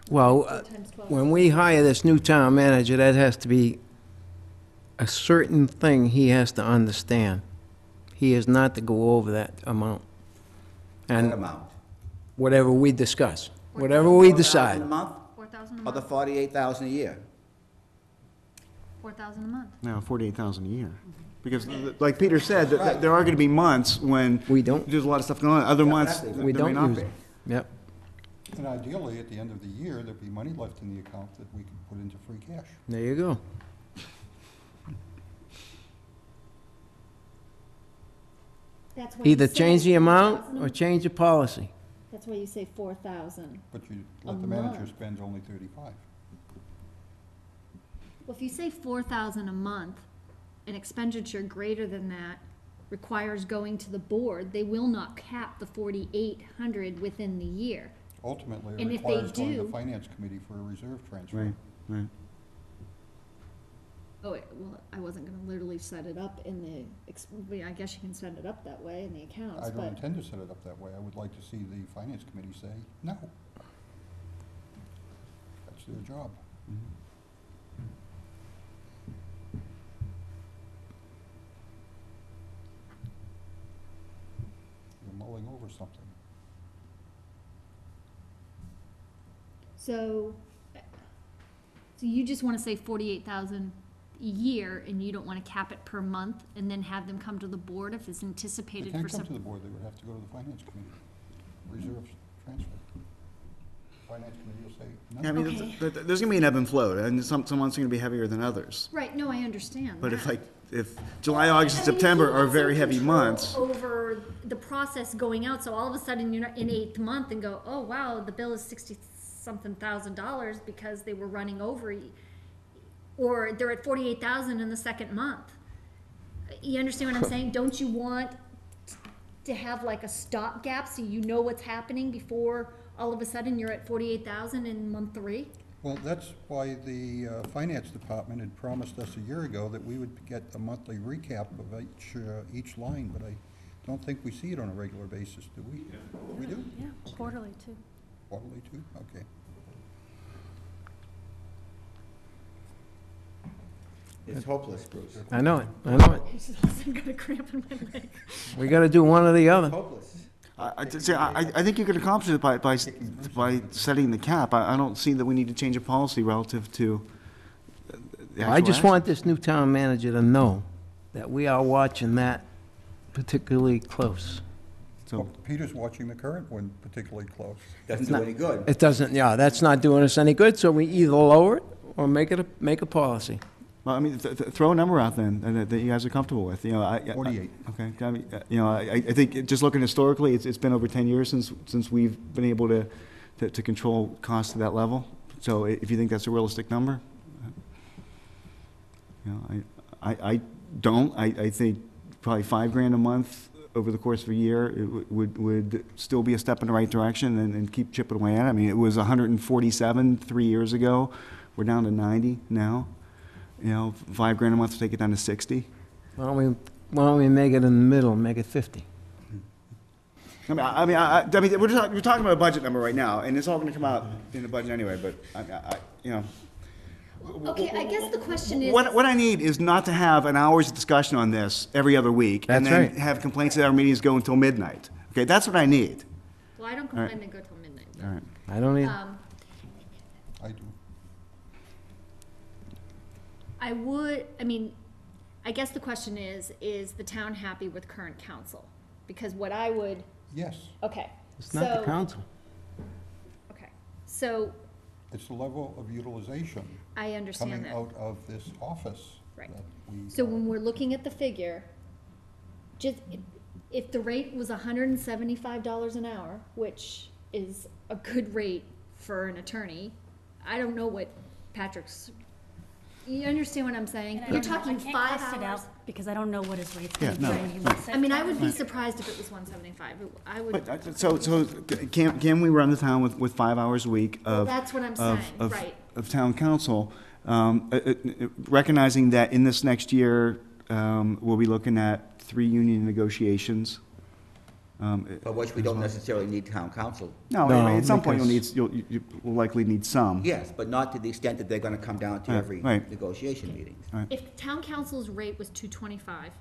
D: Well,
F: Times 12.
D: when we hire this new town manager, that has to be a certain thing he has to understand. He is not to go over that amount.
E: What
D: And
E: amount?
D: whatever we discuss, whatever we
E: 4,000
D: decide.
E: a month,
F: 4,000 a
E: or the
F: month,
E: 48,000 a year?
F: 4,000 a month.
A: No, 48,000 a year. Because, like Peter said, there are gonna be months when
D: We don't,
A: there's a lot of stuff going on, other months,
E: Exactly.
D: we
A: there may
D: don't
A: not
D: use
A: be.
D: it. Yep.
I: And ideally, at the end of the year, there'd be money left in the account that we could put into free cash.
D: There you go.
F: That's why you
D: Either
F: say
D: change the amount
F: 4,000
D: or change the policy.
F: That's why you say 4,000.
I: But you
F: A
I: let the manager
F: month.
I: spend only 35.
F: Well, if you say 4,000 a month, an expenditure greater than that requires going to the board, they will not cap the 4,800 within the year.
I: Ultimately, it
F: And if they
I: requires going to
F: do-
I: finance committee for a reserve transfer.
A: Right, right.
F: Oh, well, I wasn't gonna literally set it up in the, I guess you can set it up that way in the accounts,
I: I don't
F: but,
I: intend to set it up that way. I would like to see the finance committee say, no. That's their job. You're mulling over something.
F: so you just wanna say 48,000 a year, and you don't wanna cap it per month, and then have them come to the board if it's
I: They
F: anticipated
I: can't
F: for
I: come to
F: some.
I: the board, they would have to go to the finance committee. Reserve transfer. Finance committee will say,
A: Yeah, I
I: no.
A: mean,
F: Okay.
A: there's gonna be an ebb and flow, and some months are gonna be heavier than others.
F: Right, no, I understand
A: But if
F: that.
A: if July, August, and September are very heavy months,
F: Over the process going out, so all of a sudden you're not in 8th month and go, oh, wow, the bill is $60-something thousand because they were running over, or they're at 48,000 in the second month. You understand what I'm saying? Don't you want to have like a stopgap so you know what's happening before all of a sudden you're at 48,000 in month 3?
I: Well, that's why the finance department had promised us a year ago that we would get a monthly recap of each line, but I don't think we see it on a regular basis, do we? We do?
B: Yeah, quarterly too.
I: Quarterly too? Okay.
E: It's hopeless, Bruce.
D: I know it, I know it.
F: I've got a cramp in my leg.
D: We gotta do one or the other.
E: Hopeless.
A: I think you could accomplish it by setting the cap. I don't see that we need to change a policy relative to the
D: I
A: actual
D: just
A: action.
D: want this new town manager to know that we are watching that particularly close.
A: So,
I: Well, Peter's watching the current one particularly close.
E: Doesn't do any good.
D: It doesn't, yeah, that's not doing us any good, so we either lower it or make a policy.
A: well, I mean, throw a number out then that you guys are comfortable with, you know.
I: 48.
A: Okay, I mean, you know, I think, just looking historically, it's been over 10 years since we've been able to control costs to that level. So if you think that's a realistic number, you know, I don't. I think probably $5,000 a month over the course of a year it would still be a step in the right direction and keep chipping away at it. I mean, it was 147 3 years ago. We're down to 90 now. You know, $5,000 a month to take it down to 60.
D: Why don't we make it in the middle, make it 50?
A: I mean, we're talking about a budget number right now, and it's all going to come out in the budget anyway. But you know.
F: Okay, I guess the question is.
A: What I need is not to have an hour's discussion on this every other week, and
D: That's
A: then
D: right.
A: have complaints that our meetings go until midnight. Okay, that's what I need.
F: Well, I don't
A: All right.
F: complain they go till midnight.
A: All right.
D: I don't either.
I: I do.
F: I guess the question is the town happy with current council? Because what I would,
I: Yes,
F: okay.
D: It's not the council.
F: Okay, so
I: it's the level of utilization
F: I understand
I: coming
F: that.
I: out of this office.
F: Right.
I: that we
F: So
I: are-
F: when we're looking at the figure, just, if the rate was $175 an hour, which is a good rate for an attorney, I don't know what Patrick's, you understand what I'm saying? You're talking 5
B: I can't cost it
F: hours.
B: out because I don't know what his rate's
A: Yeah,
B: gonna
A: no.
B: be.
F: I mean, I would be surprised if it was 175. I would,
A: But so can we run the town with 5 hours a week
F: well,
A: of
F: that's what I'm
A: of,
F: saying,
A: of,
F: right.
A: of town council, recognizing that in this next year we'll be looking at 3 union negotiations.
E: For which we don't necessarily need town council.
A: No,
D: No,
A: at some point
D: because-
A: you will likely need some.
E: Yes, but not to the extent that they're gonna come down to
A: Right,
E: every
A: right.
E: negotiation meeting.
F: If town council's rate was $225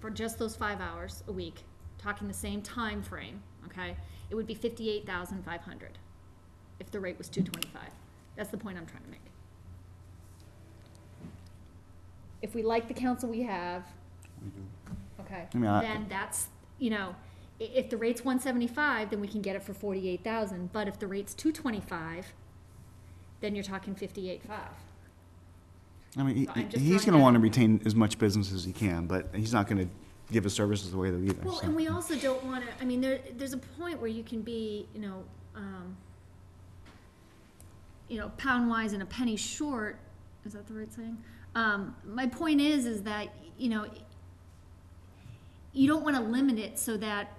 F: for just those 5 hours a week, talking the same time frame, okay, it would be $58,500 if the rate was $225. That's the point I'm trying to make. If we like the council we have,
I: We do.
F: okay,
A: I mean,
F: then that's, you know, if the rate's 175, then we can get it for 48,000, but if the rate's 225, then you're talking 58,500.
A: I mean,
F: So I'm just
A: he's
F: throwing
A: going to want to
F: that-
A: retain as much business as he can, but he's not going to give his services away though either.
F: Well,
A: so.
F: and we also don't wanna, I mean, there's a point where you can be, pound wise and a penny short, is that the right saying? My point is that, you don't wanna limit it so that,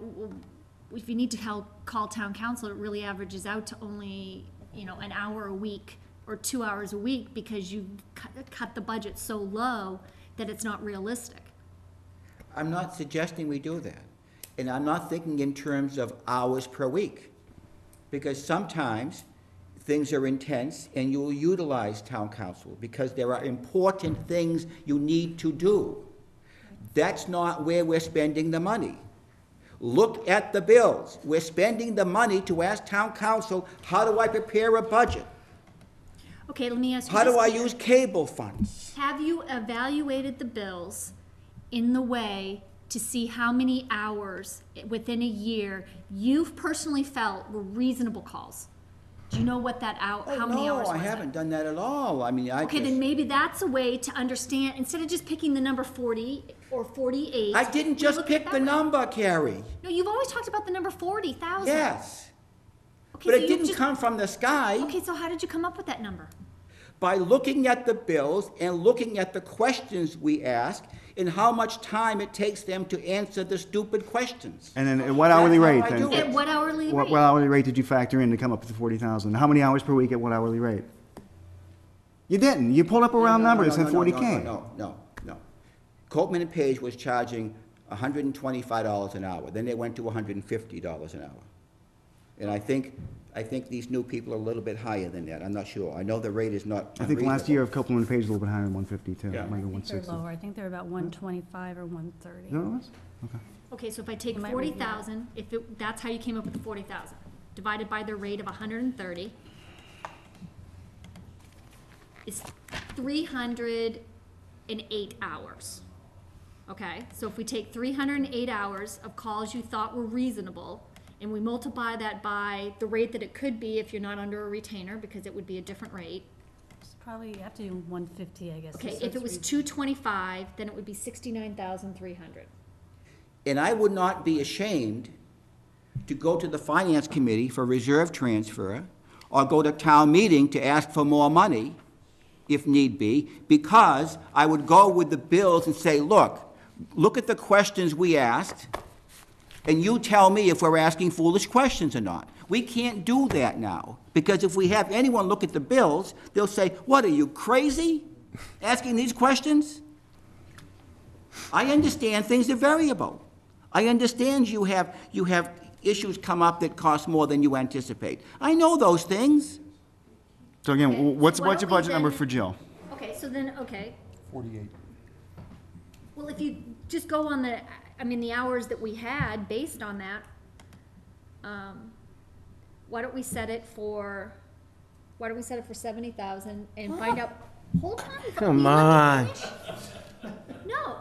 F: if you need to call town council, it really averages out to only, an hour a week or 2 hours a week, because you cut the budget so low that it's not realistic.
E: I'm not suggesting we do that. And I'm not thinking in terms of hours per week. Because sometimes things are intense and you will utilize town council because there are important things you need to do. That's not where we're spending the money. Look at the bills. We're spending the money to ask town council, how do I prepare a budget?
F: Okay, let me ask you
E: How
F: this.
E: do I
F: Peter.
E: use cable funds?
F: Have you evaluated the bills in the way to see how many hours within a year you've personally felt were reasonable calls? Do you know what that how many hours was
E: No, I
F: that?
E: haven't done that at all. I mean,
F: Okay, then maybe that's a way to understand, instead of just picking the number 40 or 48.
E: I didn't
F: we
E: just
F: look at
E: pick
F: that
E: the
F: way.
E: number, Cari.
F: No, you've always talked about the number 40,000.
E: Yes.
F: Okay,
E: But
F: so
E: it
F: you've
E: didn't
F: just-
E: come from the sky.
F: Okay, so how did you come up with that number?
E: By looking at the bills and looking at the questions we ask and how much time it takes them to answer the stupid questions.
A: And then at what hourly
E: That's
A: rate
E: how I
A: then?
E: do it.
F: At what hourly
A: What
F: rate?
A: hourly rate did you factor in to come up with the 40,000? How many hours per week at what hourly rate? You didn't. You pulled up a round number and said 40K.
E: No. Copeman and Page was charging $125 an hour. Then they went to $150 an hour. And I think these new people are a little bit higher than that. I'm not sure. I know the rate is not
A: I think last
E: unreasonable.
A: year of Copeland and Page was a little bit higher than 150 too.
E: Yeah.
A: It might be
B: I think they're
A: 160.
B: lower. I think they're about 125 or 130.
A: Is that what it was? Okay.
F: Okay, so if I take
B: You might
F: 40,000, that's how you came up with the 40,000, divided by the rate of 130, is 308 hours. okay? So if we take 308 hours of calls you thought were reasonable, and we multiply that by the rate that it could be if you're not under a retainer, because it would be a different rate.
B: Probably you have to do 150, I guess.
F: Okay,
B: just
F: if
B: so
F: it was
B: it's
F: 225, then it would be 69,300.
E: And I would not be ashamed to go to the Finance Committee for reserve transfer, or go to town meeting to ask for more money, if need be, because I would go with the bills and say, look at the questions we asked, and you tell me if we're asking foolish questions or not. We can't do that now, because if we have anyone look at the bills, they'll say, what, are you crazy, asking these questions? I understand things are variable. I understand you have issues come up that cost more than you anticipate. I know those things.
A: So again,
F: Okay,
A: what's
F: so
A: the
F: why don't we
A: budget number
F: then-
A: for Jill?
F: Okay, so then, okay,
I: 48.
F: well, if you just go on the, the hours that we had based on that, why don't we set it for 70,000 and find out, hold on.
D: Come
F: let me
D: on.
F: finish. No,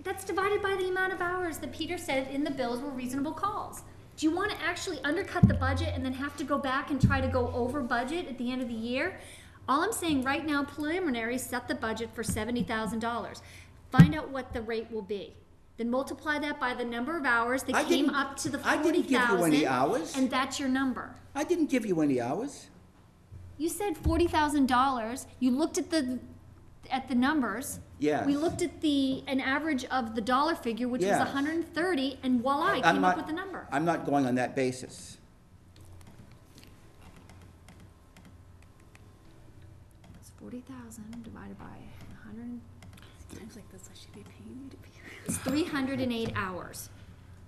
F: that's divided by the amount of hours that Peter said in the bills were reasonable calls. Do you wanna actually undercut the budget and then have to go back and try to go over budget at the end of the year? All I'm saying right now, preliminary, set the budget for $70,000. Find out what the rate will be. Then multiply that by the number of hours that came up to the 40,000.
E: I didn't give you any hours.
F: And that's your number.
E: I didn't give you any hours.
F: You said $40,000. You looked at the numbers.
E: Yes.
F: We looked at an average of the dollar figure, which was
E: Yes.
F: 130, and voila, I
E: I'm
F: came up
E: not-
F: with the number.
E: I'm not going on that basis.
F: It's 40,000 divided by 100.
B: times like this, I should be paying you to be here.
F: It's 308 hours.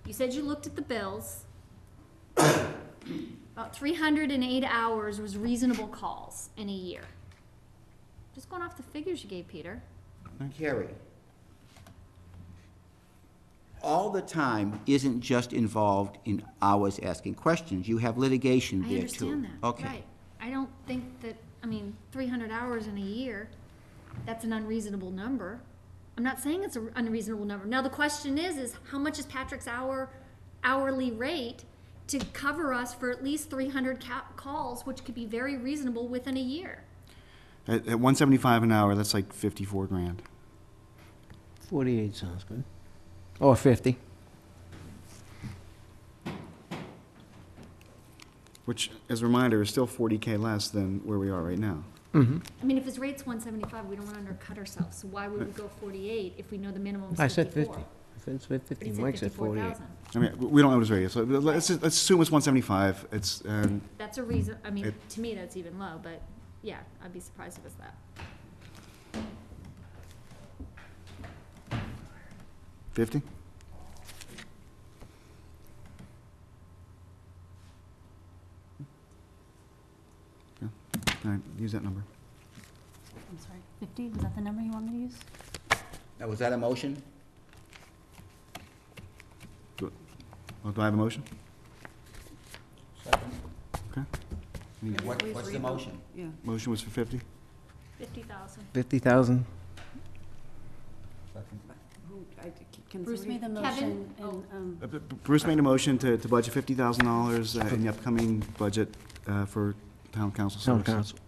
F: You said you looked at the bills. About 308 hours was reasonable calls in a year. Just going off the figures you gave Peter.
E: Cari, all the time isn't just involved in hours asking questions. You have litigation
F: I
E: there too.
F: understand that,
E: Okay.
F: right. I don't think that, 300 hours in a year, that's an unreasonable number. I'm not saying it's an unreasonable number. Now, the question is how much is Patrick's hourly rate to cover us for at least 300 calls, which could be very reasonable within a year?
A: At 175 an hour, that's like 54 grand.
D: 48 sounds good. Or 50.
A: Which, as a reminder, is still 40K less than where we are right now.
F: If his rate's 175, we don't want to undercut ourselves. So why would we go 48 if we know the minimum is
D: I said
F: 54?
D: 50. If it's 50,
F: He said
D: Mike said 48.
F: 54,000.
A: We don't know what his rate is, so let's assume it's 175.
F: That's a reason,
A: It-
F: to me, that's even low, but yeah, I'd be surprised if it's that.
A: 50? Yeah. All right, use that number.
B: I'm sorry, 50, is that the number you want me to use?
E: Now, was that a motion?
A: Do I have a motion?
I: Second.
A: Okay.
E: What's the motion?
C: Yeah.
A: Motion was for 50?
F: 50,000.
D: 50,000.
I: Second.
C: Can
B: Bruce
C: somebody-
B: made the
F: Kevin?
B: motion, and,
A: Bruce made a motion to budget $50,000 in the upcoming budget for town council
D: Town
A: services.
D: council.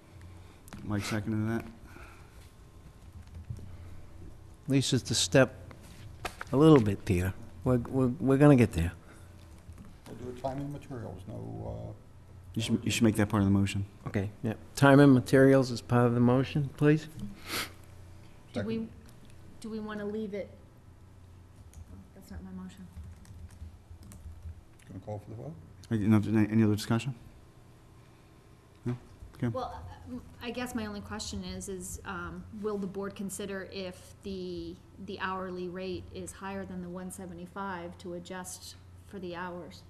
A: Mike seconded that.
D: At least it's a step, a little bit, Peter. We're gonna get there.
I: We'll do a time and materials, no,
A: You should make that part of the motion.
D: Okay, yeah. Time and materials is part of the motion, please?
F: Do we,
I: second.
F: do we want to leave it? That's not my motion.
I: Gonna call for the vote?
A: Any other discussion? No? Okay.
F: Well, I guess my only question is, will the board consider if the hourly rate is higher than the 175 to adjust for the hours?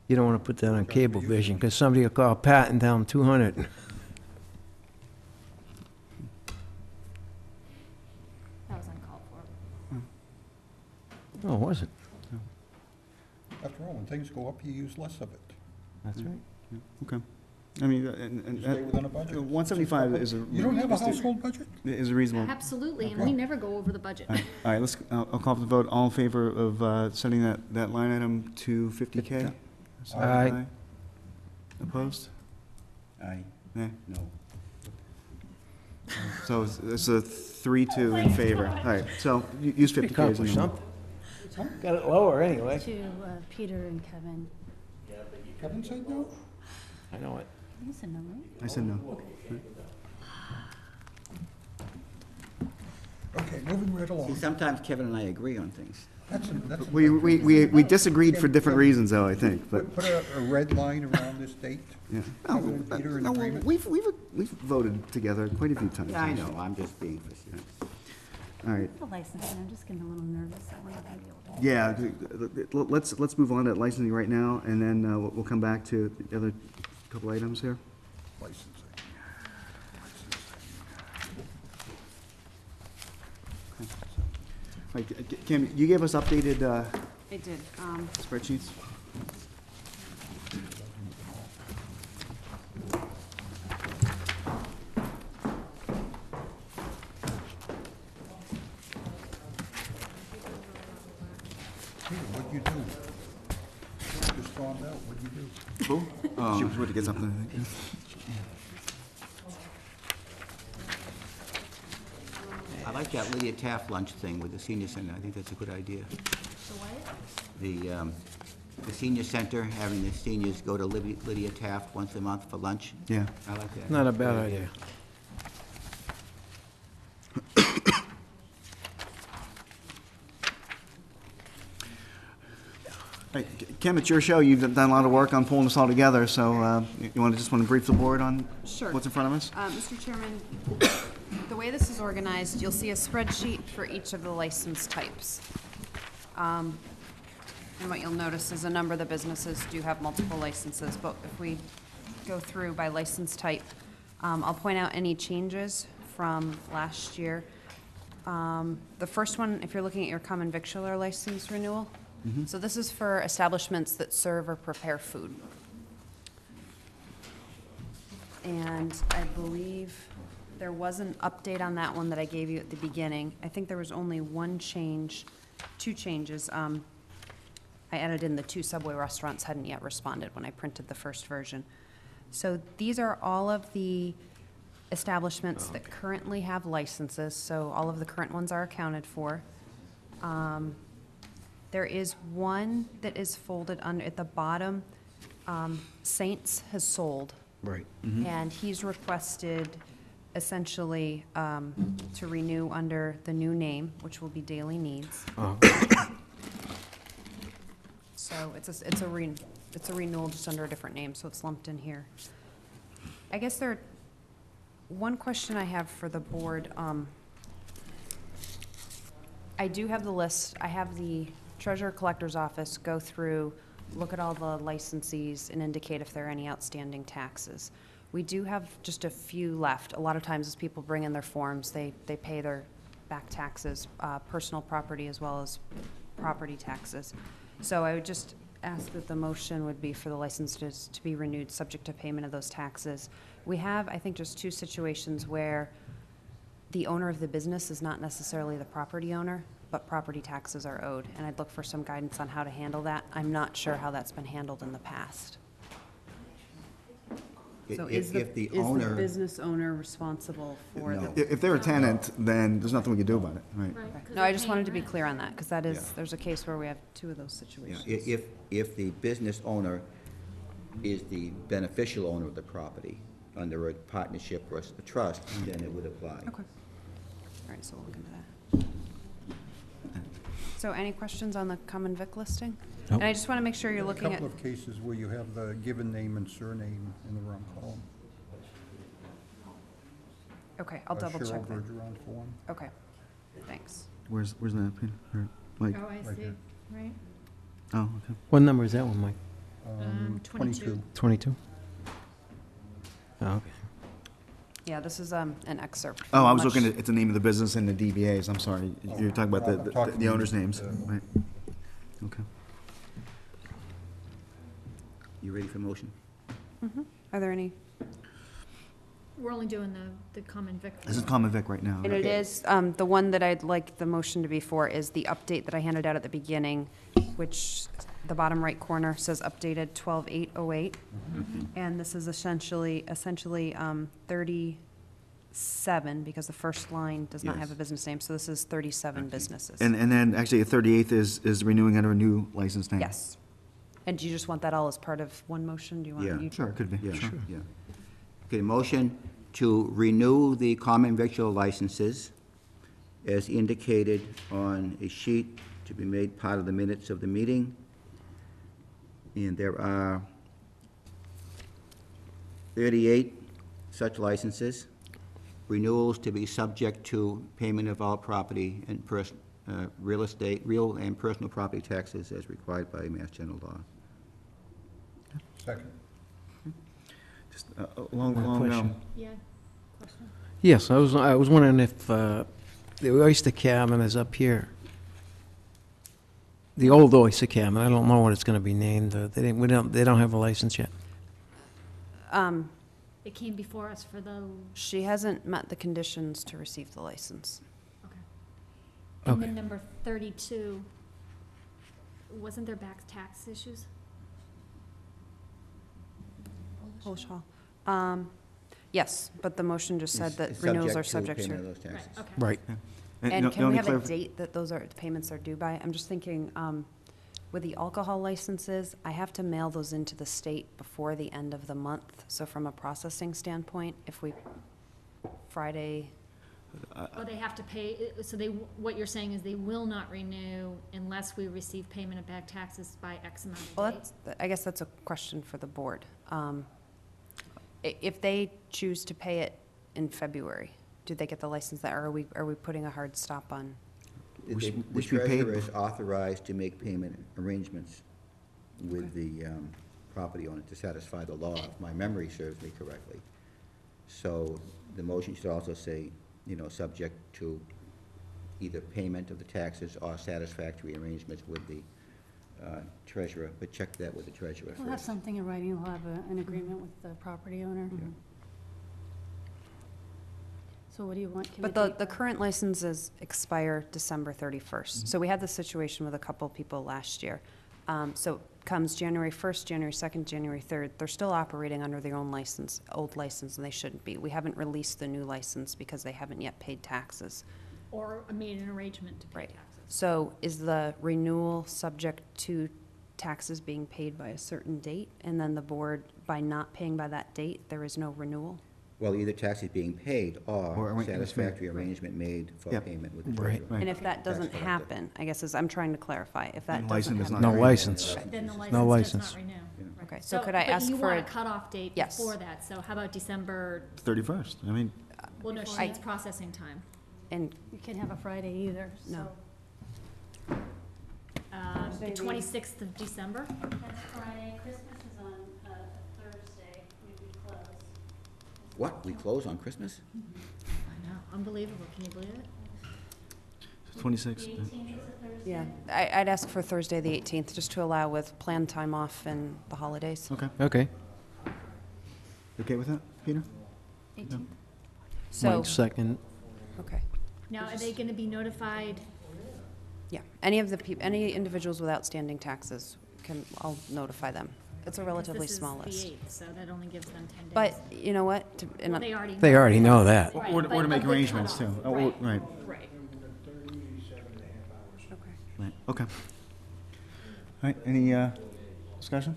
D: You don't wanna put that on Cablevision, because somebody will call Pat and tell him 200.
F: That was uncalled for.
D: No, it wasn't.
I: After all, when things go up, you use less of it.
D: That's right.
A: Yeah, okay. I mean,
I: Stay within a budget?
A: 175 is a.
I: You don't have a household budget?
A: Is a reasonable.
F: Absolutely, and we never go over the budget.
A: All right, let's, I'll call for the vote. All in favor of setting that line item to 50K? Say
D: Aye.
A: Opposed?
E: Aye.
A: Nay?
E: No.
A: So it's a 3-2 in favor. All right, so use 50K as a
D: Accomplish
A: number.
D: something. Got it lower anyway.
B: To Peter and Kevin.
I: Kevin said no?
D: I know it.
B: You said no, right?
A: I said no.
I: Okay, moving right
E: See,
I: along.
E: sometimes Kevin and I agree on things.
I: That's
A: We disagreed for different reasons, though, I think, but.
I: Put a red line around this date.
A: Yeah.
I: Kevin and Peter in
A: No,
I: agreement?
A: we've voted together quite a few times.
E: Yeah, I know, I'm just being facetious.
A: All right.
B: The licensing, I'm just getting a little nervous that we're not gonna be able to.
A: Yeah, let's move on to licensing right now, and then we'll come back to the other couple items here.
I: Licensing.
A: All right, Kim, you gave us updated
C: I did.
A: spreadsheets?
I: Peter, what'd you do? Just stormed out, what'd you do?
A: Who? She was going to get something, I think.
E: I like that Lydia Taft lunch thing with the senior center. I think that's a good idea. The senior center, having the seniors go to Lydia Taft once a month for lunch.
A: Yeah.
E: I like that.
D: Not a bad idea.
A: All right, Kim, it's your show. You've done a lot of work on pulling this all together, so you want to brief the board on
C: Sure.
A: what's in front of us?
C: Mr. Chairman, the way this is organized, you'll see a spreadsheet for each of the license types. And what you'll notice is a number of the businesses do have multiple licenses, but if we go through by license type, I'll point out any changes from last year. The first one, if you're looking at your common victualler license renewal, so this is for establishments that serve or prepare food. And I believe there was an update on that one that I gave you at the beginning. I think there was only one change, two changes. I added in the 2 Subway restaurants hadn't yet responded when I printed the first version. So these are all of the establishments that currently have licenses, so all of the current ones are accounted for. There is one that is folded under, at the bottom, Saints has sold.
D: Right.
C: And he's requested essentially to renew under the new name, which will be Daily Needs. So it's a renewal just under a different name, so it's lumped in here. I guess one question I have for the board, I do have the list, I have the Treasurer Collector's Office go through, look at all the licensees and indicate if there are any outstanding taxes. We do have just a few left. A lot of times as people bring in their forms, they pay their back taxes, personal property as well as property taxes. So I would just ask that the motion would be for the licenses to be renewed, subject to payment of those taxes. We have, I think, just 2 situations where the owner of the business is not necessarily the property owner, but property taxes are owed, and I'd look for some guidance on how to handle that. I'm not sure how that's been handled in the past. So is the business owner responsible for
E: No.
C: the?
A: If they're a tenant, then there's nothing we can do about it, right?
C: No, I just wanted to be clear on that, because that is, there's a case where we have 2 of those
E: Yeah,
C: situations.
E: if the business owner is the beneficial owner of the property under a partnership or a trust, then it would apply.
C: Okay. All right, so we'll look into that. So any questions on the common vic listing? And I just want to make sure you're
I: There are
C: looking
I: a
C: at,
I: couple of cases where you have the given name and surname in the wrong column.
C: okay, I'll double check
I: Cheryl
C: that.
I: Bergeron for one.
C: Okay, thanks.
A: Where's that, Peter? Or Mike?
F: I
I: Right here.
F: right?
A: Oh, okay.
D: What number is that one, Mike?
C: 22.
D: 22? Oh, okay.
C: Yeah, this is an excerpt.
A: Oh, I was
C: Much-
A: looking at the name of the business and the DBAs, I'm sorry. You're talking about
I: I'm talking
A: the owner's names,
I: the-
A: right? Okay.
E: You ready for motion?
C: Are there any
F: We're only doing the common vic.
A: This is common vic right now,
C: And
A: right?
C: it is, the one that I'd like the motion to be for is the update that I handed out at the beginning, which the bottom right corner says updated 12/8/08. And this is essentially 37, because the first line does not have a
E: Yes.
C: business name, so this is 37 businesses.
A: And then actually, 38th is renewing under a new license name.
C: Yes. And do you just want that all as part of one motion? Do you want?
E: Yeah.
C: you-
A: Sure, it could be,
E: Yeah,
A: sure.
E: yeah. Okay, motion to renew the common victual licenses as indicated on a sheet to be made part of the minutes of the meeting. And there are 38 such licenses. Renewals to be subject to payment of all property and real and personal property taxes as required by Mass General Law.
I: Second.
A: Just along,
D: question.
F: Yeah, question?
D: Yes, I was wondering if the oyster cabin is up here. The old oyster cabin, I don't know what it's gonna be named. They don't have a license yet.
F: It came before us for the,
C: She hasn't met the conditions to receive the license.
F: okay. And
D: Okay.
F: then number 32, wasn't there back tax issues?
C: Polish Hall. Yes, but the motion just said that
E: It's
C: renewals are subject
E: payment
C: to.
E: of those taxes.
F: Right, okay.
D: Right.
C: And
A: the
C: can we
A: only
C: have a
A: clarif-
C: date that those payments are due by? I'm just thinking, with the alcohol licenses, I have to mail those into the state before the end of the month. So from a processing standpoint, if we, Friday,
F: Well, they have to pay, so what you're saying is they will not renew unless we receive payment of back taxes by X amount of
C: well,
F: days?
C: I guess that's a question for the board. If they choose to pay it in February, do they get the license, or are we putting a hard stop on?
A: We
E: The
A: should-
E: the
A: we should be paid
E: treasurer is authorized to make payment arrangements with the property owner to satisfy the law, if my memory serves me correctly. So the motion should also say, subject to either payment of the taxes or satisfactory arrangements with the treasurer, but check that with the treasurer
B: We'll have
E: first.
B: something in writing, we'll have an agreement with the property owner. So what do you want? Can
C: But
B: date
C: the
B: be?
C: current licenses expire December 31st. So we had this situation with a couple people last year. So comes January 1st, January 2nd, January 3rd, they're still operating under their own license, old license, and they shouldn't be. We haven't released the new license because they haven't yet paid taxes.
F: Or made an arrangement to pay
C: Right.
F: taxes?
C: So is the renewal subject to taxes being paid by a certain date? And then the board, by not paying by that date, there is no renewal?
E: Well, either taxes being paid
A: Or
E: or
A: arrangements
E: satisfactory arrangement made for
A: Yep.
E: payment with the
D: Right.
E: treasurer.
C: And if that doesn't
E: That's correct.
C: happen, I guess I'm trying to clarify, if that
A: And
C: doesn't
A: license is
C: happen.
A: not
D: No
A: renewed.
D: license.
F: Then the
D: No
F: license does
D: license.
F: not renew. Right.
C: Okay, so could I ask
F: But you
C: for
F: want
C: a-
F: a cutoff date
C: Yes.
F: before that, so how about December,
A: 31st, I mean,
F: well, no, she
C: I-
F: needs processing time.
C: And
B: You can't have a Friday either,
C: No.
B: so.
F: The 26th of December?
B: That's Friday, Christmas is on Thursday, we close.
E: What, we close on Christmas?
F: I know, unbelievable, can you believe it?
A: 26th.
B: The 18th is a Thursday.
C: Yeah, I'd ask for Thursday, the 18th, just to allow with planned time off and the holidays.
A: Okay,
D: Okay.
A: you okay with that, Peter?
B: 18th.
C: So,
D: Mike, second.
C: okay,
F: Now, are they gonna be notified?
C: yeah. Any of the any individuals with outstanding taxes I'll notify them. It's a relatively small
F: This is
C: list.
F: the 8th, so that only gives them 10 days.
C: But, you know what?
F: Well, they already know.
D: They already know that.
F: Right,
A: Or
F: but
A: to make
F: of the
A: arrangements, too.
F: cutoff,
A: Oh,
F: right,
A: right.
F: Right.
C: Okay.
A: Right, okay. All right, any discussion?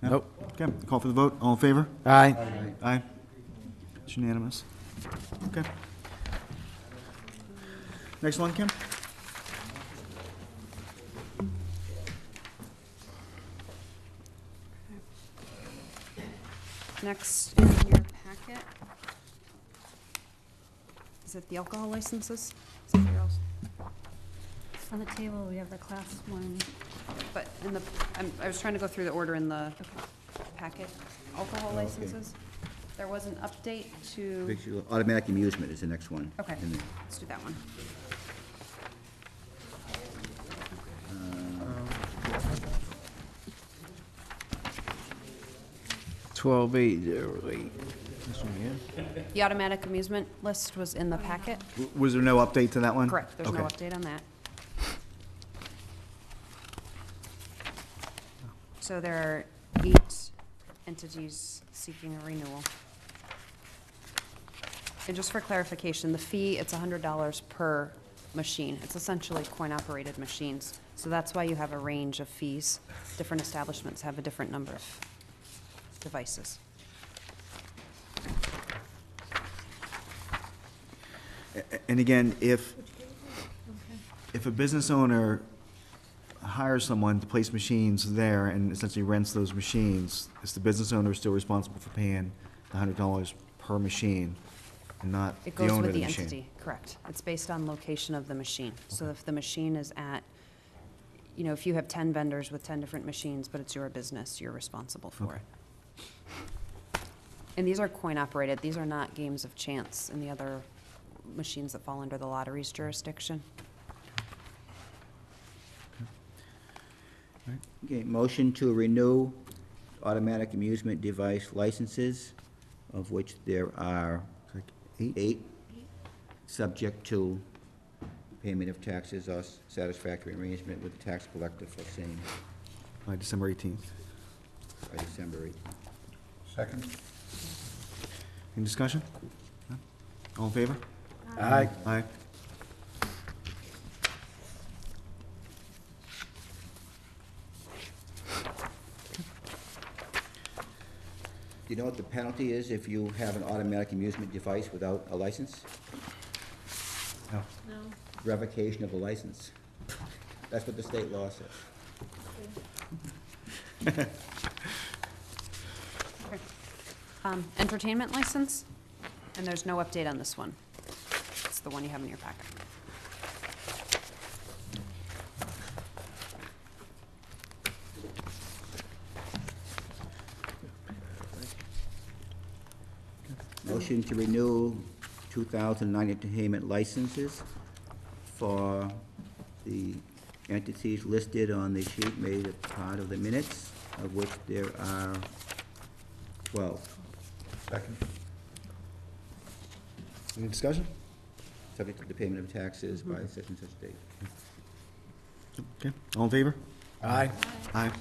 A: No?
D: Nope.
A: Okay, call for the vote, all in favor?
D: Aye.
A: Aye. It's unanimous. Okay. Next one, Kim?
C: Next in your packet, is it the alcohol licenses? Is that your else?
B: On the table, we have the class one.
C: But in the, I was trying to go through the order in the packet. Alcohol
E: okay.
C: licenses. There was an update to,
E: Victual- Automatic amusement is the next one.
C: okay,
E: in the-
C: let's do that one.
D: 12-808. This one here.
C: The automatic amusement list was in the packet.
A: Was there no update to that one?
C: Correct, there's no
A: Okay.
C: update on that. So there are 8 entities seeking a renewal. And just for clarification, the fee, it's $100 per machine. It's essentially coin-operated machines. So that's why you have a range of fees. Different establishments have a different number of devices.
A: And again, if a business owner hires someone to place machines there and essentially rents those machines, is the business owner still responsible for paying the $100 per machine and not
C: It
A: the
C: goes
A: owner
C: with
A: of the
C: the
A: machine?
C: entity, correct. It's based on location of the machine. So if the machine is at, you know, if you have 10 vendors with 10 different machines, but it's your business, you're responsible for it. And these are coin-operated. These are not games of chance and the other machines that fall under the lottery's jurisdiction.
E: Okay, motion to renew automatic amusement device licenses, of which there are 8, subject to payment of taxes or satisfactory arrangement with the tax collector for same
A: By December 18th.
E: by December 8th.
I: Second?
A: Any discussion? No? All in favor?
D: Aye.
A: Aye.
E: Do you know what the penalty is if you have an automatic amusement device without a license?
A: No.
F: No.
E: Revocation of the license. That's what the state law says.
C: Entertainment license, and there's no update on this one. It's the one you have in your packet.
E: Motion to renew 2009 entertainment licenses for the entities listed on the sheet made a part of the minutes, of which there are 12,
I: Second?
A: Any discussion?
E: subject to the payment of taxes by such and such date.
A: Okay, all in favor?
D: Aye.
A: Aye.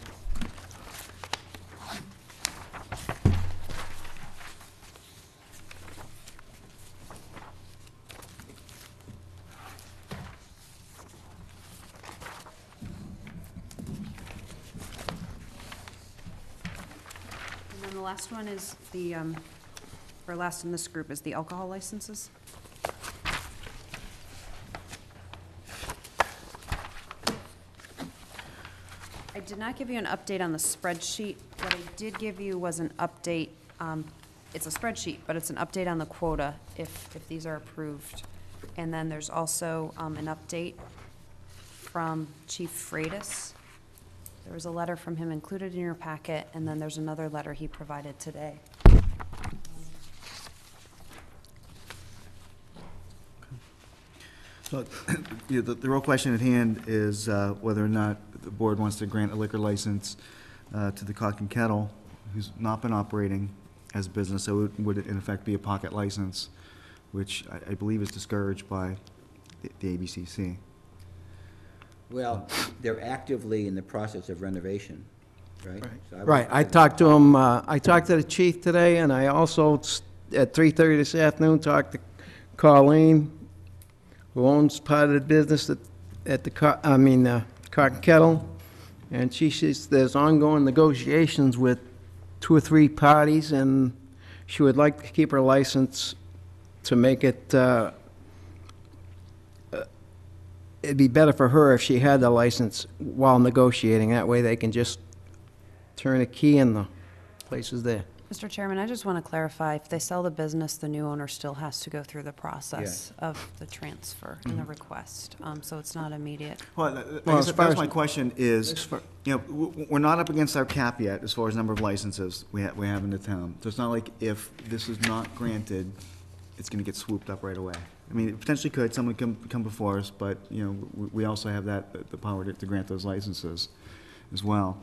C: And then the last one is the, or last in this group is the alcohol licenses. I did not give you an update on the spreadsheet. What I did give you was an update, it's a spreadsheet, but it's an update on the quota if these are approved. And then there's also an update from Chief Freitas. There was a letter from him included in your packet, and then there's another letter he provided today.
A: So, yeah, the real question at hand is whether or not the board wants to grant a liquor license to the Cock and Kettle, who's not been operating as a business, so it would in effect be a pocket license, which I believe is discouraged by the ABCC.
E: Well, they're actively in the process of renovation, right? So would-
D: Right, I talked to him, I talked to the chief today, and I also, at 3:30 this afternoon, talked to Colleen, who owns part of the business at the, Cock and Kettle, and she says there's ongoing negotiations with 2 or 3 parties, and she would like to keep her license to make it, it'd be better for her if she had the license while negotiating. That way they can just turn a key and the place is there.
C: Mr. Chairman, I just want to clarify, if they sell the business, the new owner still has to go through the process of the transfer and the request, so it's not immediate.
A: Well,
D: Well, as far
A: that's
D: as-
A: my question is, you know, we're not up against our cap yet as far as number of licenses we have in the town. So it's not like if this is not granted, it's gonna get swooped up right away. I mean, it potentially could, someone come before us, but, you know, we also have the power to grant those licenses as well.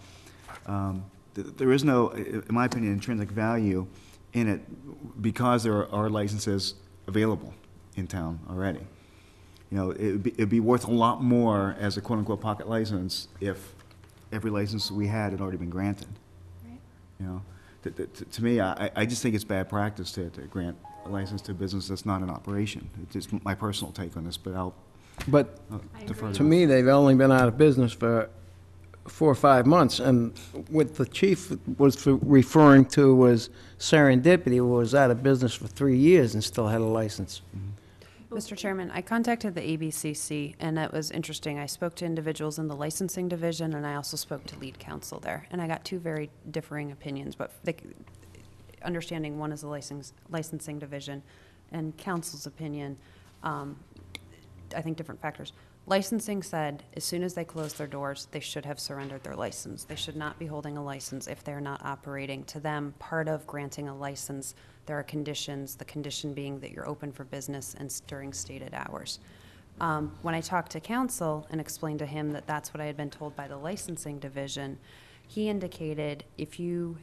A: there is no, in my opinion, intrinsic value in it because there are licenses available in town already. You know, it'd be worth a lot more as a quote-unquote pocket license if every license we had already been granted.
F: Right.
A: You know, to me, I just think it's bad practice to grant a license to a business that's not in operation. It's just my personal take on this, but
D: But
A: defer
F: agree.
D: to me, they've only been out of business for 4 or 5 months, and what the chief was referring to was Serendipity was out of business for 3 years and still had a license.
C: Mr. Chairman, I contacted the ABCC, and it was interesting. I spoke to individuals in the licensing division, and I also spoke to lead counsel there. And I got 2 very differing opinions, but understanding one is the licensing division, and counsel's opinion, I think different factors. Licensing said as soon as they closed their doors, they should have surrendered their license. They should not be holding a license if they're not operating. To them, part of granting a license, there are conditions, the condition being that you're open for business and during stated hours. When I talked to counsel and explained to him that that's what I had been told by the licensing division, he indicated if you,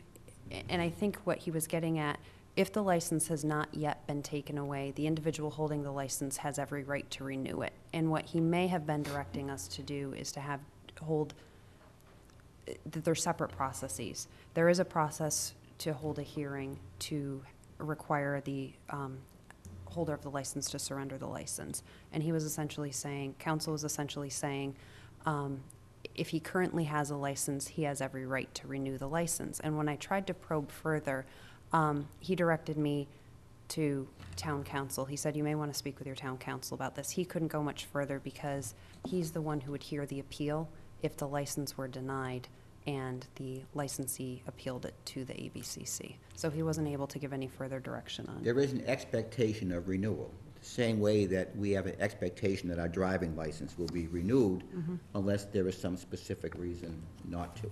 C: and I think what he was getting at, if the license has not yet been taken away, the individual holding the license has every right to renew it. And what he may have been directing us to do is to hold, they're separate processes. There is a process to hold a hearing to require the holder of the license to surrender the license. And he was essentially saying, counsel was essentially saying, if he currently has a license, he has every right to renew the license. And when I tried to probe further, he directed me to town council. He said, you may want to speak with your town council about this. He couldn't go much further because he's the one who would hear the appeal if the license were denied and the licensee appealed it to the ABCC. So he wasn't able to give any further direction on it.
E: There is an expectation of renewal, the same way that we have an expectation that our driving license will be renewed unless there is some specific reason not to.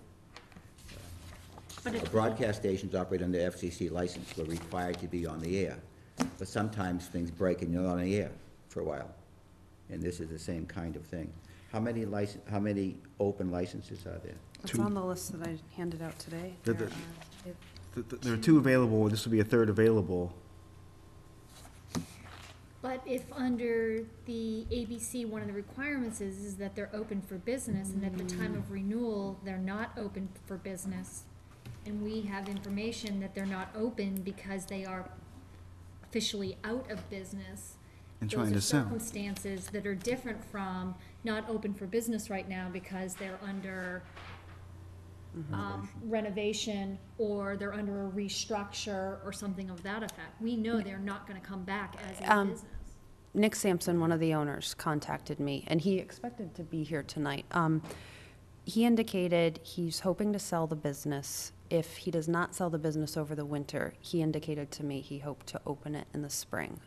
E: Broadcast stations operate under FCC license. We're required to be on the air. But sometimes things break and you're not on the air for a while. And this is the same kind of thing. How many open licenses are there?
C: It's
A: 2.
C: on the list that I handed out today.
A: There are 2 available. This will be a 3rd available.
F: But if under the ABC, one of the requirements is that they're open for business, and at the time of renewal, they're not open for business, and we have information that they're not open because they are officially out of business,
A: And trying to
F: those are
A: sell.
F: circumstances that are different from not open for business right now because they're under renovation, or they're under a restructure or something of that effect. We know they're not gonna come back as a business.
C: Nick Sampson, one of the owners, contacted me, and he expected to be here tonight. He indicated he's hoping to sell the business. If he does not sell the business over the winter, he indicated to me he hoped to open it in the spring.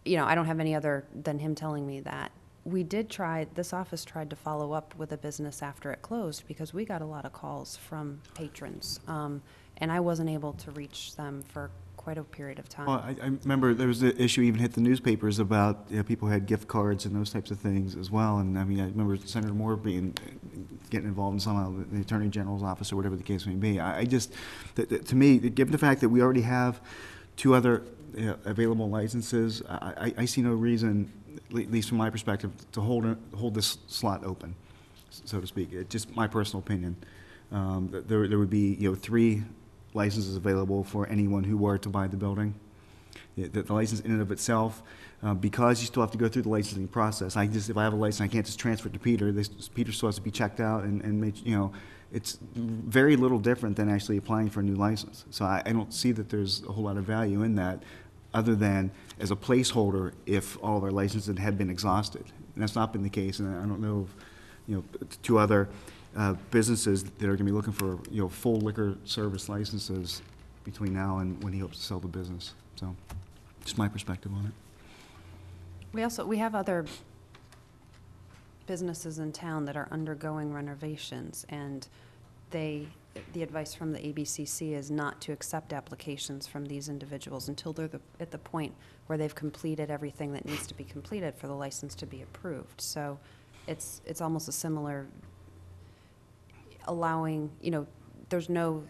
C: You know, I don't have any other than him telling me that. We did try, this office tried to follow up with a business after it closed because we got a lot of calls from patrons. And I wasn't able to reach them for quite a period of time.
A: Well, I remember there was the issue even hit the newspapers about, you know, people who had gift cards and those types of things as well. And I mean, I remember Senator Moore getting involved in somehow the Attorney General's office or whatever the case may be. I just, to me, given the fact that we already have 2 other available licenses, I see no reason, at least from my perspective, to hold this slot open, so to speak. It's just my personal opinion. There would be, you know, 3 licenses available for anyone who were to buy the building. The license in and of itself, because you still have to go through the licensing process. If I have a license, I can't just transfer it to Peter. Peter still has to be checked out and make, you know, it's very little different than actually applying for a new license. So I don't see that there's a whole lot of value in that, other than as a placeholder if all of our licenses had been exhausted. And that's not been the case, and I don't know of, you know, 2 other businesses that are going to be looking for, you know, full liquor service licenses between now and when he hopes to sell the business. So, just my perspective on it.
C: We have other businesses in town that are undergoing renovations, and the advice from the ABCC is not to accept applications from these individuals until they're at the point where they've completed everything that needs to be completed for the license to be approved. So it's almost a similar allowing, you know, there's no,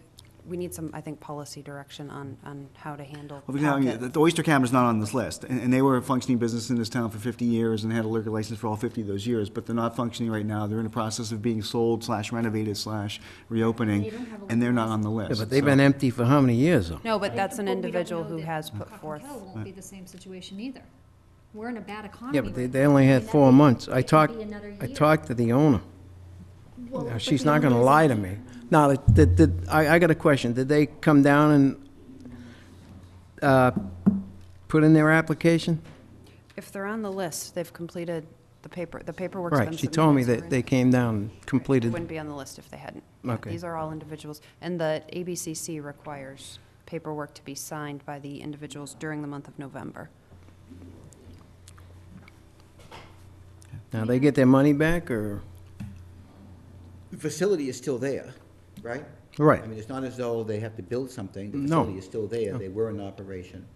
C: we need some, I think, policy direction on how to handle
A: Well, because, I mean,
C: pocket.
A: the Oyster Cabinet not on this list, and they were a functioning business in this town for 50 years and had a liquor license for all 50 of those years, but they're not functioning right now. They're in the process of being sold / renovated / reopening, and they're not on the list.
D: Yeah, but they've
A: So-
D: been empty for how many years, though?
C: No, but that's an
F: But we don't
C: individual
F: know
C: who
F: that
C: has put
F: Cock and
C: forth.
F: Kettle won't be the same situation either. We're in a bad economy.
D: Yeah, but
F: right
D: they
F: now.
D: only
F: I
D: had
F: mean,
D: 4
F: that may-
D: months.
F: it could be another
D: I
F: year.
D: talked to the owner.
F: Well, but
D: She's
F: the
D: not gonna
F: owner
D: lie to
F: isn't
D: me.
F: here.
D: Now, I got a question. Did they come down and put in their application?
C: If they're on the list, they've completed the paperwork's been submitted.
D: Right, she told me that
C: Right.
D: they came down and
C: They
D: completed.
C: wouldn't be on the list if they hadn't. Yeah,
D: Okay.
C: These are all individuals, and the ABCC requires paperwork to be signed by the individuals during the month of November.
D: Now, they get their money back, or?
E: The facility is still there, right?
D: Right.
E: I mean, it's not as though they have to build something. The
D: No.
E: facility is still there. They were in operation.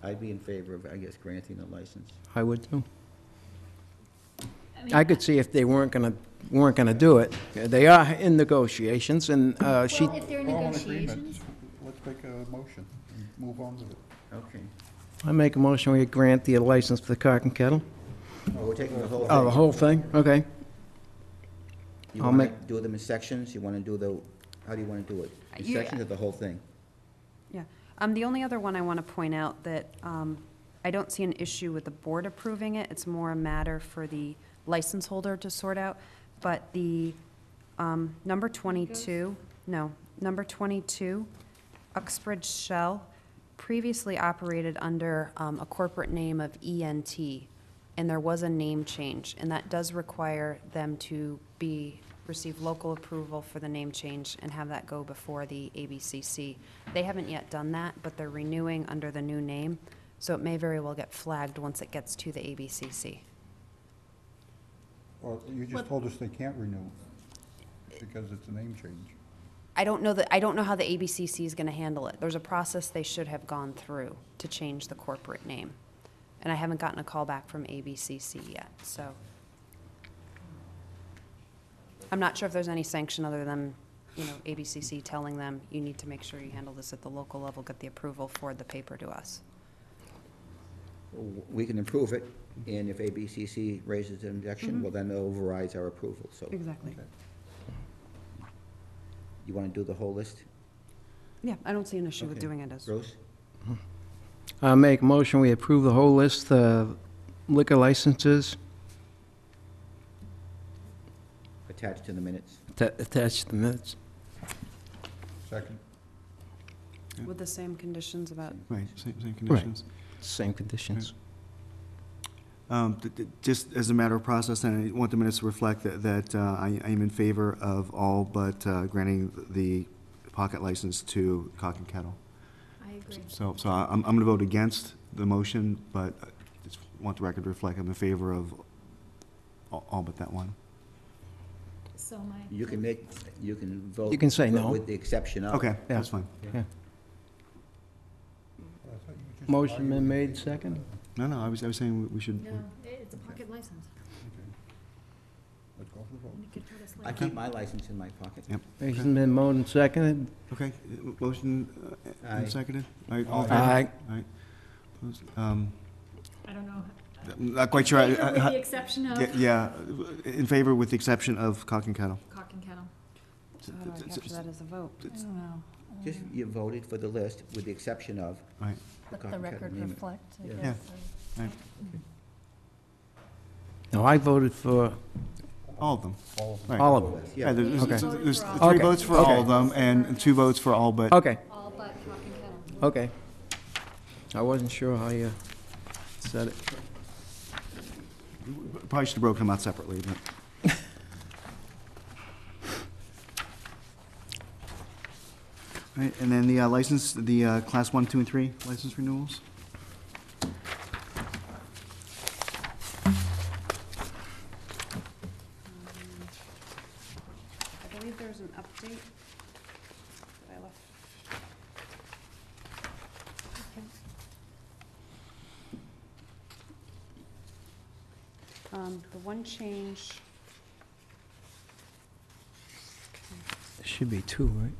E: I'd be in favor of, I guess, granting the license.
D: I would too.
F: mean,
D: I could see if they weren't gonna do it. They are in negotiations, and she,
F: Well, if they're in
I: We're all in agreement.
F: negotiations,
I: Let's make a motion and move on with it.
E: Okay.
D: I make a motion, we grant the license for the Cock and Kettle.
E: Oh, we're taking the whole thing.
D: Oh, the whole thing? Okay.
E: You
D: I'll
E: want to
D: make-
E: do them in sections? You want to do the, how do you want to do it? In
C: Yeah.
E: sections or the whole thing?
C: Yeah. The only other one I want to point out that I don't see an issue with the board approving it. It's more a matter for the license holder to sort out. But the number 22, Uxbridge Shell, previously operated under a corporate name of ENT, and there was a name change, and that does require them to receive local approval for the name change and have that go before the ABCC. They haven't yet done that, but they're renewing under the new name, so it may very well get flagged once it gets to the ABCC.
I: Well, you just told us they can't renew because it's a name change.
C: I don't know how the ABCC is gonna handle it. There's a process they should have gone through to change the corporate name. And I haven't gotten a call back from ABCC yet, so. I'm not sure if there's any sanction other than, ABCC telling them, you need to make sure you handle this at the local level, get the approval, forward the paper to us.
E: We can approve it, and if ABCC raises an objection, well, then it overrides our approval, so.
C: Exactly.
E: You want to do the whole list?
C: Yeah, I don't see an issue with
E: Okay.
C: doing it as.
E: Bruce?
D: I make a motion, we approve the whole list of liquor licenses
E: Attached to the minutes.
D: attached to the minutes.
I: Second.
C: With the same conditions about,
A: Right, same conditions.
D: Same conditions.
A: Just as a matter of process, and I want the minutes to reflect that I am in favor of all but granting the pocket license to Cock and Kettle.
F: I agree.
A: So I'm going to vote against the motion, but I just want the record to reflect I'm in favor of all but that one.
F: So
E: You can vote.
D: You can say no.
E: With the exception of.
A: Okay, that's fine.
D: Yeah. Motion been made, second?
A: No, I was saying we should,
F: No, it's a pocket license.
I: Let's go for the vote.
F: You could tell us
E: I
F: later.
E: keep my license in my pocket.
A: Yep.
D: Motion been made and seconded.
A: okay, motion
E: Aye.
A: and seconded? All right, all in favor?
D: Aye.
A: All right. Opposed?
F: I don't know.
A: I'm not quite sure.
F: With the exception of
A: Yeah, in favor with the exception of Cock and Kettle.
F: Cock and Kettle.
C: so how do I capture that as a vote?
B: I don't know.
E: Just, you voted for the list with the exception of.
A: Right.
B: Let
E: Cock
B: the
E: and Kettle,
B: record
E: name it.
B: reflect, I
E: Yeah.
B: guess.
A: Right.
D: No, I voted for
A: All of them. Right.
D: all of them.
A: Yeah, there's
D: Okay.
A: there's
F: Okay.
A: 3 votes for all of them and 2 votes for all but.
D: Okay,
F: All but Cock and Kettle.
D: okay. I wasn't sure how you said it.
A: Probably should have broken them out separately, but. Right, and then the license, the class 1, 2, and 3 license renewals.
C: I believe there's an update that I left. The one change,
D: Should be 2, right?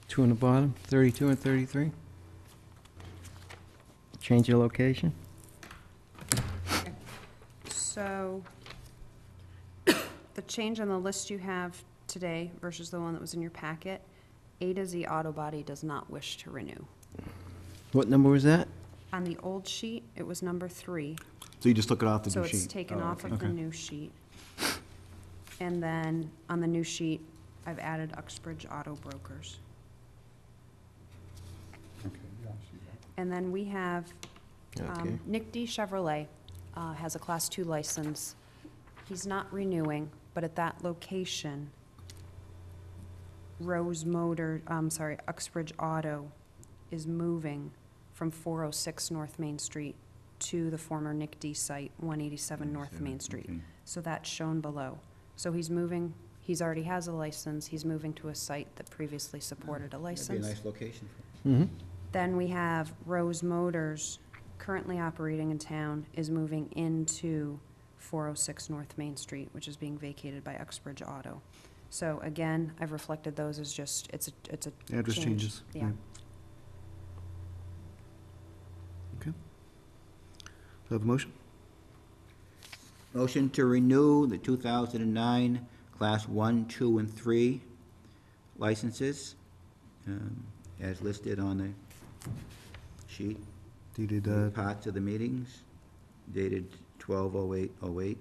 D: 2 on the bottom, 32 and 33? Change your location?
C: So, the change on the list you have today versus the one that was in your packet, A to Z Auto Body does not wish to renew.
D: What number was that?
C: On the old sheet, it was number 3,
A: So you just took it off the
C: so
A: new sheet?
C: it's taken
A: Oh,
C: off
A: okay.
C: of the
A: Okay.
C: new sheet. And then, on the new sheet, I've added Uxbridge Auto Brokers.
I: Okay, yeah, I see that.
C: And then we have,
D: Okay.
C: Nick D. Chevrolet has a Class 2 license. He's not renewing, but at that location, Uxbridge Auto is moving from 406 North Main Street to the former Nick D. site, 187 North Main Street.
A: Okay.
C: So that's shown below. So he's moving, he's already has a license, he's moving to a site that previously supported a
E: That'd
C: license.
E: be a nice location for
D: Mm-hmm.
C: Then we have Rose Motors, currently operating in town, is moving into 406 North Main Street, which is being vacated by Uxbridge Auto. So again, I've reflected those as just, it's a
A: Address
C: change.
A: changes.
C: Yeah.
A: Okay. Do I have a motion?
E: Motion to renew the 2009 Class 1, 2, and 3 licenses, as listed on the sheet.
A: Dated,
E: Parts of the meetings dated 12/08/08.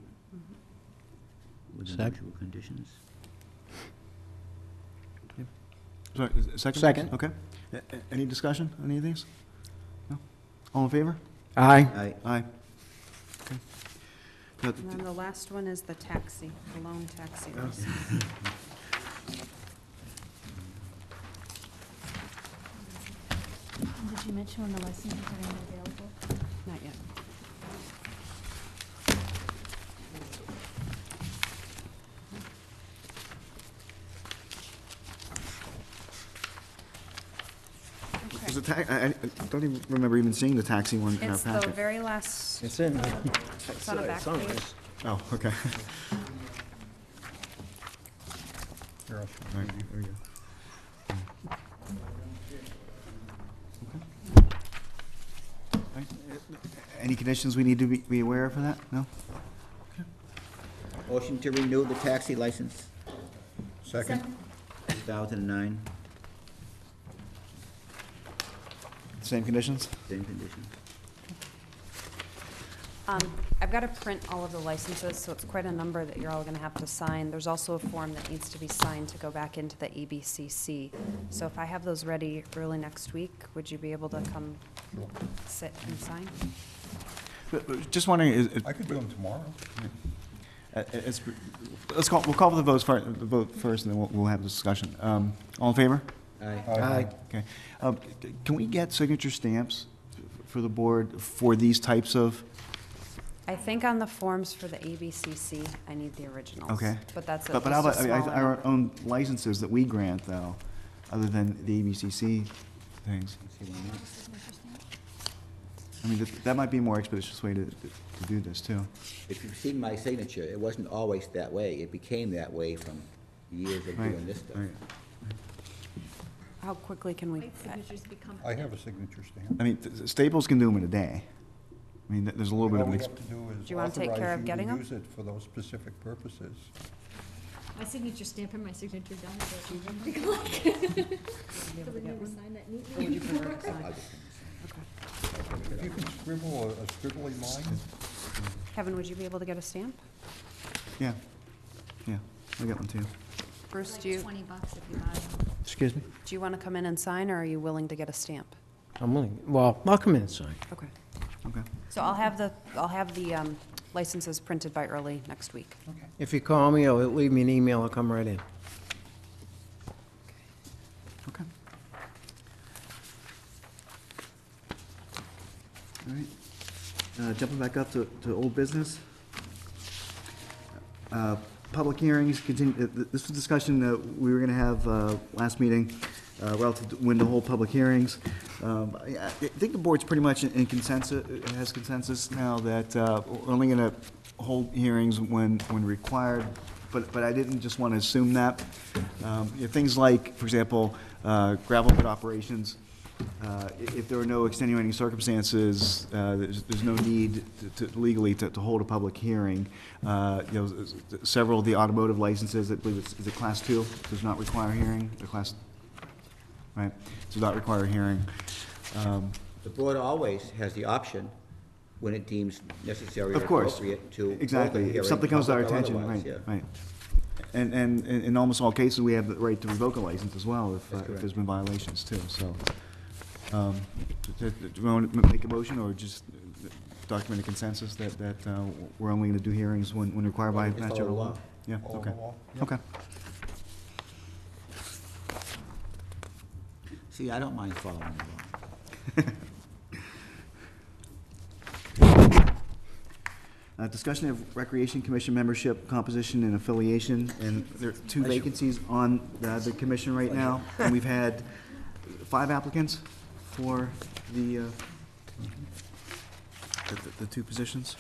E: With the
D: Second.
E: usual conditions.
A: sorry, second?
D: Second.
A: Okay. Any discussion on any of these? No? All in favor?
D: Aye.
E: Aye.
A: Aye. Okay.
C: And then the last one is the taxi, the loan taxi license.
B: Did you mention when the licenses are gonna be available?
C: Not yet.
A: Was it I don't even remember even seeing the taxi one in our
C: It's the
A: packet.
C: very last,
D: It's in.
C: it's on a back page.
A: Oh, okay.
I: Here, I'll
A: All
I: show
A: right,
I: you.
A: there we go. Okay. All right, any conditions we need to be aware of for that? No?
E: Motion to renew the taxi license,
I: Second?
E: 2009,
A: Same conditions?
E: same conditions.
C: I've got to print all of the licenses, so it's quite a number that you're all going to have to sign. There's also a form that needs to be signed to go back into the EBCC. So if I have those ready early next week, would you be able to come sit and sign?
A: Just wondering,
I: I could do them tomorrow.
A: we'll call for the vote first, and then we'll have a discussion. All in favor?
E: Aye.
A: Okay. Can we get signature stamps for the board for these types of,
C: I think on the forms for the ABCC, I need the originals.
A: okay?
C: But that's a
A: But how about,
C: just a smaller
A: our
C: number.
A: own licenses that we grant, though, other than the ABCC things? I mean, that might be a more expeditious way to do this, too.
E: If you've seen my signature, it wasn't always that way. It became that way from years of
A: Right,
E: doing this stuff.
A: right.
C: How quickly can we?
F: Like signatures become.
I: I have a signature stamp.
A: I mean, Staples can do them in a day. I mean, there's a little bit
I: All
A: of an,
I: we have to do is
C: Do you wanna take care
I: authorize
C: of
I: you
C: getting
I: to
C: 'em?
I: use it for those specific purposes.
F: My signature stamp and my signature done, so it doesn't look like. So we need to sign that neatly.
C: Would you prefer to sign?
I: If you can scribble a scribbly line,
C: Kevin, would you be able to get a stamp?
A: yeah, I got one, too.
C: Bruce,
F: Like
C: do you,
F: $20 if you buy them.
D: Excuse me?
C: do you want to come in and sign, or are you willing to get a stamp?
D: I'm willing, well, I'll come in and sign.
C: Okay.
A: Okay.
C: So I'll have the licenses printed by early next week.
D: If you call me or leave me an email, I'll come right in.
A: Okay. All right. Jumping back up to old business. Public hearings, continue, this was a discussion that we were gonna have, last meeting, relative to when to hold public hearings. I think the board's pretty much in consensus, has consensus now that, we're only gonna hold hearings when required but I didn't just want to assume that. Things like, for example, gravel pit operations, if there are no extenuating circumstances, there's no need legally to hold a public hearing. Several of the automotive licenses, I believe is it Class 2, does not require hearing, or Class, right, does not require hearing.
E: The board always has the option, when it deems necessary or
A: Of course,
E: appropriate, to hold a
A: exactly.
E: hearing,
A: If something comes to our
E: public or
A: attention,
E: otherwise,
A: right,
E: yeah.
A: right. And in almost all cases, we have the right to revoke a license as well if
E: correct.
A: there's been violations too, so. Do you want to make a motion or just document a consensus that we're only going to do hearings when required by
E: Just follow
A: natural
E: the
A: law?
E: law.
A: Yeah,
I: Follow
A: okay,
I: the law. Yep.
A: okay.
E: See, I don't mind following the law.
A: Discussion of Recreation Commission membership, composition, and affiliation, and there are 2 vacancies on the commission right now, and we've had 5 applicants for the 2 positions.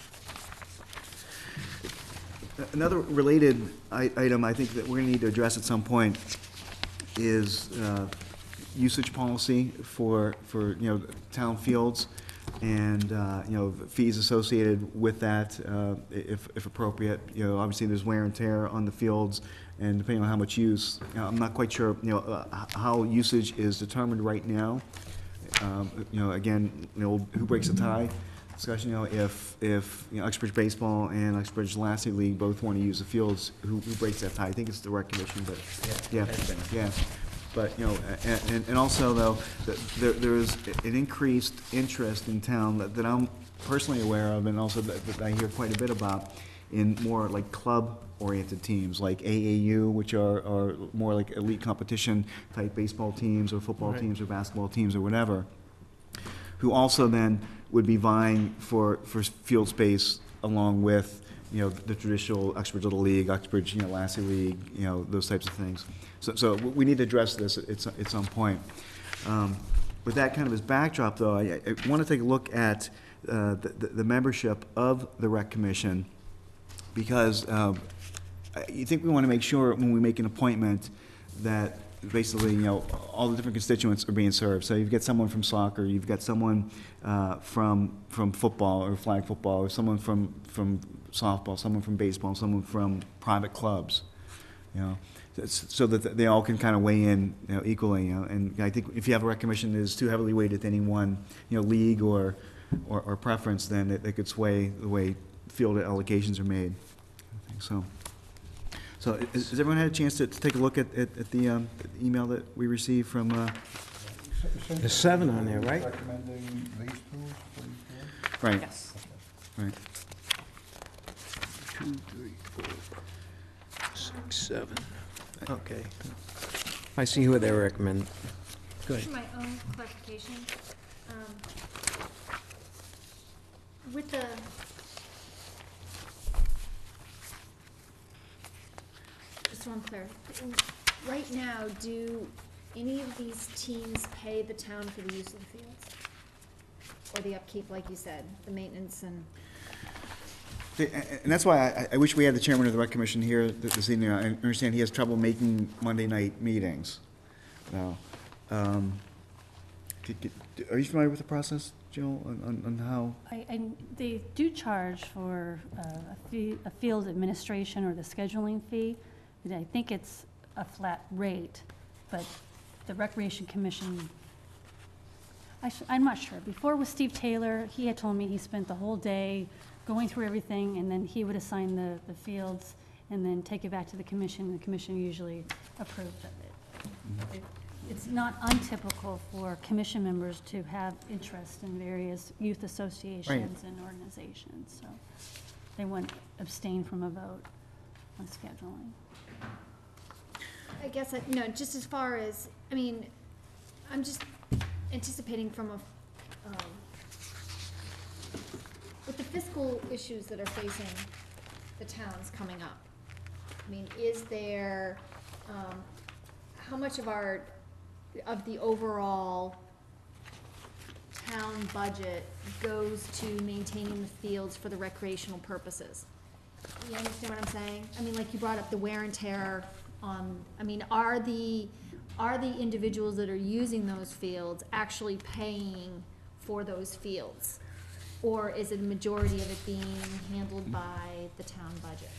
A: Another related item I think that we're gonna need to address at some point is usage policy for town fields, and fees associated with that, if appropriate. Obviously there's wear and tear on the fields, and depending on how much use, I'm not quite sure how usage is determined right now. Again, who breaks the tie discussion. If Uxbridge Baseball and Uxbridge Lassie League both want to use the fields, who breaks that tie? I think it's the rec commission, but yeah. But, and also, though, there's an increased interest in town that I'm personally aware of, and also that I hear quite a bit about, in more like club-oriented teams, like AAU, which are more like elite competition-type baseball teams, or football teams, or basketball teams, or whatever, who also then would be vying for field space along with the traditional Uxbridge Little League, Uxbridge, Lassie League, those types of things. So we need to address this at some point. With that kind of as backdrop, though, I want to take a look at the membership of the Rec Commission, because I think we want to make sure when we make an appointment that basically, all the different constituents are being served. So you've got someone from soccer, you've got someone from football or flag football, or someone from softball, someone from baseball, someone from private clubs, so that they all can kind of weigh in, equally, And I think if you have a rec commission that is too heavily weighted to any one, league or preference, then it could sway the way field allocations are made. I think so. So has everyone had a chance to take a look at the email that we received from?
D: There's 7 on there, right?
I: Recommending these 2 for these boards?
A: Right.
K: Yes.
A: Right.
D: 2, 3, 4, 6, 7. Okay. I see who they recommend. Good.
F: For my own clarification, with the, just so I'm clear, right now, do any of these teams pay the town for the use of the fields? Or the upkeep, like you said, the maintenance and?
A: And that's why I wish we had the chairman of the rec commission here this evening. I understand he has trouble making Monday night meetings. Now, are you familiar with the process, Jill, on how?
B: They do charge for a field administration or the scheduling fee, and I think it's a flat rate, but the Recreation Commission, I'm not sure. Before with Steve Taylor, he had told me he spent the whole day going through everything, and then he would assign the fields and then take it back to the commission, and the commission usually approved of it. It's not untypical for commission members to have interest in various youth associations and organizations, so they wouldn't abstain from a vote on scheduling.
F: I guess, just as far as, I'm just anticipating from a, with the fiscal issues that are facing the towns coming up, is there, how much of the overall town budget goes to maintaining the fields for the recreational purposes? You understand what I'm saying? I mean, like you brought up the wear and tear on, I mean, are the individuals that are using those fields actually paying for those fields? Or is it a majority of it being handled by the town budget?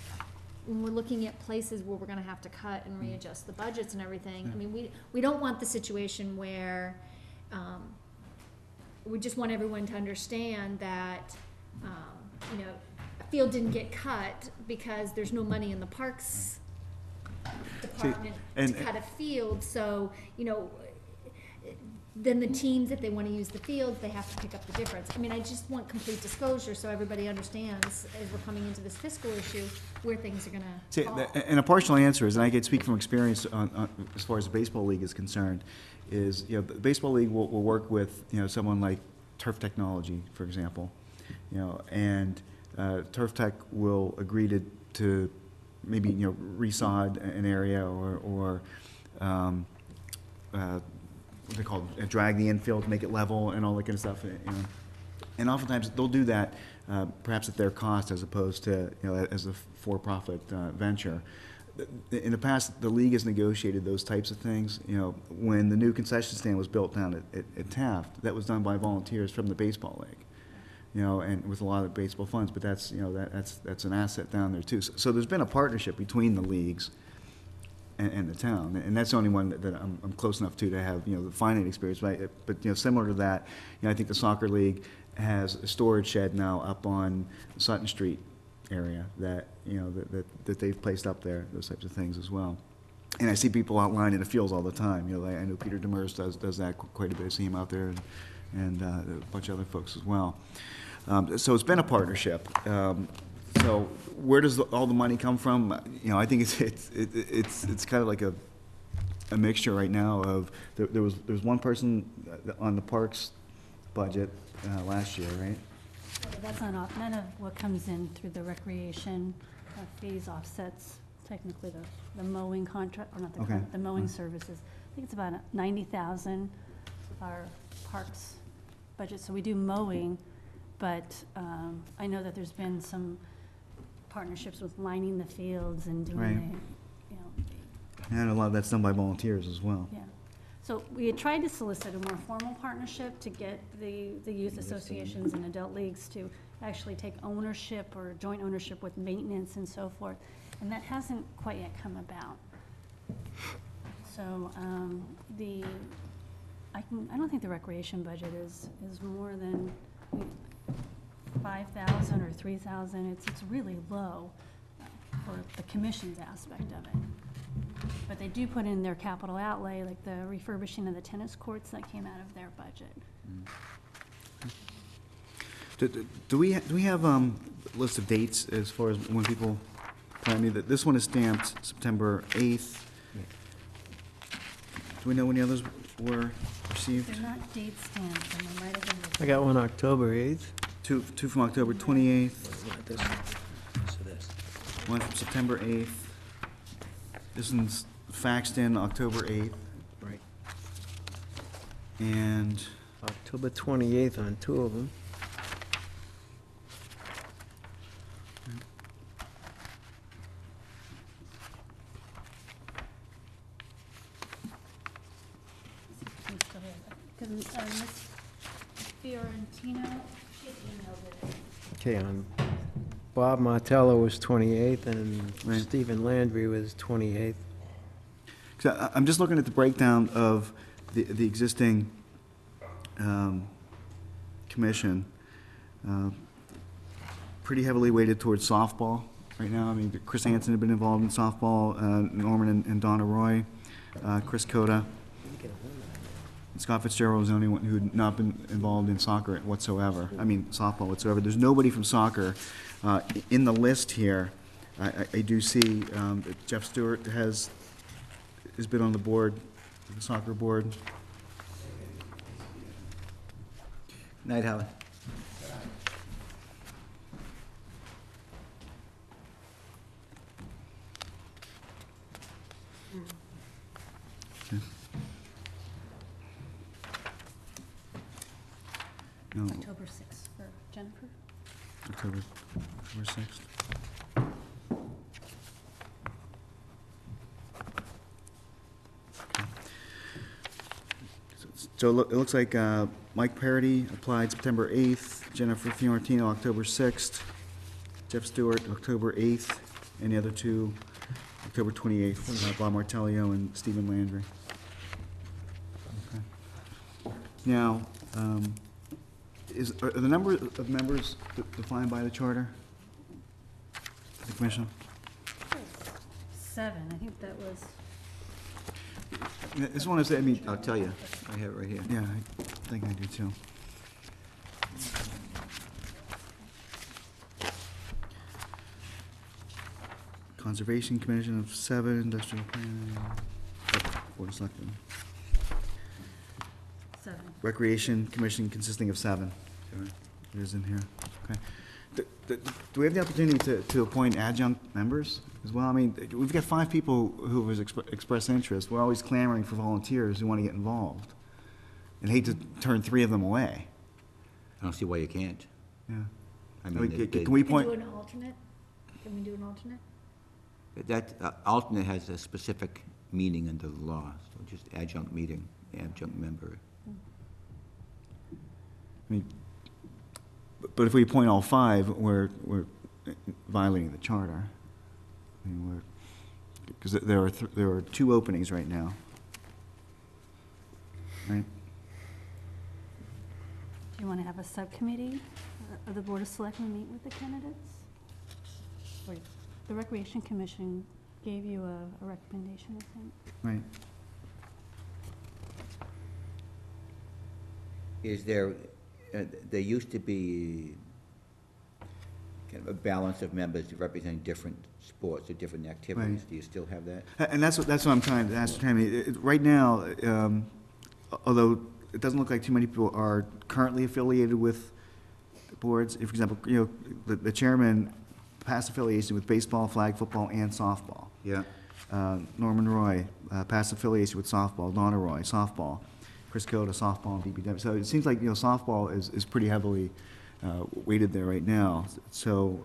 F: When we're looking at places where we're gonna have to cut and readjust the budgets and everything, I mean, we don't want the situation where, we just want everyone to understand that, you know, a field didn't get cut because there's no money in the parks department to cut a field, so, you know, then the teams, if they wanna use the fields, they have to pick up the difference. I mean, I just want complete disclosure so everybody understands, as we're coming into this fiscal issue, where things are gonna fall.
A: And a partial answer is, and I can speak from experience on as far as the baseball league is concerned, is, you know, the baseball league will work with, you know, someone like Turf Technology, for example, you know, and Turf Tech will agree to maybe, you know, resod an area or what they call it, drag the infield, make it level and all that kind of stuff, you know. And oftentimes they'll do that perhaps at their cost as opposed to, you know, as a for-profit venture. In the past, the league has negotiated those types of things. You know, when the new concession stand was built down at Taft, that was done by volunteers from the baseball league. You know, and with a lot of baseball funds, but that's, you know, that's an asset down there too. So there's been a partnership between the leagues and the town, and that's the only one that I'm close enough to have, you know, the finite experience. But you know, similar to that, you know, I think the soccer league has a storage shed now up on Sutton Street area that, you know, that they've placed up there, those types of things as well. And I see people outlined in the fields all the time. You know, I know Peter Demers does that quite a bit. I see him out there, and a bunch of other folks as well. So it's been a partnership. So where does all the money come from? You know, I think it's kind of like a mixture right now of there's one person on the parks budget last year, right?
B: That's not none of what comes in through the recreation fees offsets technically the mowing contract, or not the mowing services. I think it's about 90,000 our parks budget. So we do mowing, but I know that there's been some partnerships with lining the fields and doing the, you know.
A: And a lot of that's done by volunteers as well.
B: Yeah. So we had tried to solicit a more formal partnership to get the youth associations and adult leagues to actually take ownership or joint ownership with maintenance and so forth, and that hasn't quite yet come about. So I don't think the recreation budget is more than 5,000 or 3,000. It's really low for the commission's aspect of it. But they do put in their capital outlay, like the refurbishing of the tennis courts that came out of their budget.
A: Do we have a list of dates as far as when people plan? I mean, this one is stamped September 8th. Do we know when the others were received?
B: They're not date stamped, and they might have been.
D: I got one October 8th.
A: Two from October 28th.
D: Not this one. So this.
A: One from September 8th. This one's faxed in October 8th.
D: Right.
A: And
D: October 28th on two of them.
B: Because Miss Fiorentino, she emailed it.
D: Okay, on Bob Martello was 28th, and
A: Right.
D: Stephen Landry was 28th.
A: so I'm just looking at the breakdown of the existing commission. Pretty heavily weighted towards softball right now. I mean, Chris Hansen had been involved in softball, Norman and Donna Roy, Chris Coda. Scott Fitzgerald was the only one who had not been involved in soccer whatsoever. I mean, softball whatsoever. There's nobody from soccer. In the list here, I do see that Jeff Stewart has been on the board, the soccer board.
E: Night, Howard.
A: No,
B: October 6th for Jennifer.
A: October 6th. So it looks like Mike Parity applied September 8th, Jennifer Fiorentino October 6th, Jeff Stewart October 8th, and the other two October 28th, Bob Martellio and Stephen Landry. Okay. Now, are the number of members defined by the charter? The commission?
B: 7, I think that was,
A: I just want to say, I mean,
E: I'll tell you, I have it right here.
A: yeah, I think I do too. Conservation Commission of 7, Industrial Planning, Board of Selectmen.
B: 7.
A: Recreation Commission consisting of 7. It is in here, okay. Do we have the opportunity to appoint adjunct members as well? I mean, we've got 5 people who have expressed interest. We're always clamoring for volunteers who want to get involved. And hate to turn 3 of them away.
E: I don't see why you can't.
A: Yeah.
E: I mean,
A: Can we
F: Can we do
A: appoint?
F: an alternate? Can we do an alternate?
E: that alternate has a specific meaning under the law, so just adjunct meeting, adjunct member.
A: I mean, but if we appoint all 5, we're violating the charter. I mean, because there are 2 openings right now. Right?
B: Do you want to have a subcommittee of the Board of Selectmen meet with the candidates? Or the Recreation Commission gave you a recommendation, I think.
A: Right.
E: Is there, there used to be kind of a balance of members representing different sports or different activities.
A: Right.
E: Do you still have that?
A: And that's what I'm trying to ascertain. I mean, right now, although it doesn't look like too many people are currently affiliated with the boards. If, for example, you know, the chairman past affiliation with baseball, flag football, and softball.
E: Yeah.
A: Norman Roy, past affiliation with softball. Donna Roy, softball. Chris Cota, softball and BBW. So it seems like, you know, softball is pretty heavily weighted there right now. So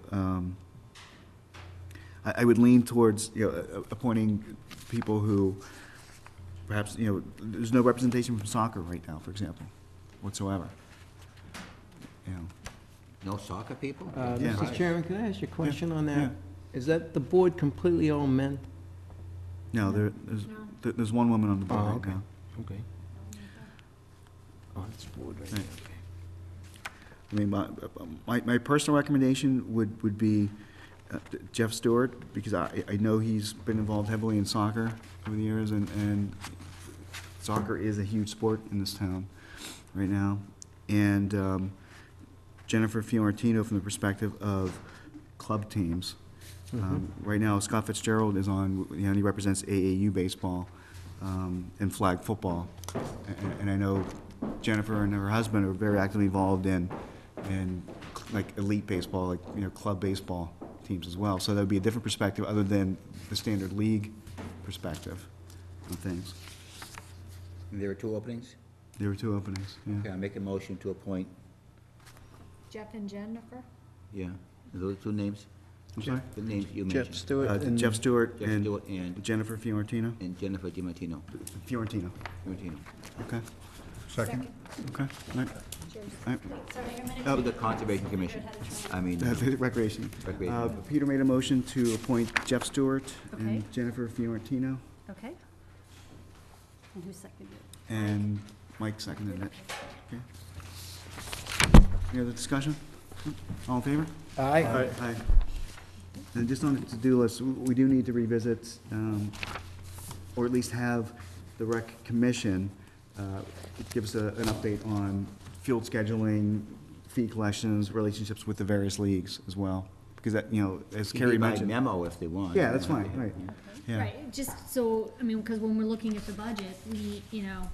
A: I would lean towards, you know, appointing people who perhaps, you know, there's no representation from soccer right now, for example, whatsoever. You know.
E: No soccer people?
A: Yeah.
D: Mr. Chairman, can I ask you a question on
A: Yeah.
D: that? Is that the board completely all men?
A: No, there's one woman on the board
D: Oh,
A: right
D: okay.
A: now.
D: Okay. Oh, that's board right
A: Right.
D: there, okay.
A: I mean, my personal recommendation would be Jeff Stewart, because I know he's been involved heavily in soccer over the years, and soccer is a huge sport in this town right now. And Jennifer Fiorentino from the perspective of club teams. Right now, Scott Fitzgerald is on, you know, he represents AAU baseball and flag football. And I know Jennifer and her husband are very actively involved in like elite baseball, like, you know, club baseball teams as well. So that would be a different perspective other than the standard league perspective on things.
E: There are 2 openings?
A: There were 2 openings, yeah.
E: Okay, I make a motion to appoint,
F: Jeff and Jennifer?
E: yeah, those 2 names?
A: I'm sorry?
E: The names you
D: Jeff
E: mentioned.
D: Stewart and...
A: Jeff Stewart
E: Jeff
A: and
E: Stewart and
A: Jennifer Fiorentino.
E: Jennifer DiMartino.
A: Fiorentino,
E: Fiorentino.
A: okay,
I: Second?
A: okay, all right.
F: Cheers.
A: All right.
B: Sorry, your minutes.
E: Oh, the Conservation Commission. I mean,
A: Recreation.
E: Recreation.
A: Peter made a motion to appoint Jeff Stewart
B: Okay.
A: and Jennifer Fiorentino,
B: Okay. And who seconded it?
A: and Mike seconded it. Okay. Any other discussion? All in favor?
D: Aye.
A: Aye. And just on the to-do list, we do need to revisit, or at least have the rec commission give us an update on field scheduling, fee collections, relationships with the various leagues as well. Because that, you know, as
E: Can
A: Cari
E: be by
A: mentioned.
E: memo if they want.
A: Yeah, that's fine, right, yeah.
F: Right, just so, I mean, because when we're looking at the budget, we, you know,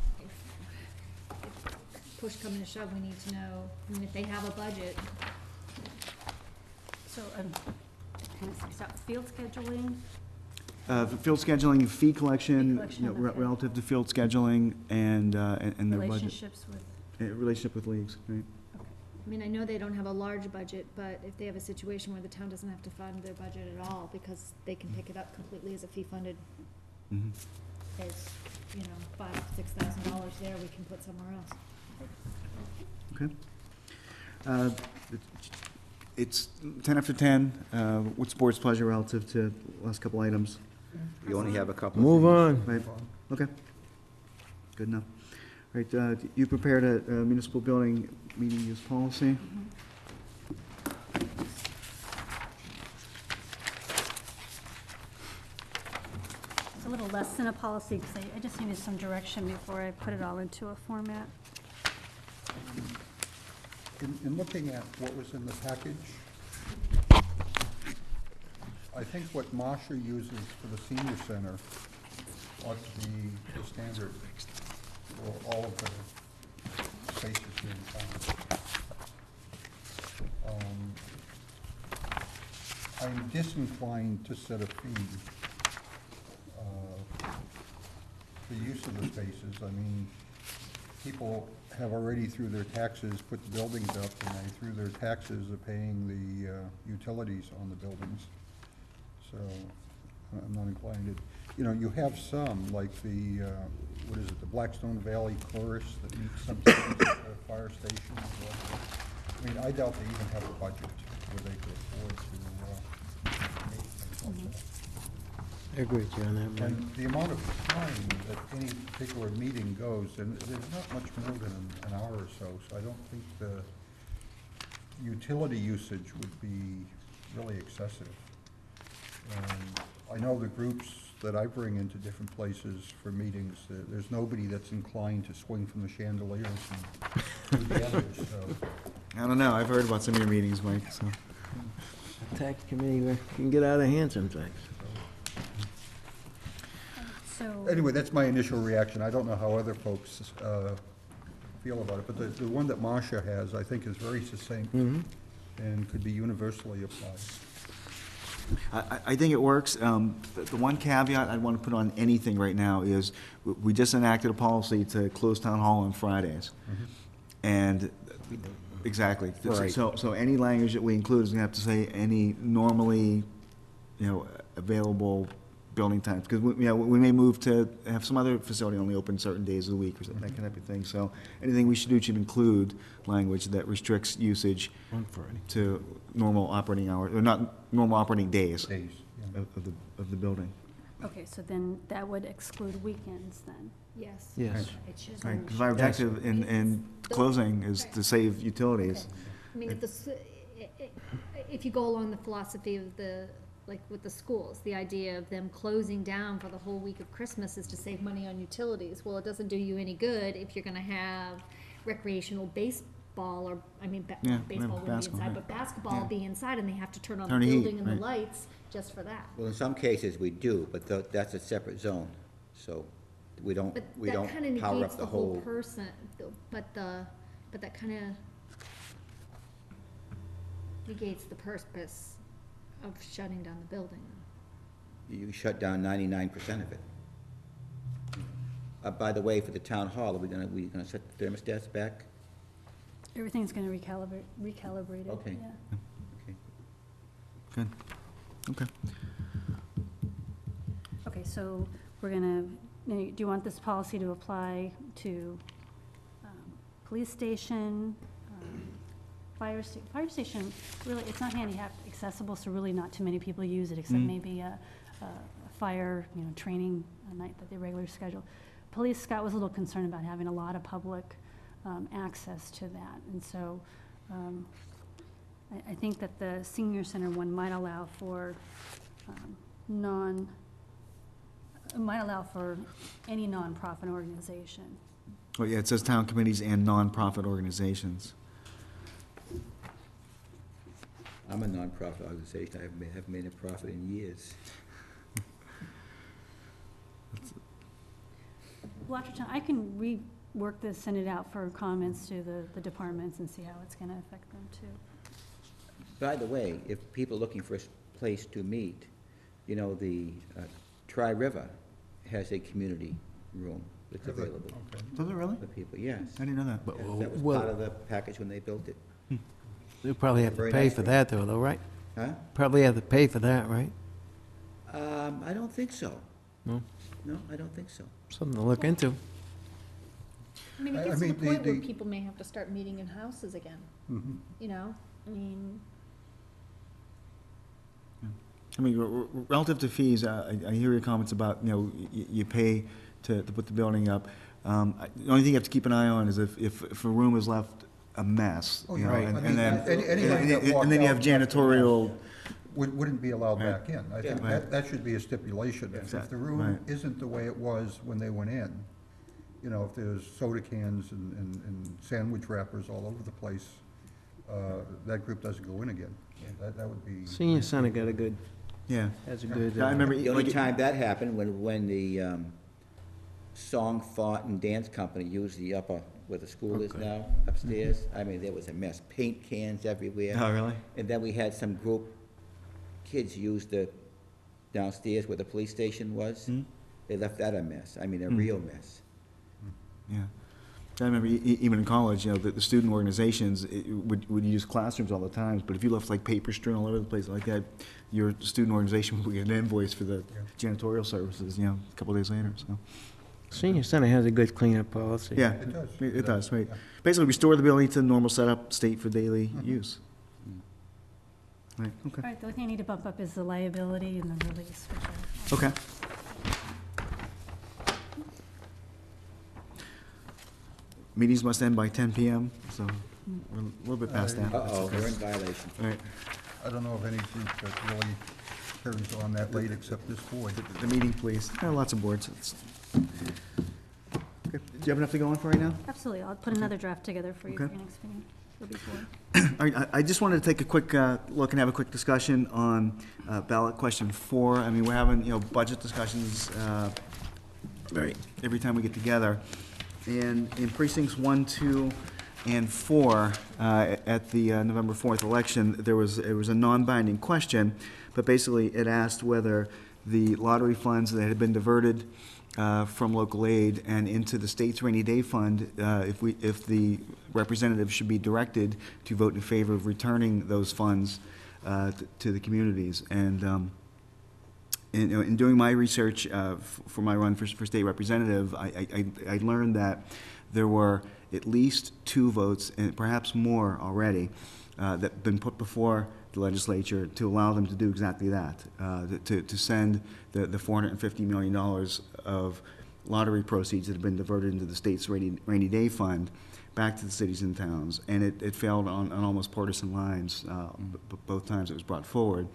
F: if push coming to shove, we need to know, I mean, if they have a budget.
B: So, kind of six out, field scheduling,
A: Field scheduling, fee collection,
B: Fee collection,
A: you know,
B: okay.
A: relative to field scheduling and their budget.
B: relationships with,
A: Relationship with leagues, right?
F: I mean, I know they don't have a large budget, but if they have a situation where the town doesn't have to fund their budget at all, because they can pick it up completely as a fee-funded,
A: Mhm.
F: there's, you know, $5,000-6,000 there we can put somewhere else.
A: Okay. It's 10 after 10. What's the board's pleasure relative to last couple items?
E: We only have a couple.
D: Move on.
A: Right, okay. Good enough. Right, you prepared a municipal building meeting use policy?
B: It's a little less than a policy, because I just needed some direction before I put it all into a format.
I: In looking at what was in the package, I think what Marcia uses for the senior center ought to be the standard for all of the spaces here in town. I'm disinclined to set a fee for use of the spaces. I mean, people have already, through their taxes, put the buildings up, and they, through their taxes, are paying the utilities on the buildings. So I'm not inclined to, you know, you have some, like the, what is it, the Blackstone Valley Kuros that meets sometimes at the fire station. I mean, I doubt they even have a budget where they could afford to make things like that.
D: I agree with you on that, Mike.
I: And the amount of time that any particular meeting goes, and there's not much more than an hour or so, so I don't think the utility usage would be really excessive. And I know the groups that I bring into different places for meetings, there's nobody that's inclined to swing from the chandeliers and do the others, so.
A: I don't know, I've heard about some of your meetings, Mike, so.
D: Tax committee can get out of hand sometimes.
B: So,
I: Anyway, that's my initial reaction. I don't know how other folks feel about it, but the one that Marcia has, I think, is very succinct and could be universally applied.
A: I think it works. The one caveat I'd want to put on anything right now is, we just enacted a policy to close town hall on Fridays. And, exactly.
D: Right.
A: So any language that we include is going to have to say any normally, you know, available building times, because we may move to have some other facility only open certain days of the week or something, that kind of thing. So anything we should do should include language that restricts usage to normal operating hours, or not normal operating days
I: Days, yeah.
A: of the building.
B: okay, so then that would exclude weekends then?
F: Yes.
D: Yes.
F: It should.
A: Right, because our objective in closing is to save utilities.
F: I mean, if you go along the philosophy of like with the schools, the idea of them closing down for the whole week of Christmas is to save money on utilities. Well, it doesn't do you any good if you're gonna have recreational baseball, or, I mean,
A: Yeah,
F: baseball wouldn't be
A: basketball,
F: inside,
A: right.
F: but basketball
A: Yeah.
F: be inside, and they have to turn on
A: Turn
F: the
A: the heat,
F: building and the
A: right.
F: lights just for that.
E: Well, in some cases, we do, but that's a separate zone, so we don't
F: But
E: we
F: that
E: don't
F: kinda
E: power
F: negates
E: up
F: the whole person, but that kinda negates the purpose of shutting down the building.
E: You shut down 99% of it. By the way, for the town hall, are we gonna set the thermostats back?
B: Everything's gonna recalibrate it,
E: Okay.
B: yeah.
E: Okay.
A: Good, okay.
B: Okay, so we're gonna, now, do you want this policy to apply to police station, fire station, really, it's not handicap accessible, so really not too many people use it, except maybe a fire, you know, training night that they regularly schedule. Police, Scott was a little concerned about having a lot of public access to that, and so I think that the senior center one might allow for any nonprofit organization.
A: Well, yeah, it says town committees and nonprofit organizations.
E: I'm a nonprofit organization. I haven't made a profit in years.
B: Watertown, I can rework this, send it out for comments to the departments and see how it's gonna affect them too.
E: By the way, if people are looking for a place to meet, you know, the Tri-River has a community room that's available
I: Okay.
A: Does it really?
E: for people, yes.
A: I didn't know that.
E: That was
D: well-
E: part of the package when they built it.
D: They'll probably have to
E: Very
D: pay
E: nice
D: for
E: room.
D: that though, right?
E: Huh?
D: Probably have to pay for that, right?
E: I don't think so. No, I don't think so.
D: Something to look into.
F: I mean,
I: I
F: it gets to the
I: mean,
F: point where
I: the-
F: people may have to start meeting in houses again,
I: Mhm.
F: you know? I mean,
A: I mean, relative to fees, I hear your comments about, you pay to put the building up. The only thing you have to keep an eye on is if a room is left a mess,
I: Oh,
A: you know,
I: right.
A: and
I: I
A: and
I: mean,
A: then,
I: anybody that walked
A: and then you
I: out
A: have
I: and left a
A: janitorial,
I: Wouldn't be allowed
A: Right.
I: back in. I think
A: Yeah.
I: that should be a stipulation. If the
A: Exactly.
I: room
A: Right.
I: isn't the way it was when they went in, if there's soda cans and sandwich wrappers all over the place, that group doesn't go in again. That would be.
D: Senior center got a good,
A: yeah.
D: has a good.
A: I remember,
E: The only
A: like,
E: time that happened, when the song, thought, and dance company used the upper, where the school is now, upstairs. I mean, there was a mess, paint cans everywhere.
A: oh, really?
E: And then we had some group, kids used the downstairs where the police station was. They left that a mess, I mean, a real mess.
A: Yeah. I remember even in college, the student organizations would use classrooms all the time, but if you left like paper strewn all over the place like that, your student organization would get an invoice for the janitorial services, a couple of days later, so.
D: Senior center has a good cleanup policy.
A: Yeah,
I: It does.
A: it does, right. Basically, restore the building to normal setup state for daily use. Right, okay.
B: All right, the only thing I need to bump up is the liability and the release, which are
A: Okay. Meetings must end by 10 PM, so we're a little bit past that.
E: Uh-oh, we're in violation.
A: All right,
I: I don't know of any group that really carries on that late except this board.
A: the meeting, please. Lots of boards. Okay. Do you have enough to go on for right now?
B: Absolutely, I'll put another draft together for you for
A: Okay.
B: your next meeting. It'll be four.
A: All right, I just wanted to take a quick look and have a quick discussion on ballot question 4. I mean, we're having, budget discussions every time we get together. And in precincts 1, 2, and 4, at the November 4th election, it was a non-binding question, but basically it asked whether the lottery funds that had been diverted from local aid and into the state's rainy day fund, if the representatives should be directed to vote in favor of returning those funds to the communities. And in doing my research for my run for state representative, I learned that there were at least 2 votes, and perhaps more already, that have been put before the legislature to allow them to do exactly that, to send the $450 million of lottery proceeds that have been diverted into the state's rainy day fund back to the cities and towns. And it failed on almost partisan lines, both times it was brought forward.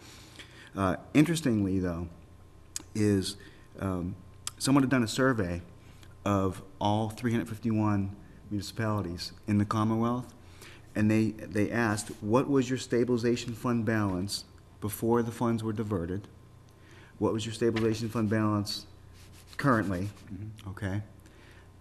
A: Interestingly, though, is someone had done a survey of all 351 municipalities in the Commonwealth, and they asked, what was your stabilization fund balance before the funds were diverted? What was your stabilization fund balance currently? Okay.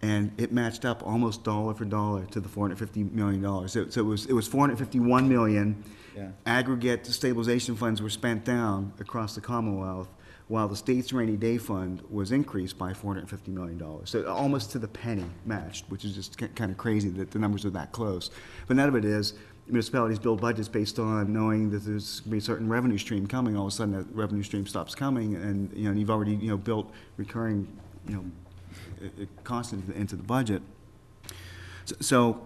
A: And it matched up almost dollar for dollar to the $450 million. So it was $451 million.
E: Yeah.
A: Aggregate stabilization funds were spent down across the Commonwealth, while the state's rainy day fund was increased by $450 million. So almost to the penny matched, which is just kind of crazy that the numbers are that close. But none of it is. Municipalities build budgets based on knowing that there's going to be a certain revenue stream coming. All of a sudden, that revenue stream stops coming, and you've already built recurring costs into the budget. So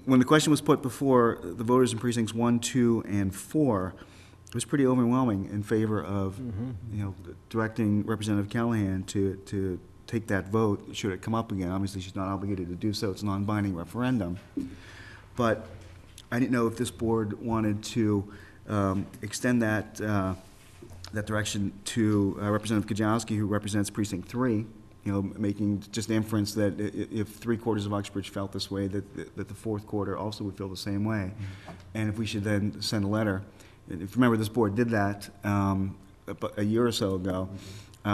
A: when the question was put before the voters in precincts 1, 2, and 4, it was pretty overwhelming in favor of directing Representative Callahan to take that vote should it come up again. Obviously, she's not obligated to do so. It's a non-binding referendum. But I didn't know if this board wanted to extend that direction to Representative Kajowski, who represents Precinct 3, making just the inference that if 3/4 of Uxbridge felt this way, that the 4th quarter also would feel the same way. And if we should then send a letter. If you remember, this board did that a year or so ago.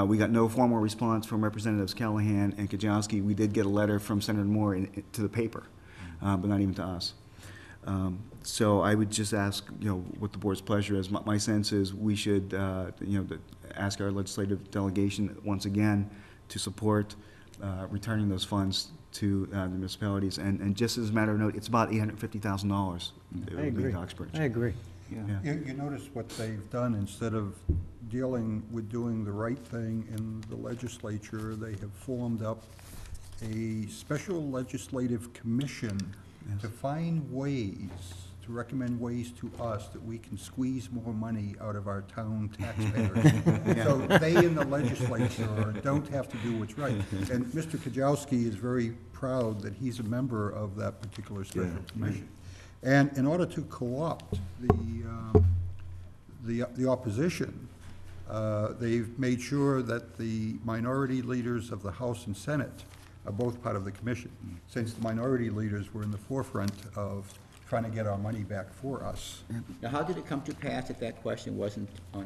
A: We got no formal response from Representatives Callahan and Kajowski. We did get a letter from Senator Moore to the paper, but not even to us. So I would just ask, what the board's pleasure is. My sense is we should, ask our legislative delegation once again to support returning those funds to the municipalities. And just as a matter of note, it's about $850,000.
D: I agree.
A: To Uxbridge.
D: I agree.
A: Yeah.
I: You notice what they've done, instead of dealing with doing the right thing in the legislature, they have formed up a special legislative commission to find ways, to recommend ways to us that we can squeeze more money out of our town taxpayers. So they in the legislature don't have to do what's right. And Mr. Kajowski is very proud that he's a member of that particular special commission. And in order to co-opt the opposition, they've made sure that the minority leaders of the House and Senate are both part of the commission, since the minority leaders were in the forefront of trying to get our money back for us.
E: Now, how did it come to pass that that question wasn't on?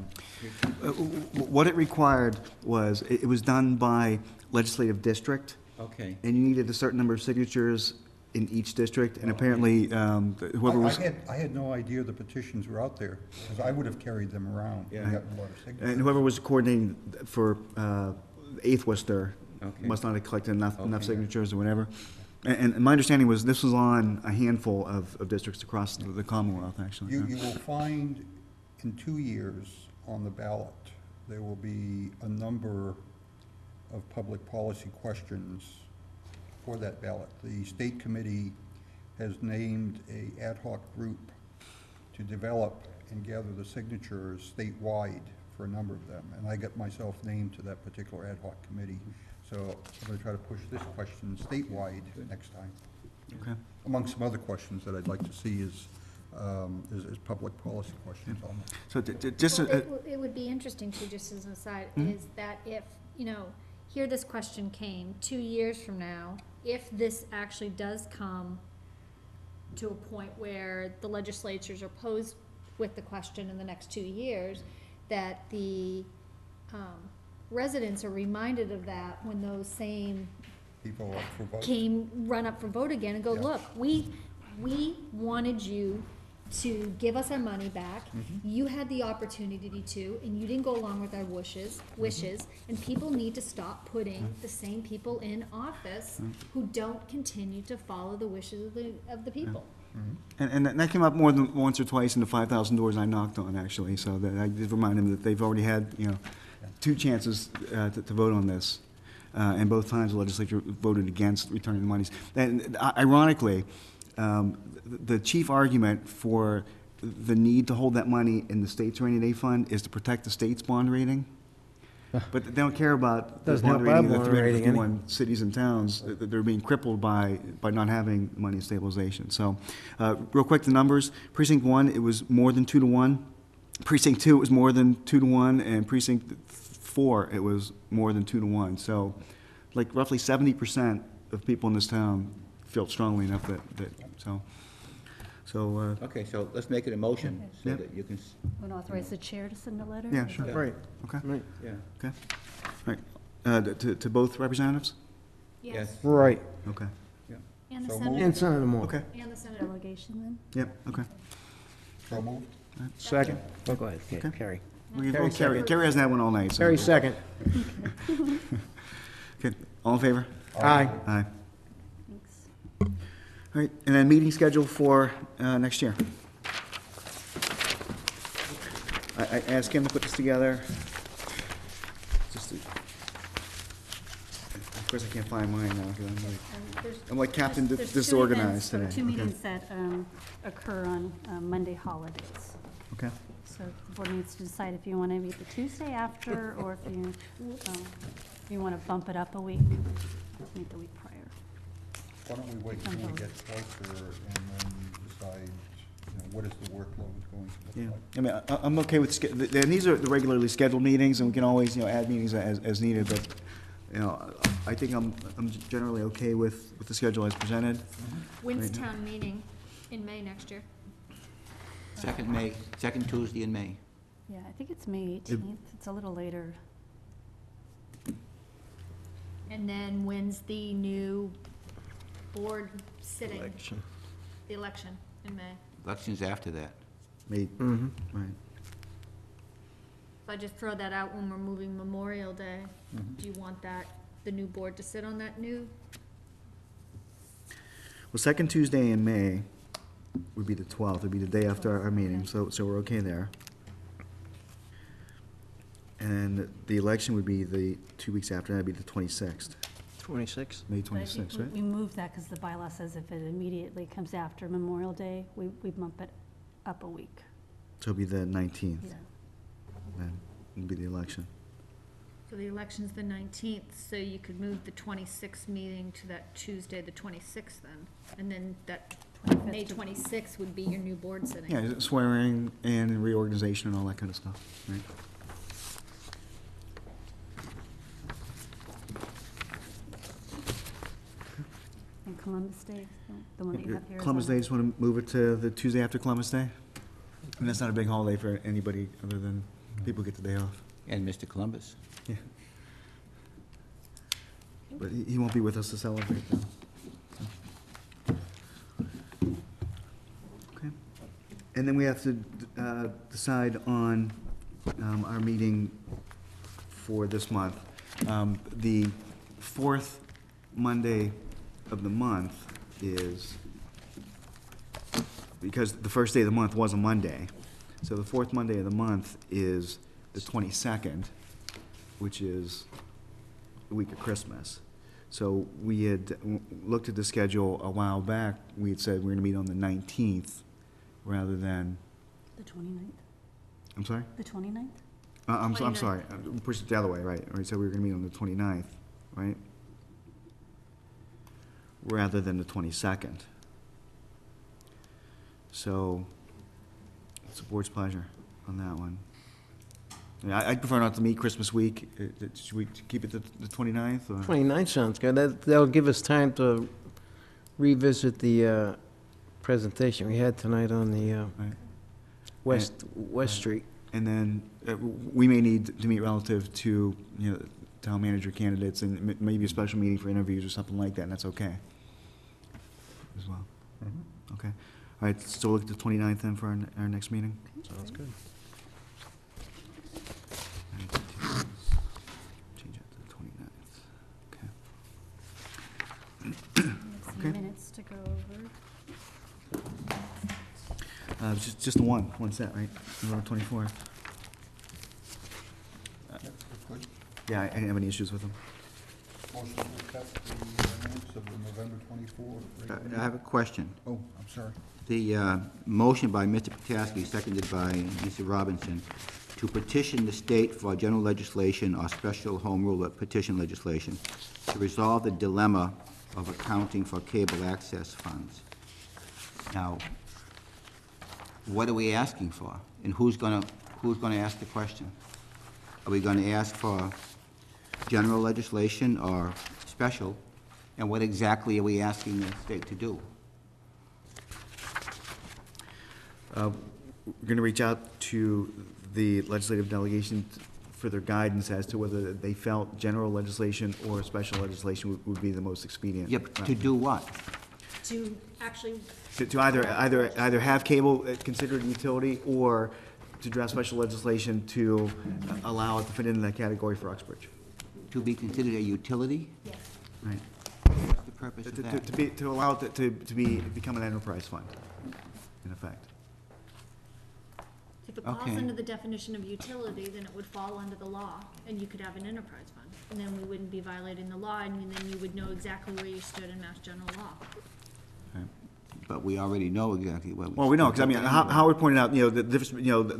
A: What it required was, it was done by legislative district,
E: Okay.
A: and you needed a certain number of signatures in each district, and apparently, whoever was...
I: I had no idea the petitions were out there, because I would have carried them around and gotten a lot of signatures.
A: And whoever was coordinating for 8th Worcester
E: Okay.
A: must not have collected enough
E: Okay.
A: signatures or whatever. And my understanding was this was on a handful of districts across the Commonwealth, actually.
I: You will find in 2 years on the ballot, there will be a number of public policy questions for that ballot. The state committee has named a ad hoc group to develop and gather the signatures statewide for a number of them. And I got myself named to that particular ad hoc committee. So I'm going to try to push this question statewide next time.
A: Okay.
I: Among some other questions that I'd like to see is public policy questions on that.
A: So just...
F: Well, it would be interesting too, just as an aside, is that if, here this question came 2 years from now, if this actually does come to a point where the legislatures are posed with the question in the next 2 years, that the residents are reminded of that when those same
I: People up for vote.
F: run up for vote again and go,
I: Yeah.
F: look, we wanted you to give us our money back. You had the opportunity to, and you didn't go along with our wishes, and people need to stop putting the same people in office who don't continue to follow the wishes of the people.
A: And that came up more than once or twice in the 5,000 doors I knocked on, actually, so that I did remind them that they've already had, 2 chances to vote on this. And both times the legislature voted against returning the monies. And ironically, the chief argument for the need to hold that money in the state's rainy day fund is to protect the state's bond rating. But they don't care about the
D: Doesn't
A: bond
D: help our
A: rating of the
D: bond rating any.
A: 351 cities and towns that they're being crippled by not having money in stabilization. So, real quick, the numbers. Precinct 1, it was more than 2 to 1. Precinct 2, it was more than 2 to 1. And Precinct 4, it was more than 2 to 1. So, like roughly 70% of people in this town felt strongly enough
E: Okay, so let's make it a motion so
A: Yep.
E: that you can,
B: Want to authorize the chair to send a letter?
A: yeah, sure.
D: Right.
A: Okay.
E: yeah.
A: Okay. All right. To both representatives?
E: Yes.
D: Right.
A: Okay.
F: And the
I: So
F: Senate,
D: And Senator Moore.
A: Okay.
F: and the Senate.
B: Delegation then?
A: Yep. Okay.
I: So moved?
D: Second. Oh, go ahead,
A: Okay.
D: Cari.
A: We can
D: Carrie
A: vote Carrie. Carrie hasn't had one all night. So.
D: Cari, second.
A: Okay. All in favor?
D: Aye.
A: Aye.
B: Thanks.
A: All right. And then meeting schedule for next year. I asked him to put this together. Just to, of course, I can't find mine now. 'Cause I'm like Captain
B: There's 2
A: Disorganized
B: events, or
A: today.
B: 2
A: Okay.
B: meetings that occur on Monday holidays.
A: Okay.
B: So the board needs to decide if you want to meet the Tuesday after, or if you want to bump it up a week, meet the week prior.
I: Why don't we wait until we get closer and then decide, what is the workload going to
A: Yeah,
I: look like?
A: I mean, I'm okay with, and these are the regularly scheduled meetings, and we can always, add meetings as needed, but, I think I'm generally okay with the schedule as presented.
F: When's town meeting in May next year?
E: Second Tuesday in May.
B: Yeah, I think it's May 18th. It's a little later.
F: And then when's the new board sitting? The election in May.
E: Election's after that.
A: May,
D: Mm-hmm.
A: right.
F: If I just throw that out when we're moving Memorial Day, do you want the new board to sit on that new?
A: Well, second Tuesday in May would be the 12th, would be the day after our meeting, so we're okay there. And the election would be the 2 weeks after, that'd be the 26th,
D: 26?
A: May
B: But I think
A: 26th, right?
B: we moved that because the bylaw says if it immediately comes after Memorial Day, we bump it up a week.
A: So it'd be the 19th,
B: Yeah.
A: then would be the election.
F: So the election's the 19th, so you could move the 26th meeting to that Tuesday, the 26th then. And then that May 26th would be your new board sitting.
A: Yeah, swearing and reorganization and all that kind of stuff, right?
B: And Columbus Day, the one that you have here. is
A: Columbus
B: on-
A: Day, just want to move it to the Tuesday after Columbus Day? And that's not a big holiday for anybody other than people get the day off.
E: And Mr. Columbus.
A: Yeah. But he won't be with us to celebrate though. Okay. And then we have to decide on our meeting for this month. The fourth Monday of the month is, because the first day of the month was a Monday, so the fourth Monday of the month is the 22nd, which is the week of Christmas. So we had looked at the schedule a while back. We had said we're going to meet on the 19th rather than,
B: The 29th?
A: I'm sorry?
B: The 29th?
A: I'm
F: 29th.
A: sorry. Push it the other way, right? We said we were going to meet on the 29th, right? Rather than the 22nd. So it's the board's pleasure on that one. Yeah, I'd prefer not to meet Christmas week. Should we keep it to the 29th? Or?
D: 29 sounds good. That'll give us time to revisit the presentation we had tonight on the
A: Right.
D: West Street.
A: And then we may need to meet relative to, town manager candidates and maybe a special meeting for interviews or something like that, and that's okay as well. Okay. All right, so we'll look at the 29th then for our next meeting.
D: Sounds good.
A: Change it to the 29th. Okay.
B: Some
A: Okay.
B: minutes to go over.
A: Just the one set, right? November 24th.
I: Good.
A: Yeah, I didn't have any issues with them.
I: Motion to accept the minutes of the November 24.
E: I have a question.
I: Oh, I'm sorry.
E: The motion by Mr. Potaski, seconded by Mr. Robinson, to petition the state for general legislation or special home rule petition legislation to resolve the dilemma of accounting for cable access funds. Now, what are we asking for? And who's gonna ask the question? Are we gonna ask for general legislation or special? And what exactly are we asking the state to do?
A: We're going to reach out to the legislative delegation for their guidance as to whether they felt general legislation or special legislation would be the most expedient.
E: Yep, to do what?
F: To actually,
A: To either have cable considered a utility or to draft special legislation to allow it to fit into that category for Uxbridge.
E: To be considered a utility?
F: yes.
A: Right.
E: What's the purpose of that?
A: To allow it to become an enterprise fund, in effect.
F: If it falls
E: Okay.
F: under the definition of utility, then it would fall under the law, and you could have an enterprise fund. And then we wouldn't be violating the law, and then you would know exactly where you stood in Mass General Law.
E: But we already know exactly what.
A: Well, we know, because I mean, Howard pointed out, the difference,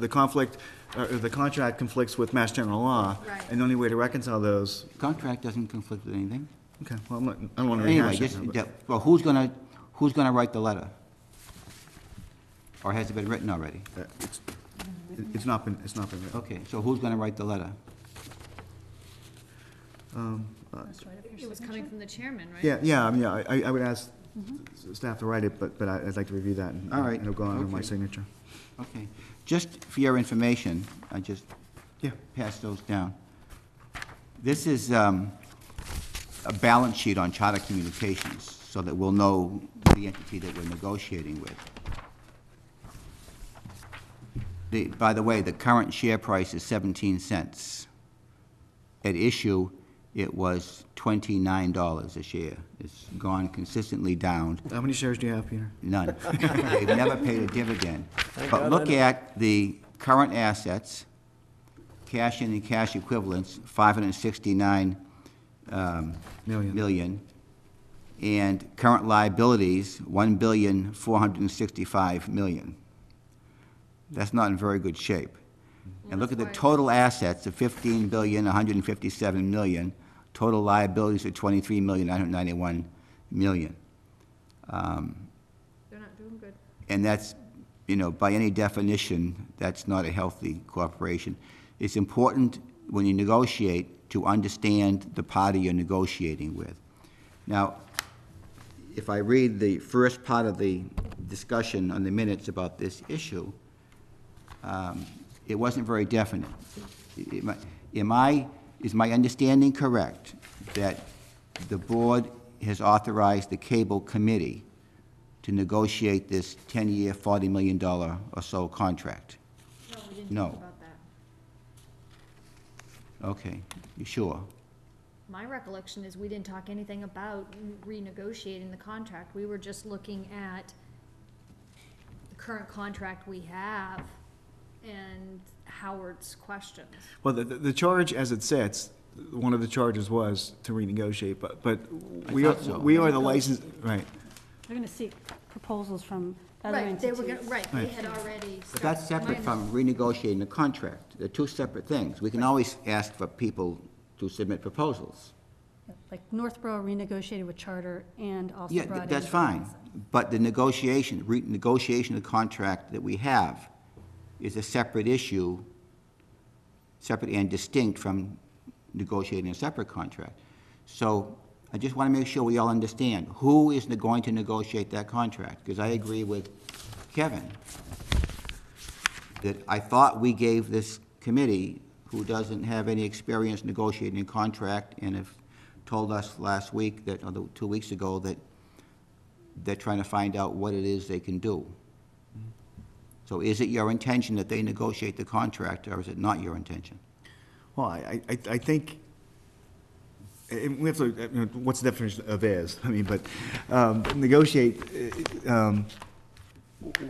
A: the conflict, or the contract conflicts with Mass General Law.
F: Right.
A: And the only way to reconcile those,
E: Contract doesn't conflict with anything.
A: okay, well, I don't want to
E: Anyway,
A: rehash
E: just,
A: it. but-
E: well, who's gonna write the letter? Or has it been written already?
A: It's not been written.
E: Okay, so who's gonna write the letter?
B: Let's write up your
F: It was coming
B: signature.
F: from the chairman, right?
A: Yeah, I mean, I would ask staff to write it, but I'd like to review that. And
E: All right,
A: it'll go under my
E: okay.
A: signature.
E: Okay, just for your information, I just
A: Yeah.
E: pass those down. This is a balance sheet on Charter Communications, so that we'll know the entity that we're negotiating with. By the way, the current share price is 17 cents. At issue it was $29 a share. It's gone consistently down.
A: How many shares do you have, Peter?
E: None. They've never paid a dividend. But look at the current assets, cash in and cash equivalents, 569 million, and current liabilities, 1,465 million. That's not in very good shape. And look at the total assets of 15,157 million, total liabilities of 23,991 million.
F: They're not doing good.
E: And that's, you know, by any definition, that's not a healthy corporation. It's important when you negotiate to understand the party you're negotiating with. Now, if I read the first part of the discussion on the minutes about this issue, it wasn't very definite. Is my understanding correct that the board has authorized the cable committee to negotiate this 10-year, $40 million or so contract?
F: No, we didn't
E: No.
F: talk about that.
E: Okay, you sure?
F: My recollection is we didn't talk anything about renegotiating the contract. We were just looking at the current contract we have and Howard's questions.
A: Well, the charge as it sits, one of the charges was to renegotiate, but we are,
E: thought so.
A: we are the license, right.
B: They're gonna seek proposals from other
F: Right, they
B: entities.
F: were gonna, right, they had already.
E: But that's separate from renegotiating the contract. They're two separate things. We can always ask for people to submit proposals.
B: Like Northborough renegotiated with Charter and also
E: Yeah,
B: brought in.
E: that's fine. But the negotiation of the contract that we have is a separate issue, separate and distinct from negotiating a separate contract. So I just want to make sure we all understand who is going to negotiate that contract, because I agree with Kevin that I thought we gave this committee, who doesn't have any experience negotiating a contract and have told us last week that, or 2 weeks ago, that they're trying to find out what it is they can do. So is it your intention that they negotiate the contract, or is it not your intention?
A: Well, I think, we have to, what's the definition of is? I mean, but negotiate,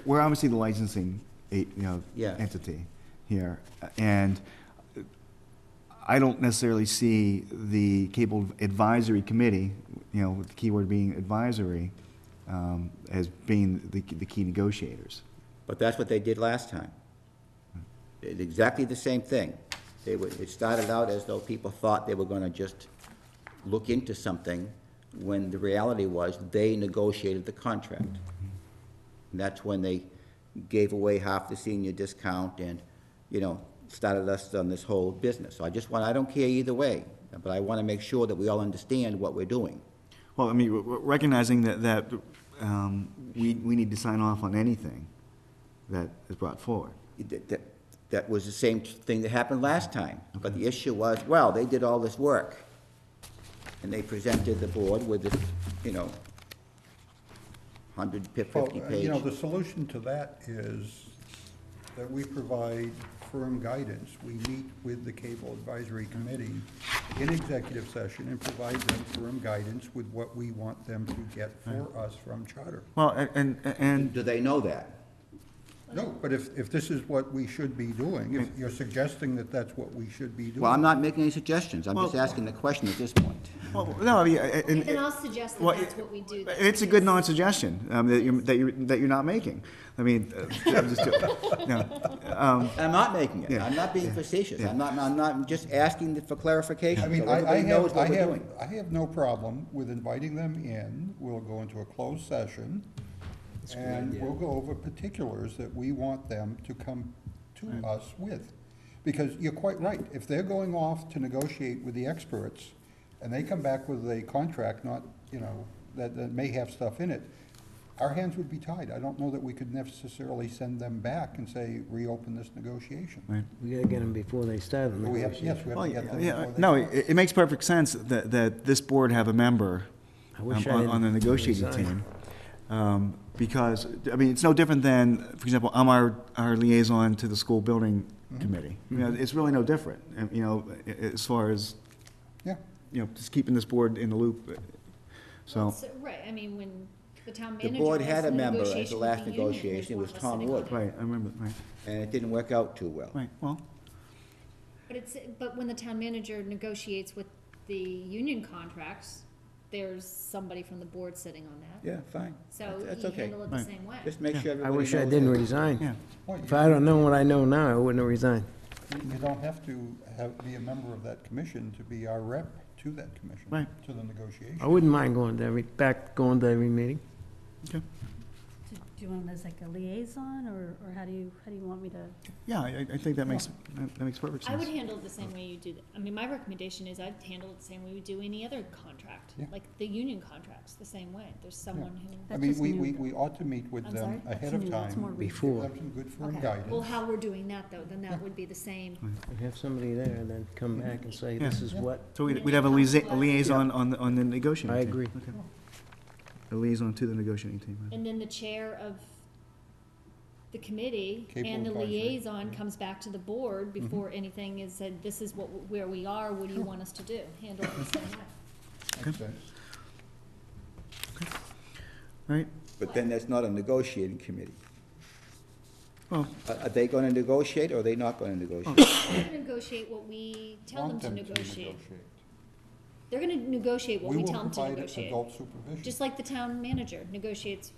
A: we're obviously the licensing,
E: Yeah.
A: entity here. And I don't necessarily see the Cable Advisory Committee, with the keyword being advisory, as being the key negotiators.
E: But that's what they did last time. It's exactly the same thing. It started out as though people thought they were gonna just look into something, when the reality was they negotiated the contract. And that's when they gave away half the senior discount and, started us on this whole business. So I don't care either way, but I want to make sure that we all understand what we're doing.
A: Well, I mean, recognizing that we need to sign off on anything that is brought forward.
E: That was the same thing that happened last time. But the issue was, well, they did all this work, and they presented the board with this, 150 page.
I: The solution to that is that we provide firm guidance. We meet with the Cable Advisory Committee in executive session and provide them firm guidance with what we want them to get for us from Charter.
A: Well, and
E: Do they know that?
I: No, but if this is what we should be doing, if you're suggesting that that's what we should be doing.
E: Well, I'm not making any suggestions. I'm just
A: Well-
E: asking the question at this point.
A: well, no, I mean,
F: And I'll suggest
A: well,
F: that that's what we do. then,
A: it's a good
F: because-
A: non-suggestion that you're not making. I mean, I'm just,
E: I'm not making it.
A: Yeah.
E: I'm not being facetious. I'm not just asking for clarification.
I: I mean,
E: so everybody knows what we're doing.
I: I have no problem with inviting them in. We'll go into a closed session, and we'll go over particulars that we want them to come to us with. Because you're quite right. If they're going off to negotiate with the experts, and they come back with a contract not, that may have stuff in it, our hands would be tied. I don't know that we could necessarily send them back and say, reopen this negotiation.
D: We gotta get them before they start the
I: But we have,
D: negotiation.
I: yes, we have
A: well,
I: to get them
A: yeah,
I: before they
A: no,
I: start.
A: it makes perfect sense that this board have a member
D: I wish I
A: on the
D: didn't
A: negotiating
D: resign.
A: team. Because, I mean, it's no different than, for example, I'm our liaison to the school building committee. It's really no different, as far as,
I: Yeah.
A: just keeping this board in the loop, so.
F: Right, I mean, when the town
E: The
F: manager
E: board
F: was
E: had a
F: the
E: member at the
F: negotiation with
E: last
F: the union,
E: negotiation, it was
F: one
E: Tom
F: sitting on
E: Wood.
F: it.
A: Right, I remember, right,
E: And it didn't work out too well.
A: right, well,
F: But when the town manager negotiates with the union contracts, there's somebody from the board sitting on that.
E: Yeah, fine.
F: So
E: That's
F: you
E: okay.
F: handle it the
A: Right.
F: same way.
E: Just make sure
D: I
E: everybody
D: wish I
E: knows
D: didn't
E: that.
D: resign.
A: yeah.
D: If I don't know what I know now, I wouldn't have resigned.
I: You don't have to be a member of that commission to be our rep to that commission.
A: Right.
I: To the negotiation.
D: I wouldn't mind going to going to every meeting.
B: Do you want them as like a liaison, or how do you want me to?
A: Yeah, I think that makes perfect
F: I
A: sense.
F: would handle it the same way you do, I mean, my recommendation is I'd handle it the same way we do any other contract,
I: Yeah.
F: like the union contracts, the same way. There's someone who.
I: I
B: That's
I: mean,
B: just new.
I: we ought to meet with
F: I'm
I: them
F: sorry?
I: ahead
B: That's
I: of
B: new, that's more
I: time.
D: Before.
I: Give them some good firm
F: Okay,
I: guidance.
F: well, how we're doing that though, then that would be the same.
D: Have somebody there and then come back and say,
A: Yeah.
D: this is what,
A: So we'd have a liaison on the negotiating
D: I
A: team.
D: agree.
A: Okay. A liaison to the negotiating team. Right.
F: And then the chair of the committee
I: Cable
F: and the
I: advisory,
F: liaison comes back to the board before anything is said, this is where we are, what do you want us to do? Handle it the same way.
I: Makes sense.
A: Right,
E: But then that's not a negotiating committee.
A: well,
E: Are they gonna negotiate, or are they not gonna negotiate?
F: They're gonna negotiate what we tell them
I: Want
F: to
I: them
F: negotiate. They're gonna negotiate what we tell them to
I: We will
F: negotiate.
I: provide adult supervision.
F: Just like the town manager negotiates,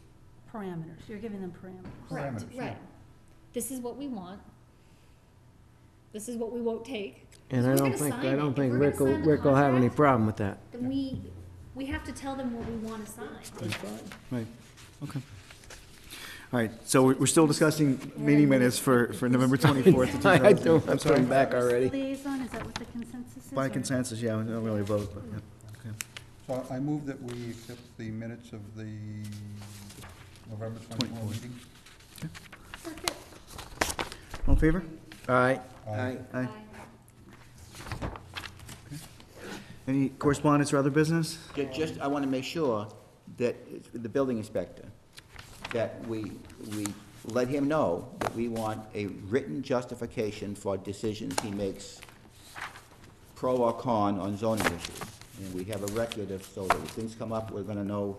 B: Parameters, you're giving them parameters.
F: correct,
I: Parameters, yeah.
F: right. This is what we want. This is what we won't take.
D: and
F: We're
D: I
F: gonna
D: don't think,
F: sign
D: I
F: it.
D: don't
F: If
D: think
F: we're gonna
D: Rick will,
F: sign the
D: Rick will have any
F: contract,
D: problem with that.
F: Then we have to tell them what we wanna sign.
A: right, okay. All right, so we're still discussing meeting minutes for November 24th of 2000.
D: I don't,
A: I'm
D: I'm
A: sorry.
D: coming back already.
B: Liaison, is that what the consensus is?
A: By
B: or-
A: consensus, yeah, we don't really vote, but, yeah, okay.
I: So I move that we accept the minutes of the November 24 meeting.
A: All in favor?
D: All right,
E: Aye.
A: Aye. Any correspondence or other business?
E: Just, I wanna make sure that, the building inspector, that we let him know that we want a written justification for decisions he makes pro or con on zoning issues. And we have a record of, so that if things come up, we're gonna know.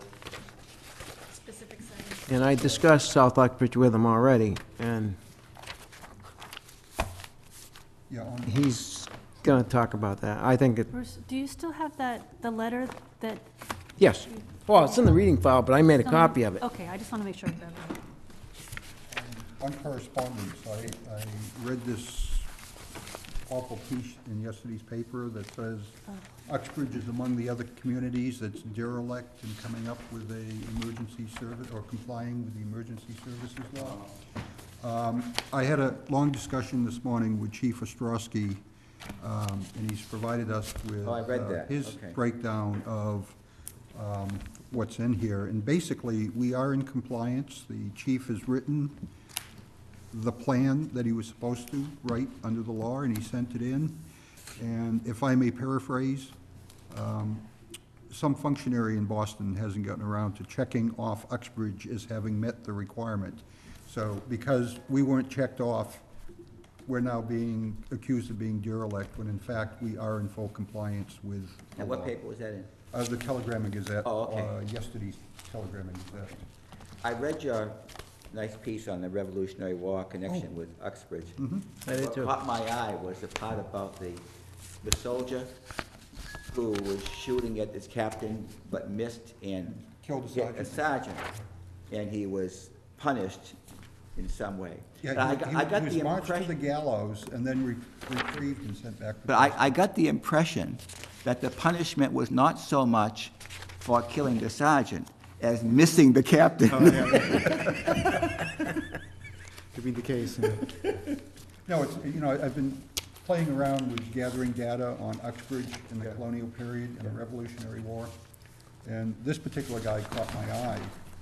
F: Specific settings.
D: and I discussed South Uxbridge with him already, and
I: Yeah, on,
D: he's gonna talk about that. I think it,
B: Bruce, do you still have the letter that?
D: yes. Well, it's in the reading file, but I made a copy of it.
B: Okay, I just want to make sure I got it.
I: on correspondence, I read this awful piece in yesterday's paper that says Uxbridge is among the other communities that's derelict in coming up with a emergency service, or complying with the emergency services law. I had a long discussion this morning with Chief Ostrowski, and he's provided us with
E: Oh, I read that.
I: his
E: Okay.
I: breakdown of what's in here. And basically, we are in compliance. The chief has written the plan that he was supposed to write under the law, and he sent it in. And if I may paraphrase, some functionary in Boston hasn't gotten around to checking off Uxbridge as having met the requirement. So because we weren't checked off, we're now being accused of being derelict, when in fact we are in full compliance with the
E: And
I: law.
E: what paper was that in?
I: The Telegram and Gazette.
E: Oh, okay.
I: Yesterday's Telegram and Gazette.
E: I read your nice piece on the Revolutionary War connection with Uxbridge.
D: I did
E: What
D: too.
E: caught my eye was the part about the soldier who was shooting at this captain but missed and
I: Killed a
E: hit
I: sergeant.
E: a sergeant, and he was punished in some way.
I: Yeah,
E: But I got
I: he was
E: the
I: marched to the
E: impression,
I: gallows and then retrieved and sent back to
E: but I got the impression that the punishment was not so much for killing the sergeant as missing the captain.
A: Could be the case, yeah.
I: No, it's, I've been playing around with gathering data on Uxbridge in the colonial period and the Revolutionary War, and this particular guy caught my eye.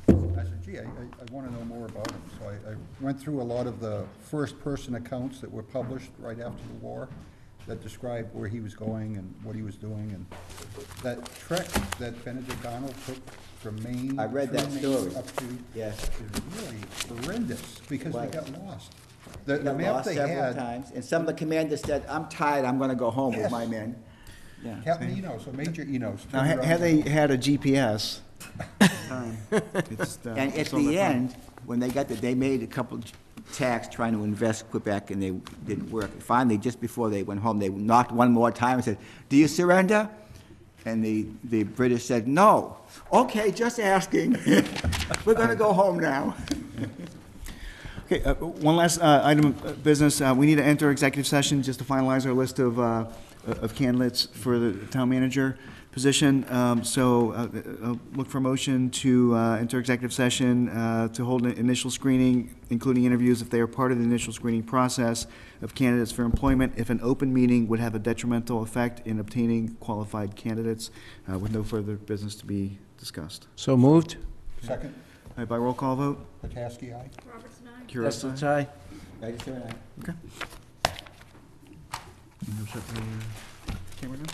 I: I said, gee, I want to know more about him. So I went through a lot of the first-person accounts that were published right after the war that described where he was going and what he was doing, and that trek that Benedict Arnold took from Maine.
E: I read that
I: through Maine
E: story.
I: Up to,
E: Yes.
I: is really horrendous, because they
E: Right.
I: got lost. The
E: Got
I: map
E: lost
I: they
E: several
I: had,
E: times, and some of the commanders said, I'm tired, I'm gonna go home with my men.
A: Yeah.
I: Captain Enos, or Major Enos.
A: Now,
I: turned around
A: had
I: and
A: they had a GPS, it's,
E: And at
A: solved
E: the
A: their problem.
E: end, when they got they made a couple attacks trying to invest Quebec, and they didn't work. Finally, just before they went home, they knocked one more time and said, "Do you surrender?" And the British said, "No." "Okay, just asking." "We're gonna go home now."
A: Okay, one last item of business. We need to enter executive session just to finalize our list of candidates for the town manager position. Look for a motion to enter executive session to hold an initial screening, including interviews if they are part of the initial screening process of candidates for employment, if an open meeting would have a detrimental effect in obtaining qualified candidates, with no further business to be discussed.
D: So moved?
I: Second,
A: All right, by roll call vote?
I: Potaski, aye.
F: Robertson, aye.
A: Kuros,
D: Desilets,
A: aye?
D: aye.
E: Bagdasarian, aye.
A: Okay. You shut the camera down?